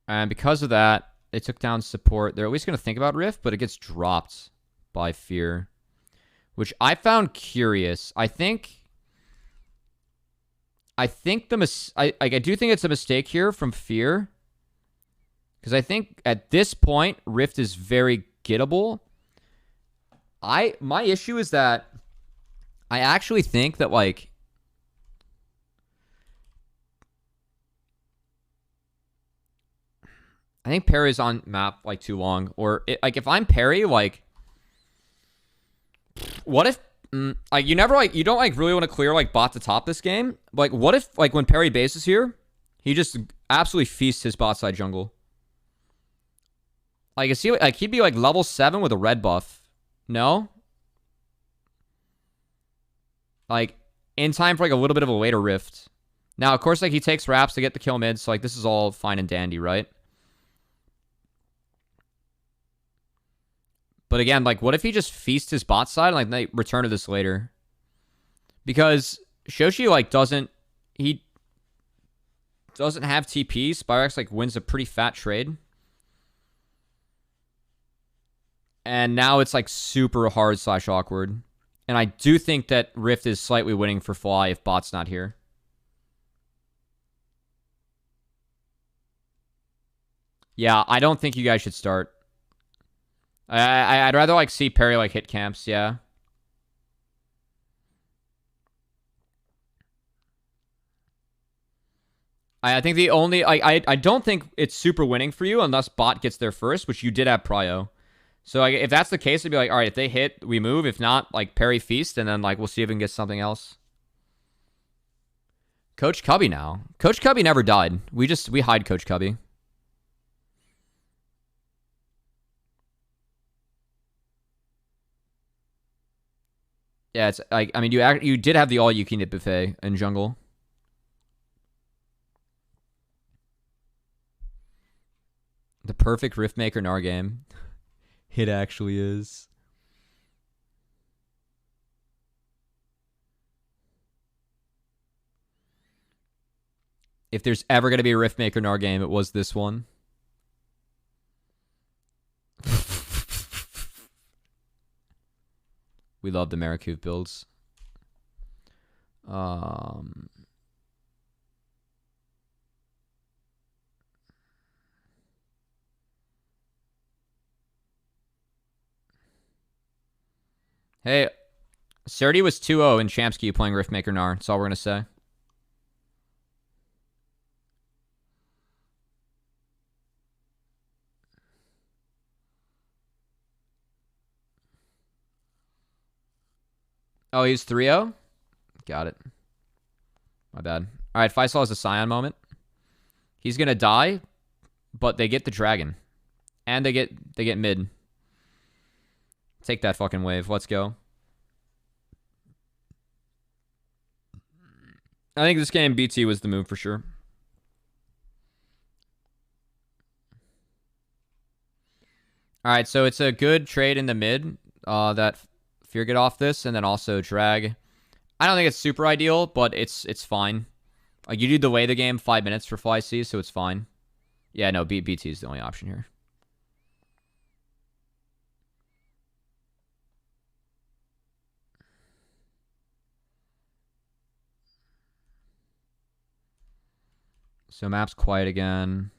And because of that, it took down support. They're at least going to think about Rift, but it gets dropped by Fear, which I found curious. I do think it's a mistake here from Fear, because I think at this point Rift is very gettable. My issue is that I actually think that, like, I think parry's on map, like, too long. Or, like, if I'm parry, like, what if, like, you never, like, you don't, like, really want to clear, like, bot to top this game. Like, what if, like, when parry base is here, he just absolutely feasts his bot side jungle? Like, is he, like, he'd be, like, level 7 with a red buff. No? Like, in time for, like, a little bit of a later rift. Now, of course, like, he takes wraps to get the kill mid, so, like, this is all fine and dandy, right? But again, like, what if he just feasts his bot side and, like, they return to this later? Because Shoshi, like, he doesn't have TP. Spyrex, like, wins a pretty fat trade. And now it's, like, super hard / awkward. And I do think that Rift is slightly winning for Fly if bot's not here. Yeah, I don't think you guys should start. I'd rather, like, see Perry, like, hit camps, yeah. I think the only... I don't think it's super winning for you unless bot gets there first, which you did have prio. So, like, if that's the case, it'd be like, all right, if they hit, we move. If not, like, parry feast, and then, like, we'll see if we can get something else. Coach Cubby now. Coach Cubby never died. We hide Coach Cubby. Yeah, it's like, I mean, you did have the all you can eat buffet in jungle. The perfect Rift Maker Gnar game. It actually is. If there's ever going to be a Rift Maker Gnar game, it was this one. We love the Marikuv builds. Hey, Serdi was 2-0 in Champsky playing Rift Maker Gnar. That's all we're going to say. Oh, he's 3-0? Got it. My bad. All right, Faisal has a Scion moment. He's going to die, but they get the dragon. And they get mid. Take that fucking wave. Let's go. I think this game BT was the move for sure. All right, so it's a good trade in the mid that Fear get off this, and then also drag. I don't think it's super ideal, but it's fine. Like, you do delay the game 5 minutes for FLYC, so it's fine. Yeah, no, BT is the only option here. So map's quiet again.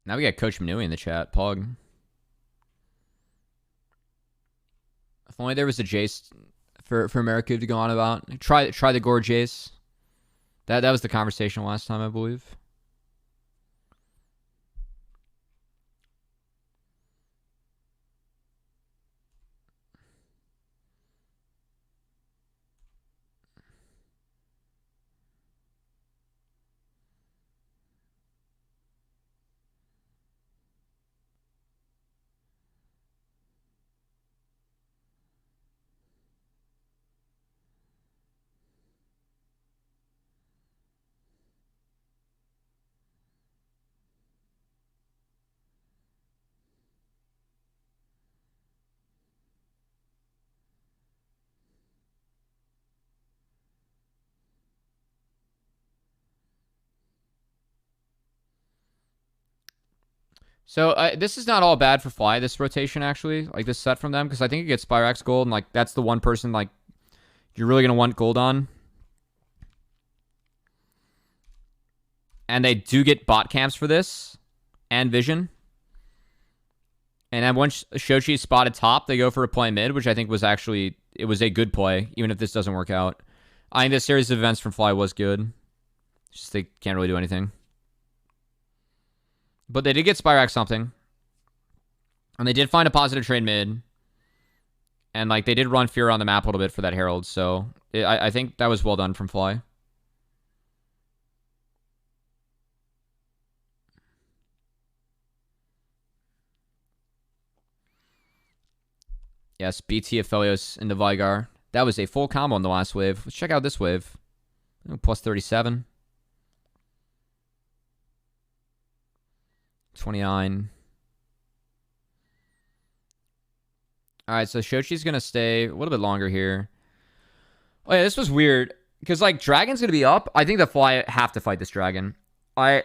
Now we got Coach Manui in the chat. Pog. If only there was a Jace for Marikuv to go on about. Try the Gore Jace. That was the conversation last time, I believe. So this is not all bad for Fly, this rotation, actually. Like, this set from them, because I think it gets Spyrax gold, and, like, that's the one person, like, you're really going to want gold on. And they do get bot camps for this, and vision. And then once Shochi spotted top, they go for a play mid, which I think was actually, it was a good play, even if this doesn't work out. I think this series of events from Fly was good. It's just they can't really do anything. But they did get Spyrax something. And they did find a positive trade mid. And, like, they did run Fear on the map a little bit for that Herald. So, I think that was well done from Fly. Yes, BT Aphelios into Vigar. That was a full combo in the last wave. Let's check out this wave. Plus 37. 29. Alright, so Shochi's going to stay a little bit longer here. Oh, yeah, this was weird. Because, like, Dragon's going to be up. I think the Fly have to fight this Dragon. I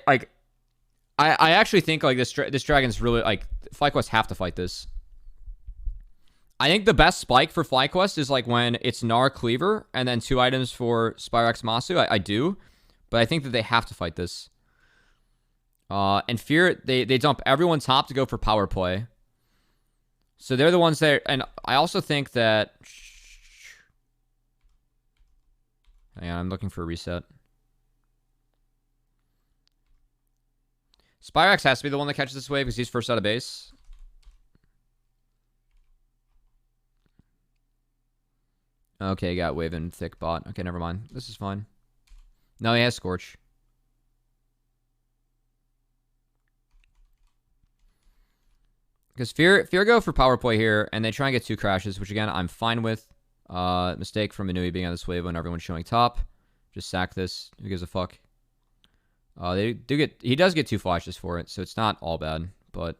actually think, like, this Dragon's really, like, FlyQuest have to fight this. I think the best spike for FlyQuest is, like, when it's Gnar Cleaver and then 2 items for Spyrax Masu. I do. But I think that they have to fight this. And Fear, they dump everyone top to go for power play. So they're the ones there. And I also think that... Hang on, I'm looking for a reset. Spyrax has to be the one that catches this wave because he's first out of base. Okay, got wave and thick bot. Okay, never mind. This is fine. No, he has Scorch. Because Fear go for power play here, and they try and get 2 crashes, which again, I'm fine with. Mistake from Manui being on this wave when everyone's showing top. Just sack this. Who gives a fuck? He does get 2 flashes for it, so it's not all bad. But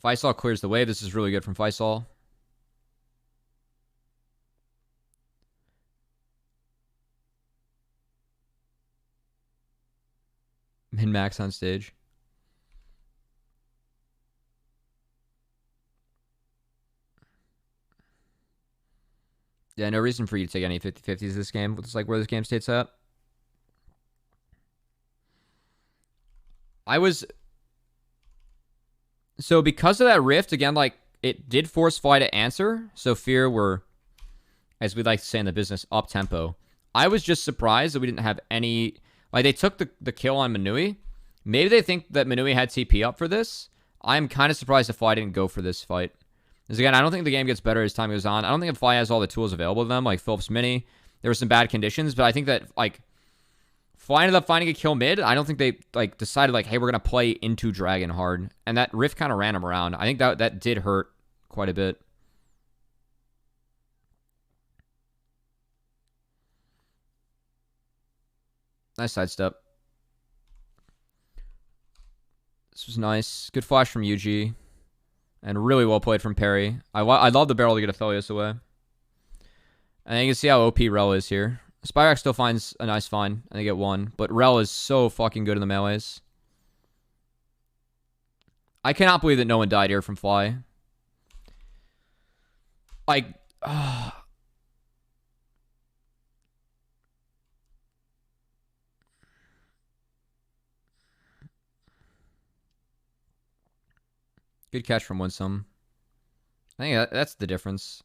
Faisal clears the wave. This is really good from Faisal. Min-max on stage. Yeah, no reason for you to take any 50-50s this game. It's like where this game states at. So because of that rift, again, like, it did force Fly to answer. So Fear were, as we like to say in the business, up-tempo. I was just surprised that we didn't have any... Like, they took the kill on Manui. Maybe they think that Manui had TP up for this. I'm kind of surprised if Fly didn't go for this fight. Because again, I don't think the game gets better as time goes on. I don't think Fly has all the tools available to them, like Phillips Mini. There were some bad conditions, but I think that, like, Fly ended up finding a kill mid. I don't think they, like, decided, like, hey, we're going to play into Dragon hard. And that rift kind of ran him around. I think that did hurt quite a bit. Nice sidestep. This was nice. Good flash from UG. And really well played from Perry. I love the barrel to get Aphelios away. And you can see how OP Rel is here. Spyrax still finds a nice find, and they get 1. But Rel is so fucking good in the melees. I cannot believe that no one died here from Fly. Like... Good catch from Winsome. I think that's the difference.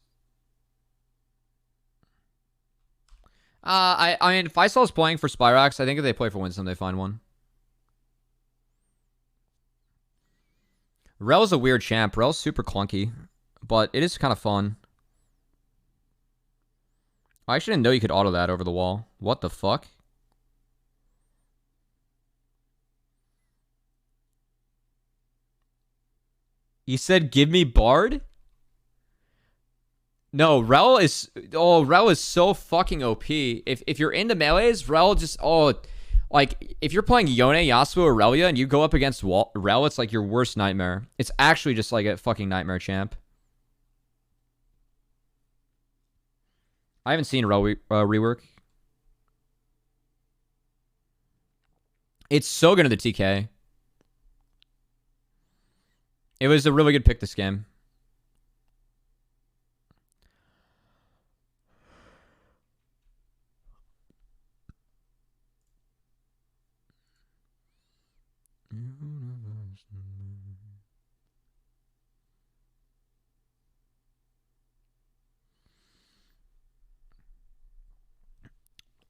I mean, Faisal's playing for Spyrax. I think if they play for Winsome, they find one. Rel's a weird champ. Rel's super clunky, but it is kind of fun. I actually didn't know you could auto that over the wall. What the fuck? You said give me Bard? No, Rel is... Oh, Rel is so fucking OP. If you're into melees, Rel just... Oh, like, if you're playing Yone, Yasuo, or Relia, and you go up against Rel, it's like your worst nightmare. It's actually just like a fucking nightmare champ. I haven't seen Rel rework. It's so good in the TK. It was a really good pick this game.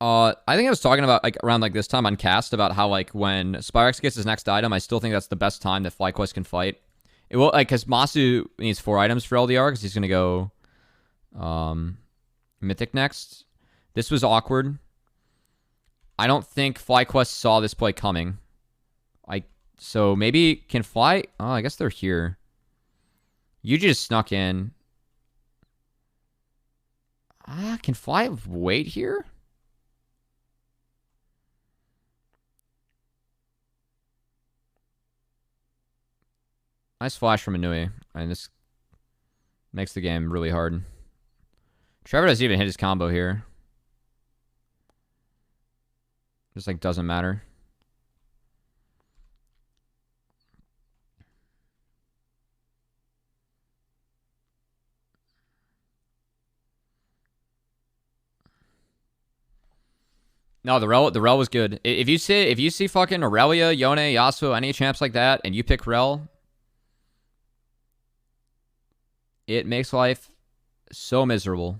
I think I was talking about like around like this time on cast about how like when Spyrex gets his next item, I still think that's the best time that FlyQuest can fight. It will like because Masu needs 4 items for LDR because he's gonna go Mythic next. This was awkward. I don't think FlyQuest saw this play coming. So maybe can Fly? Oh, I guess they're here. You just snuck in. Can Fly wait here? Nice flash from Inui. And this makes the game really hard. Trevor doesn't even hit his combo here. Just like doesn't matter. No, the rel was good. If you see fucking Aurelia, Yone, Yasuo, any champs like that, and you pick rel, it makes life so miserable.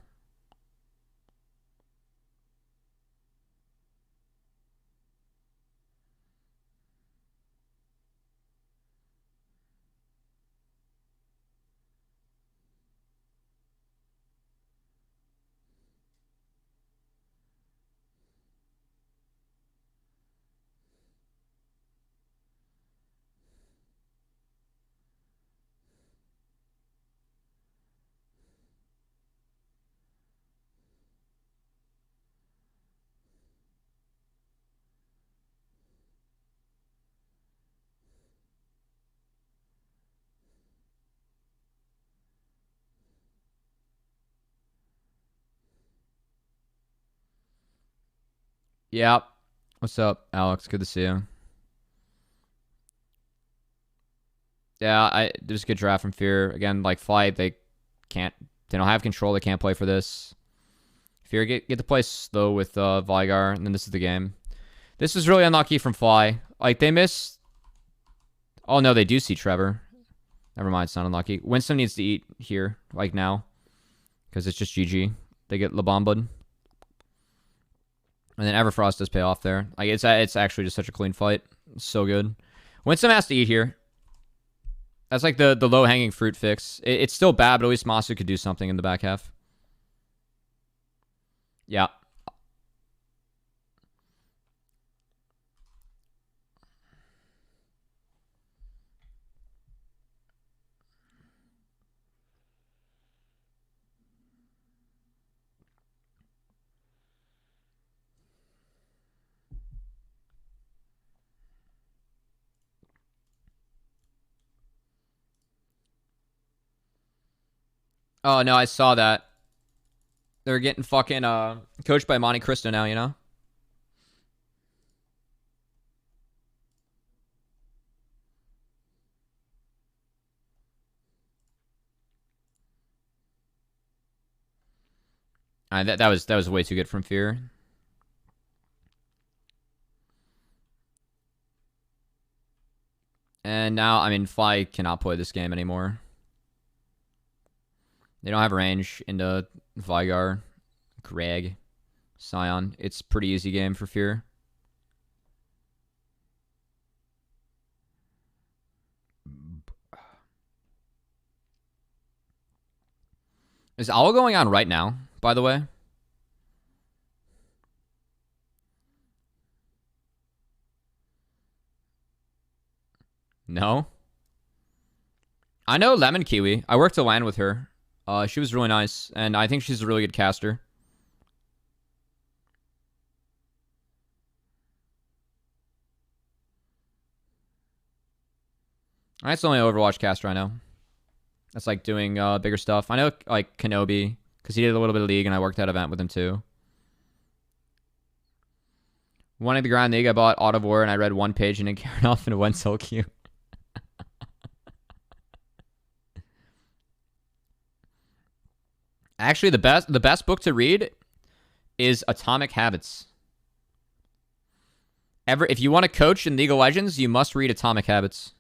Yeah. What's up, Alex? Good to see you. Yeah, there's a good draft from Fear. Again, like Fly, they don't have control. They can't play for this. Fear get to play slow with Vigar, and then this is the game. This is really unlucky from Fly. Like they miss. Oh no, they do see Trevor. Never mind, it's not unlucky. Winston needs to eat here, like now, because it's just GG. They get Labambud. And then Everfrost does pay off there. Like it's actually just such a clean fight. It's so good. Winston has to eat here. That's like the low-hanging fruit fix. It's still bad, but at least Masu could do something in the back half. Yeah. Oh, no, I saw that. They're getting fucking coached by Monte Cristo now, you know? That was way too good from Fear. And now, I mean, Fly cannot play this game anymore. They don't have range into Vigar, Greg, Scion. It's a pretty easy game for Fear. Is Owl going on right now, by the way? No? I know Lemon Kiwi. I worked a LAN with her. She was really nice, and I think she's a really good caster. That's the only Overwatch caster I know. That's like doing bigger stuff. I know like Kenobi, because he did a little bit of League, and I worked that event with him too. One of the Grand League, I bought Auto War, and I read one page and didn't care enough, and it went so cute. Actually, the best book to read is Atomic Habits. If you want to coach in League of Legends, you must read Atomic Habits.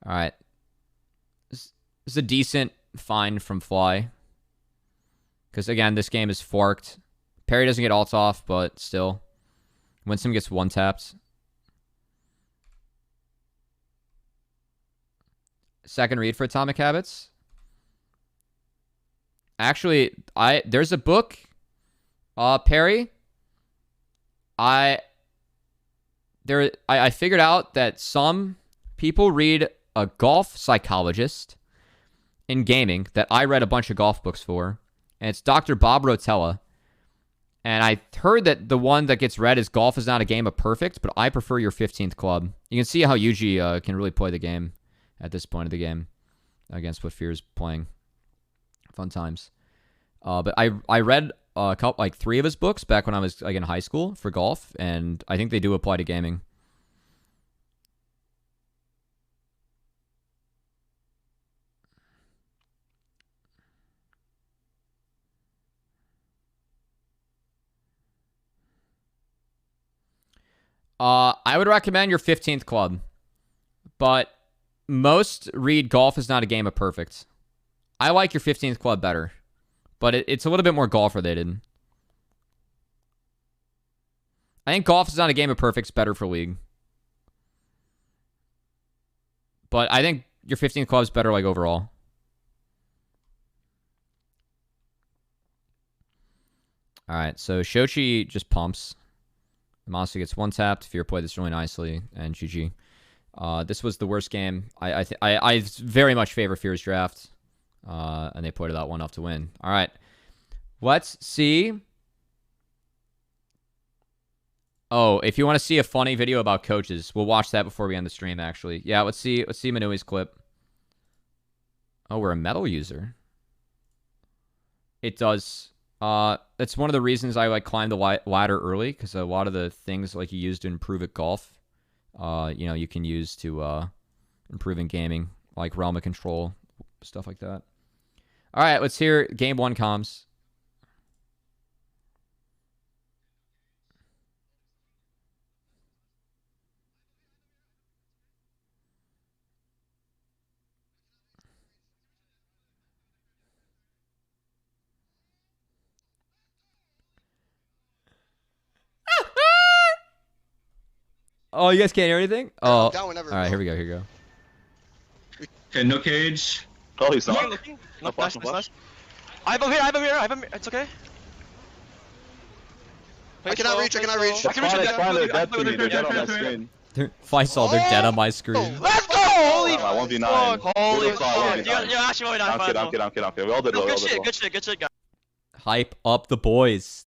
All right. This is a decent find from Fly. Because, again, this game is forked. Parry doesn't get ult off, but still. Winston gets one-tapped. Second read for Atomic Habits. Actually, there's a book, Parry. I figured out that some people read a golf psychologist in gaming that I read a bunch of golf books for, and it's Dr. Bob Rotella. And I heard that the one that gets read is Golf is Not a Game of Perfect, but I prefer Your 15th Club. You can see how Yuji can really play the game at this point of the game against what Fear's playing. Fun times. But I read a couple, like 3 of his books back when I was like in high school for golf, and I think they do apply to gaming. I would recommend Your 15th Club, but most read Golf is Not a Game of Perfect. I like Your 15th Club better, but it's a little bit more golf related. I think Golf is Not a Game of Perfect's better for League. But I think Your 15th Club's better like overall. Alright, so Shochi just pumps. Monster gets one-tapped. Fear played this really nicely, and GG. This was the worst game. I very much favor Fear's draft, and they played that one off to win. All right, let's see. Oh, if you want to see a funny video about coaches, we'll watch that before we end the stream. Actually, yeah, let's see Manui's clip. Oh, we're a metal user. It does. That's one of the reasons I like climb the ladder early, because a lot of the things like you use to improve at golf, you know, you can use to improve in gaming, like realm of control, stuff like that. All right, let's hear game 1 comms. Oh, you guys can't hear anything? Oh, all right, here we go.
Okay, no cage.
Oh, he's not.
No flash, no flash. I have him here. It's okay.
I cannot reach.
I can reach it.
FLYC, they're dead on my screen.
Let's go! Holy
fuck!
1v9. Holy fuck! You're actually 1v9.
I'm kidding. We all did
No,
well.
good shit, guys.
Hype up the boys.